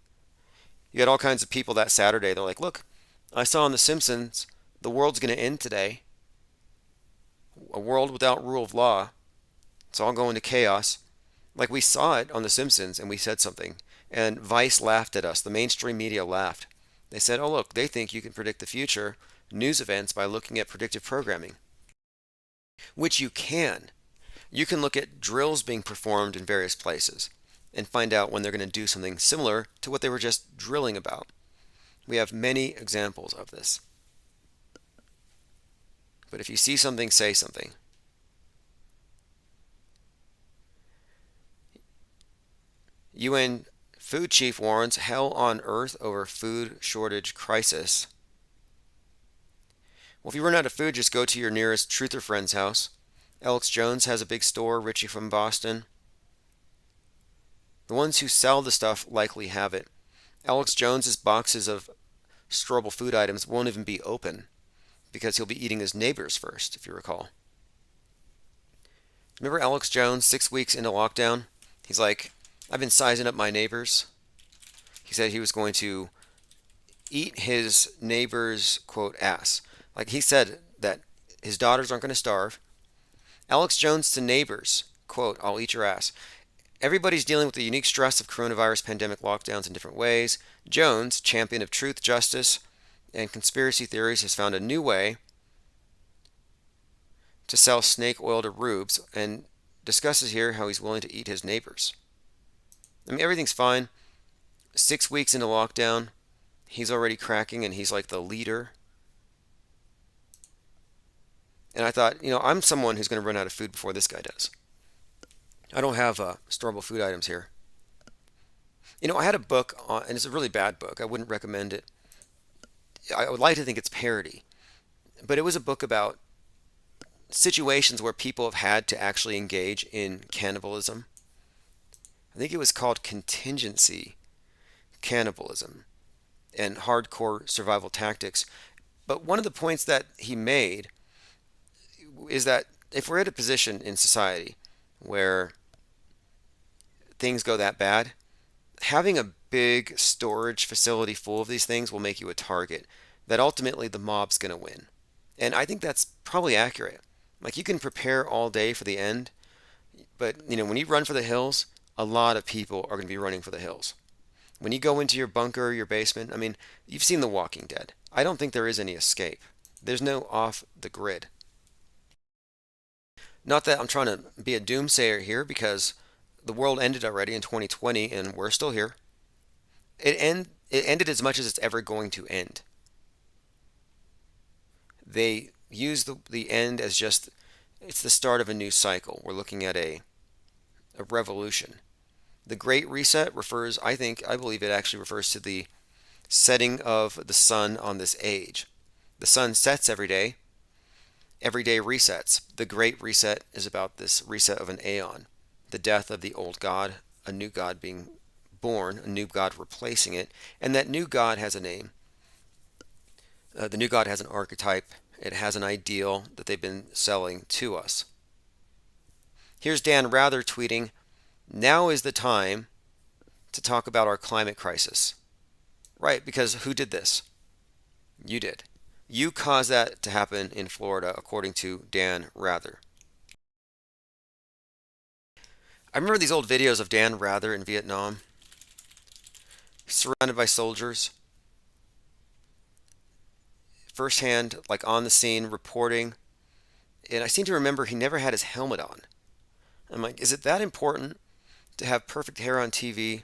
You had all kinds of people that Saturday, they're like, look, I saw on The Simpsons, the world's going to end today. A world without rule of law. It's all going to chaos. Like, we saw it on The Simpsons and we said something. And Vice laughed at us. The mainstream media laughed. They said, oh look, they think you can predict the future news events by looking at predictive programming. Which you can. You can look at drills being performed in various places and find out when they're going to do something similar to what they were just drilling about. We have many examples of this. But if you see something, say something. UN food chief warns hell on earth over food shortage crisis. Well, if you run out of food, just go to your nearest Truther friend's house. Alex Jones has a big store, Richie from Boston. The ones who sell the stuff likely have it. Alex Jones's boxes of storable food items won't even be open because he'll be eating his neighbors first, if you recall. Remember Alex Jones, 6 weeks into lockdown? He's like, I've been sizing up my neighbors. He said he was going to eat his neighbor's, quote, ass. Like, he said that his daughters aren't going to starve. Alex Jones to neighbors, quote, I'll eat your ass. Everybody's dealing with the unique stress of coronavirus pandemic lockdowns in different ways. Jones, champion of truth, justice, and conspiracy theories, has found a new way to sell snake oil to rubes and discusses here how he's willing to eat his neighbors. I mean, everything's fine. 6 weeks into lockdown, he's already cracking and he's like the leader. And I thought, I'm someone who's going to run out of food before this guy does. I don't have storable food items here. I had a book, and it's a really bad book. I wouldn't recommend it. I would like to think it's parody. But it was a book about situations where people have had to actually engage in cannibalism. I think it was called Contingency Cannibalism and Hardcore Survival Tactics. But one of the points that he made is that if we're at a position in society where things go that bad, having a big storage facility full of these things will make you a target, that ultimately the mob's going to win. And I think that's probably accurate. Like, you can prepare all day for the end, but when you run for the hills, a lot of people are going to be running for the hills. When you go into your bunker, your basement, I mean, you've seen The Walking Dead. I don't think there is any escape. There's no off the grid. Not that I'm trying to be a doomsayer here, because the world ended already in 2020 and we're still here. It ended as much as it's ever going to end. They use the end as just, it's the start of a new cycle. We're looking at a revolution. The Great Reset refers, I believe it actually refers to the setting of the sun on this age. The sun sets every day resets. The Great Reset is about this reset of an aeon, the death of the old God, a new God being born, a new God replacing it, and that new God has a name. The new God has an archetype. It has an ideal that they've been selling to us. Here's Dan Rather tweeting, "Now is the time to talk about our climate crisis." Right, because who did this? You did. You caused that to happen in Florida, according to Dan Rather. I remember these old videos of Dan Rather in Vietnam, surrounded by soldiers, firsthand, like on the scene, reporting. And I seem to remember he never had his helmet on. I'm like, is it that important to have perfect hair on TV?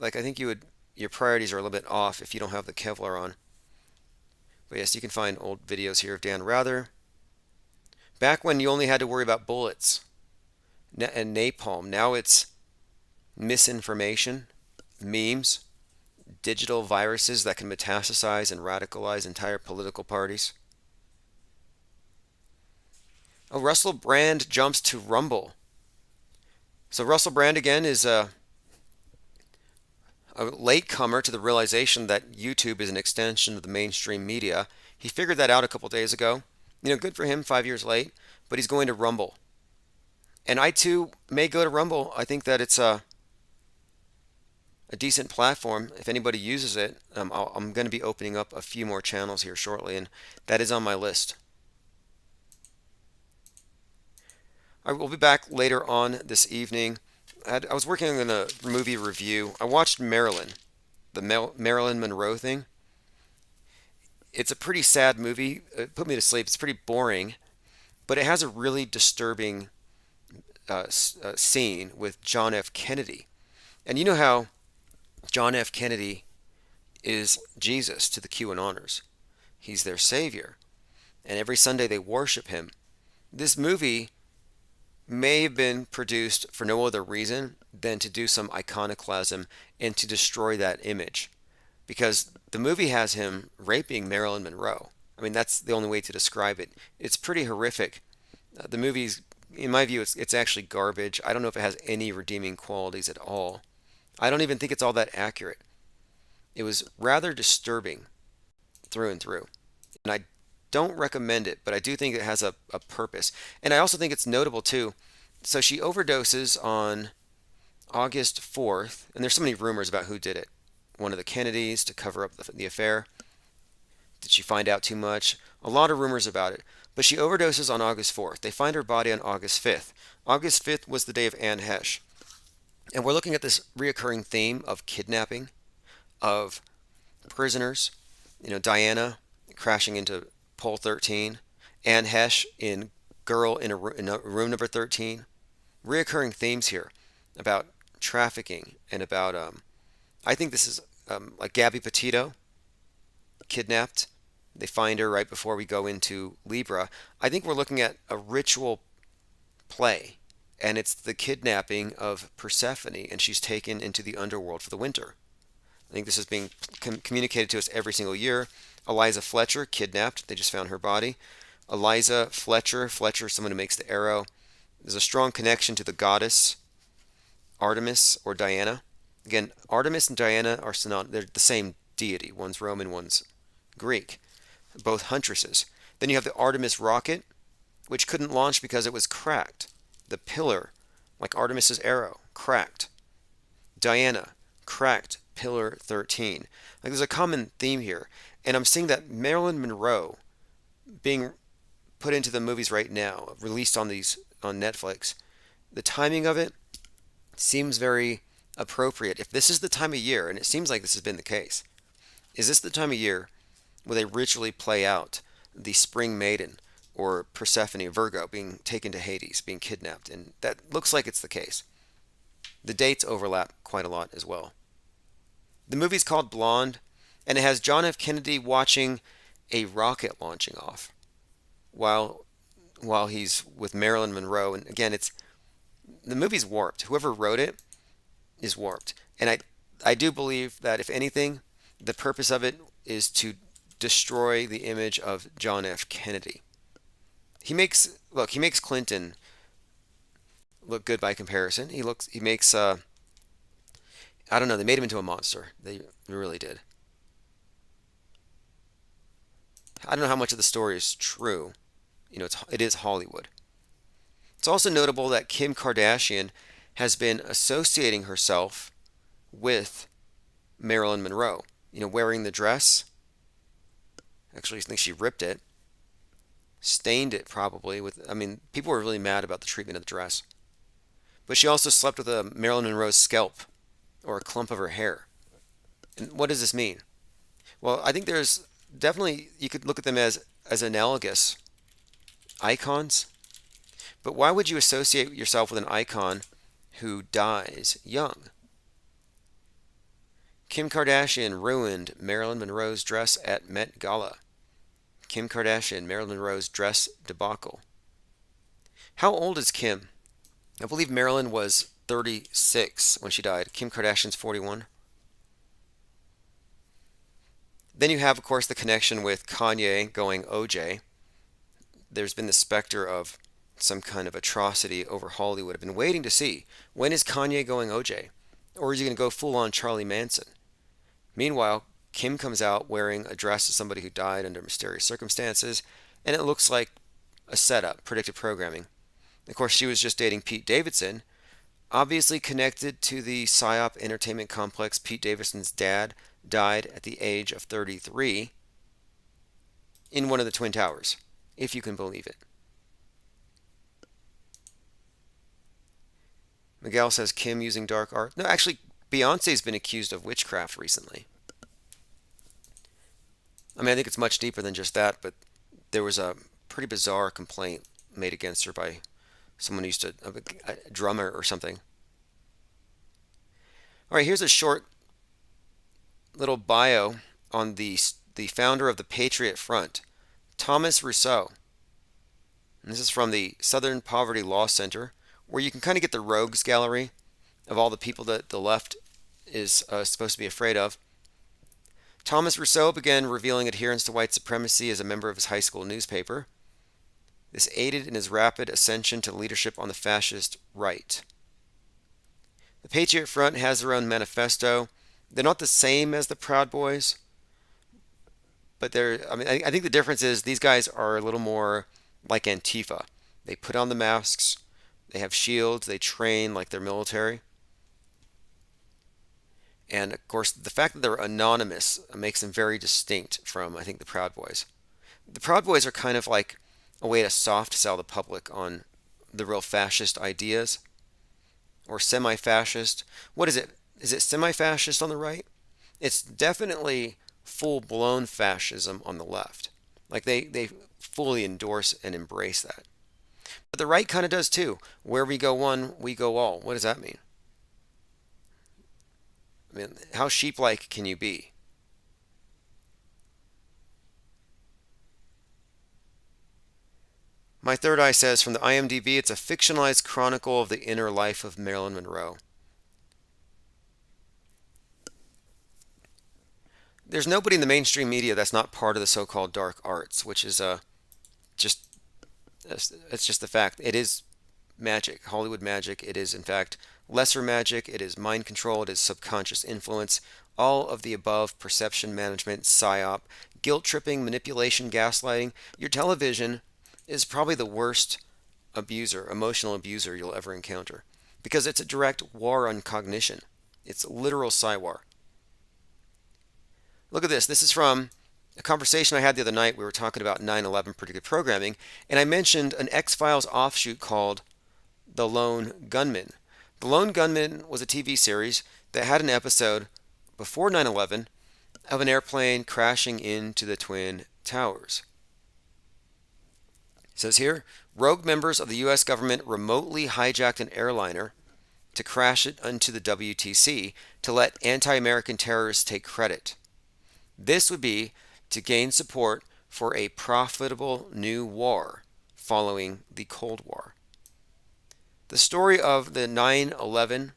Like I think your priorities are a little bit off if you don't have the Kevlar on. But yes, you can find old videos here of Dan Rather. Back when you only had to worry about bullets and napalm, now it's misinformation, memes, digital viruses that can metastasize and radicalize entire political parties. Oh, Russell Brand jumps to Rumble. So Russell Brand again is a latecomer to the realization that YouTube is an extension of the mainstream media. He figured that out a couple days ago. Good for him, 5 years late, but he's going to Rumble. And I too may go to Rumble. I think that it's a decent platform if anybody uses it. I'm going to be opening up a few more channels here shortly, and that is on my list. I will be back later on this evening. I was working on a movie review. I watched Marilyn, the Marilyn Monroe thing. It's a pretty sad movie. It put me to sleep. It's pretty boring, but it has a really disturbing scene with John F. Kennedy. And you know how John F. Kennedy is Jesus to the QAnoners. He's their savior. And every Sunday they worship him. This movie may have been produced for no other reason than to do some iconoclasm and to destroy that image. Because the movie has him raping Marilyn Monroe. I mean, that's the only way to describe it. It's pretty horrific. The movie's, in my view, it's actually garbage. I don't know if it has any redeeming qualities at all. I don't even think it's all that accurate. It was rather disturbing through and through. And I don't recommend it, but I do think it has a purpose. And I also think it's notable too. So she overdoses on August 4th, and there's so many rumors about who did it. One of the Kennedys to cover up the affair. Did she find out too much? A lot of rumors about it. But she overdoses on August 4th. They find her body on August 5th. August 5th was the day of Anne Hesh. And we're looking at this reoccurring theme of kidnapping, of prisoners. Diana crashing into Pole 13, Anne Hesh in Girl in room number 13. Reoccurring themes here about trafficking and about, I think this is like Gabby Petito, kidnapped. They find her right before we go into Libra. I think we're looking at a ritual play, and it's the kidnapping of Persephone, and she's taken into the underworld for the winter. I think this is being communicated to us every single year. Eliza Fletcher, kidnapped. They just found her body. Eliza Fletcher, someone who makes the arrow. There's a strong connection to the goddess Artemis or Diana. Again, Artemis and Diana are synonymous. They're the same deity. One's Roman, one's Greek. Both huntresses. Then you have the Artemis rocket, which couldn't launch because it was cracked. The pillar, like Artemis's arrow, cracked. Diana, cracked, pillar 13. Like there's a common theme here. And I'm seeing that Marilyn Monroe being put into the movies right now, released on Netflix. The timing of it seems very appropriate. If this is the time of year, and it seems like this has been the case, is this the time of year where they ritually play out the spring maiden or Persephone, Virgo, being taken to Hades, being kidnapped? And that looks like it's the case. The dates overlap quite a lot as well. The movie's called Blonde, and it has John F. Kennedy watching a rocket launching off while he's with Marilyn Monroe. And again, the movie's warped. Whoever wrote it is warped. And I do believe that if anything, the purpose of it is to destroy the image of John F. Kennedy. He makes Clinton look good by comparison. He makes I don't know, they made him into a monster. They really did. I don't know how much of the story is true. It is Hollywood. It's also notable that Kim Kardashian has been associating herself with Marilyn Monroe. Wearing the dress. Actually, I think she ripped it. Stained it probably people were really mad about the treatment of the dress. But she also slept with a Marilyn Monroe's scalp or a clump of her hair. And what does this mean? Well, I think there's definitely, you could look at them as analogous icons. But why would you associate yourself with an icon who dies young? Kim Kardashian ruined Marilyn Monroe's dress at Met Gala. Kim Kardashian, Marilyn Monroe's dress debacle. How old is Kim? I believe Marilyn was 36 when she died. Kim Kardashian's 41. Then you have, of course, the connection with Kanye going OJ. There's been the specter of some kind of atrocity over Hollywood. I've been waiting to see, when is Kanye going OJ? Or is he going to go full on Charlie Manson? Meanwhile, Kim comes out wearing a dress of somebody who died under mysterious circumstances, and it looks like a setup, predictive programming. Of course, she was just dating Pete Davidson, obviously connected to the PSYOP entertainment complex. Pete Davidson's dad died at the age of 33 in one of the Twin Towers, if you can believe it. Miguel says Kim using dark art. No, actually, Beyonce's been accused of witchcraft recently. I think it's much deeper than just that, but there was a pretty bizarre complaint made against her by someone who used to, a drummer or something. All right, here's a short little bio on the founder of the Patriot Front, Thomas Rousseau. And this is from the Southern Poverty Law Center, where you can kind of get the rogues gallery of all the people that the left is supposed to be afraid of. Thomas Rousseau began revealing adherence to white supremacy as a member of his high school newspaper. This aided in his rapid ascension to leadership on the fascist right. The Patriot Front has their own manifesto. They're not the same as the Proud Boys, but I think the difference is these guys are a little more like Antifa. They put on the masks, they have shields, they train like they're military. And of course, the fact that they're anonymous makes them very distinct from, I think, the Proud Boys. The Proud Boys are kind of like a way to soft sell the public on the real fascist ideas, or semi-fascist. What is it? Is it semi-fascist on the right? It's definitely full-blown fascism on the left. Like they fully endorse and embrace that. But the right kind of does too. Where we go one, we go all. What does that mean? How sheep-like can you be? My Third Eye says, from the IMDb, it's a fictionalized chronicle of the inner life of Marilyn Monroe. There's nobody in the mainstream media that's not part of the so-called dark arts, which is it's just the fact. It is magic, Hollywood magic. It is, in fact, lesser magic. It is mind control. It is subconscious influence. All of the above: perception management, psyop, guilt tripping, manipulation, gaslighting. Your television is probably the worst abuser, emotional abuser you'll ever encounter, because it's a direct war on cognition. It's literal Psywar. Look at this. This is from a conversation I had the other night. We were talking about 9/11 predictive programming, and I mentioned an X-Files offshoot called The Lone Gunman. The Lone Gunman was a TV series that had an episode before 9/11 of an airplane crashing into the Twin Towers. It says here, rogue members of the U.S. government remotely hijacked an airliner to crash it into the WTC to let anti-American terrorists take credit. This would be to gain support for a profitable new war following the Cold War. The story of the 9/11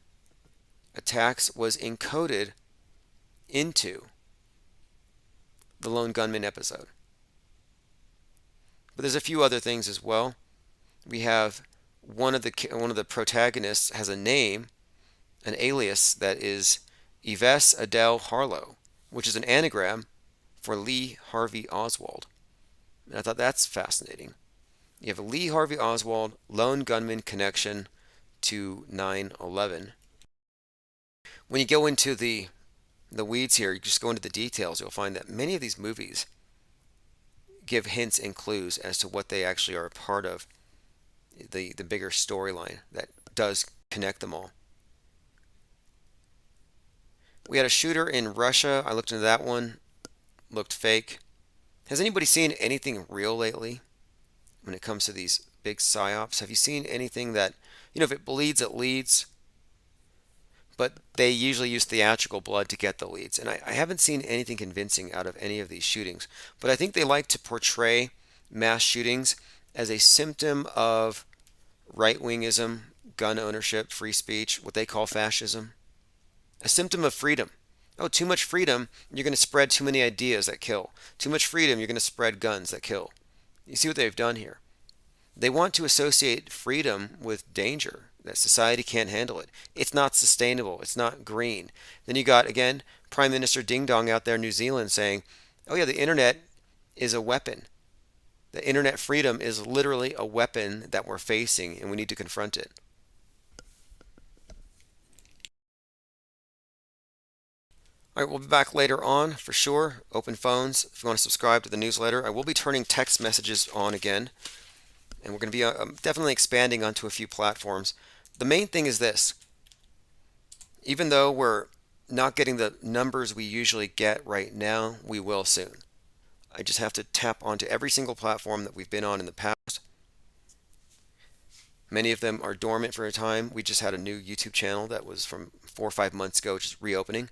attacks was encoded into the Lone Gunman episode. But there's a few other things as well. We have one of the protagonists has a name, an alias that is Yves Adele Harlow, which is an anagram for Lee Harvey Oswald. And I thought that's fascinating. You have a Lee Harvey Oswald lone gunman connection to 9/11. When you go into the weeds here, you just go into the details, you'll find that many of these movies give hints and clues as to what they actually are a part of, the bigger storyline that does connect them all. We had a shooter in Russia. I looked into that one. Looked fake. Has anybody seen anything real lately when it comes to these big psyops? Have you seen anything that, if it bleeds, it leads? But they usually use theatrical blood to get the leads. And I haven't seen anything convincing out of any of these shootings. But I think they like to portray mass shootings as a symptom of right-wingism, gun ownership, free speech, what they call fascism. A symptom of freedom. Oh, too much freedom, you're going to spread too many ideas that kill. Too much freedom, you're going to spread guns that kill. You see what they've done here? They want to associate freedom with danger, that society can't handle it. It's not sustainable. It's not green. Then you got, again, Prime Minister Ding Dong out there in New Zealand saying, oh yeah, the internet is a weapon. The internet freedom is literally a weapon that we're facing, and we need to confront it. All right, we'll be back later on for sure. Open phones. If you want to subscribe to the newsletter, I will be turning text messages on again. And we're going to be definitely expanding onto a few platforms. The main thing is this. Even though we're not getting the numbers we usually get right now, we will soon. I just have to tap onto every single platform that we've been on in the past. Many of them are dormant for a time. We just had a new YouTube channel that was from 4 or 5 months ago, just reopening.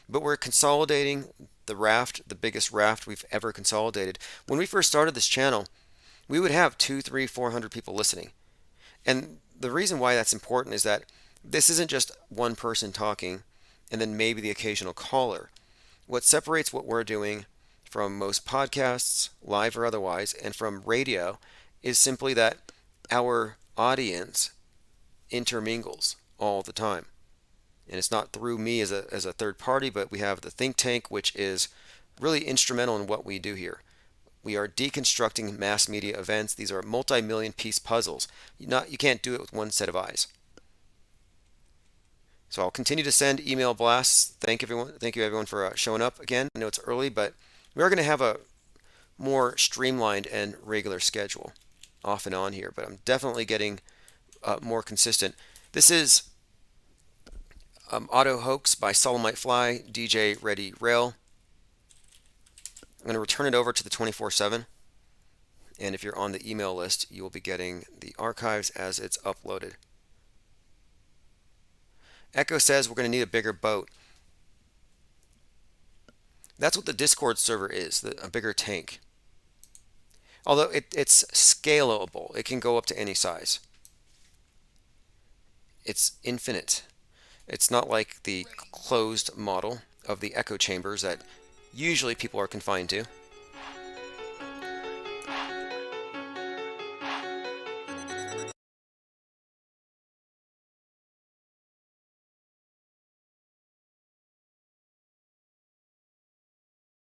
But we're consolidating the raft, the biggest raft we've ever consolidated. When we first started this channel, we would have 200, 300, 400 people listening. And the reason why that's important is that this isn't just one person talking and then maybe the occasional caller. What separates what we're doing from most podcasts, live or otherwise, and from radio is simply that our audience intermingles all the time. And it's not through me as a third party, but we have the think tank, which is really instrumental in what we do here. We are deconstructing mass media events. These are multi-million piece puzzles. You can't do it with one set of eyes. So I'll continue to send email blasts. Thank you everyone for showing up again. I know it's early, but we are going to have a more streamlined and regular schedule off and on here. But I'm definitely getting more consistent. This is Auto Hoax by Solemite Fly, DJ Ready Rail. I'm going to return it over to the 24/7, and if you're on the email list, you will be getting the archives as it's uploaded. Echo says we're going to need a bigger boat. That's what the Discord server is, a bigger tank. Although it's scalable, it can go up to any size. It's infinite. It's not like the closed model of the echo chambers that usually people are confined to.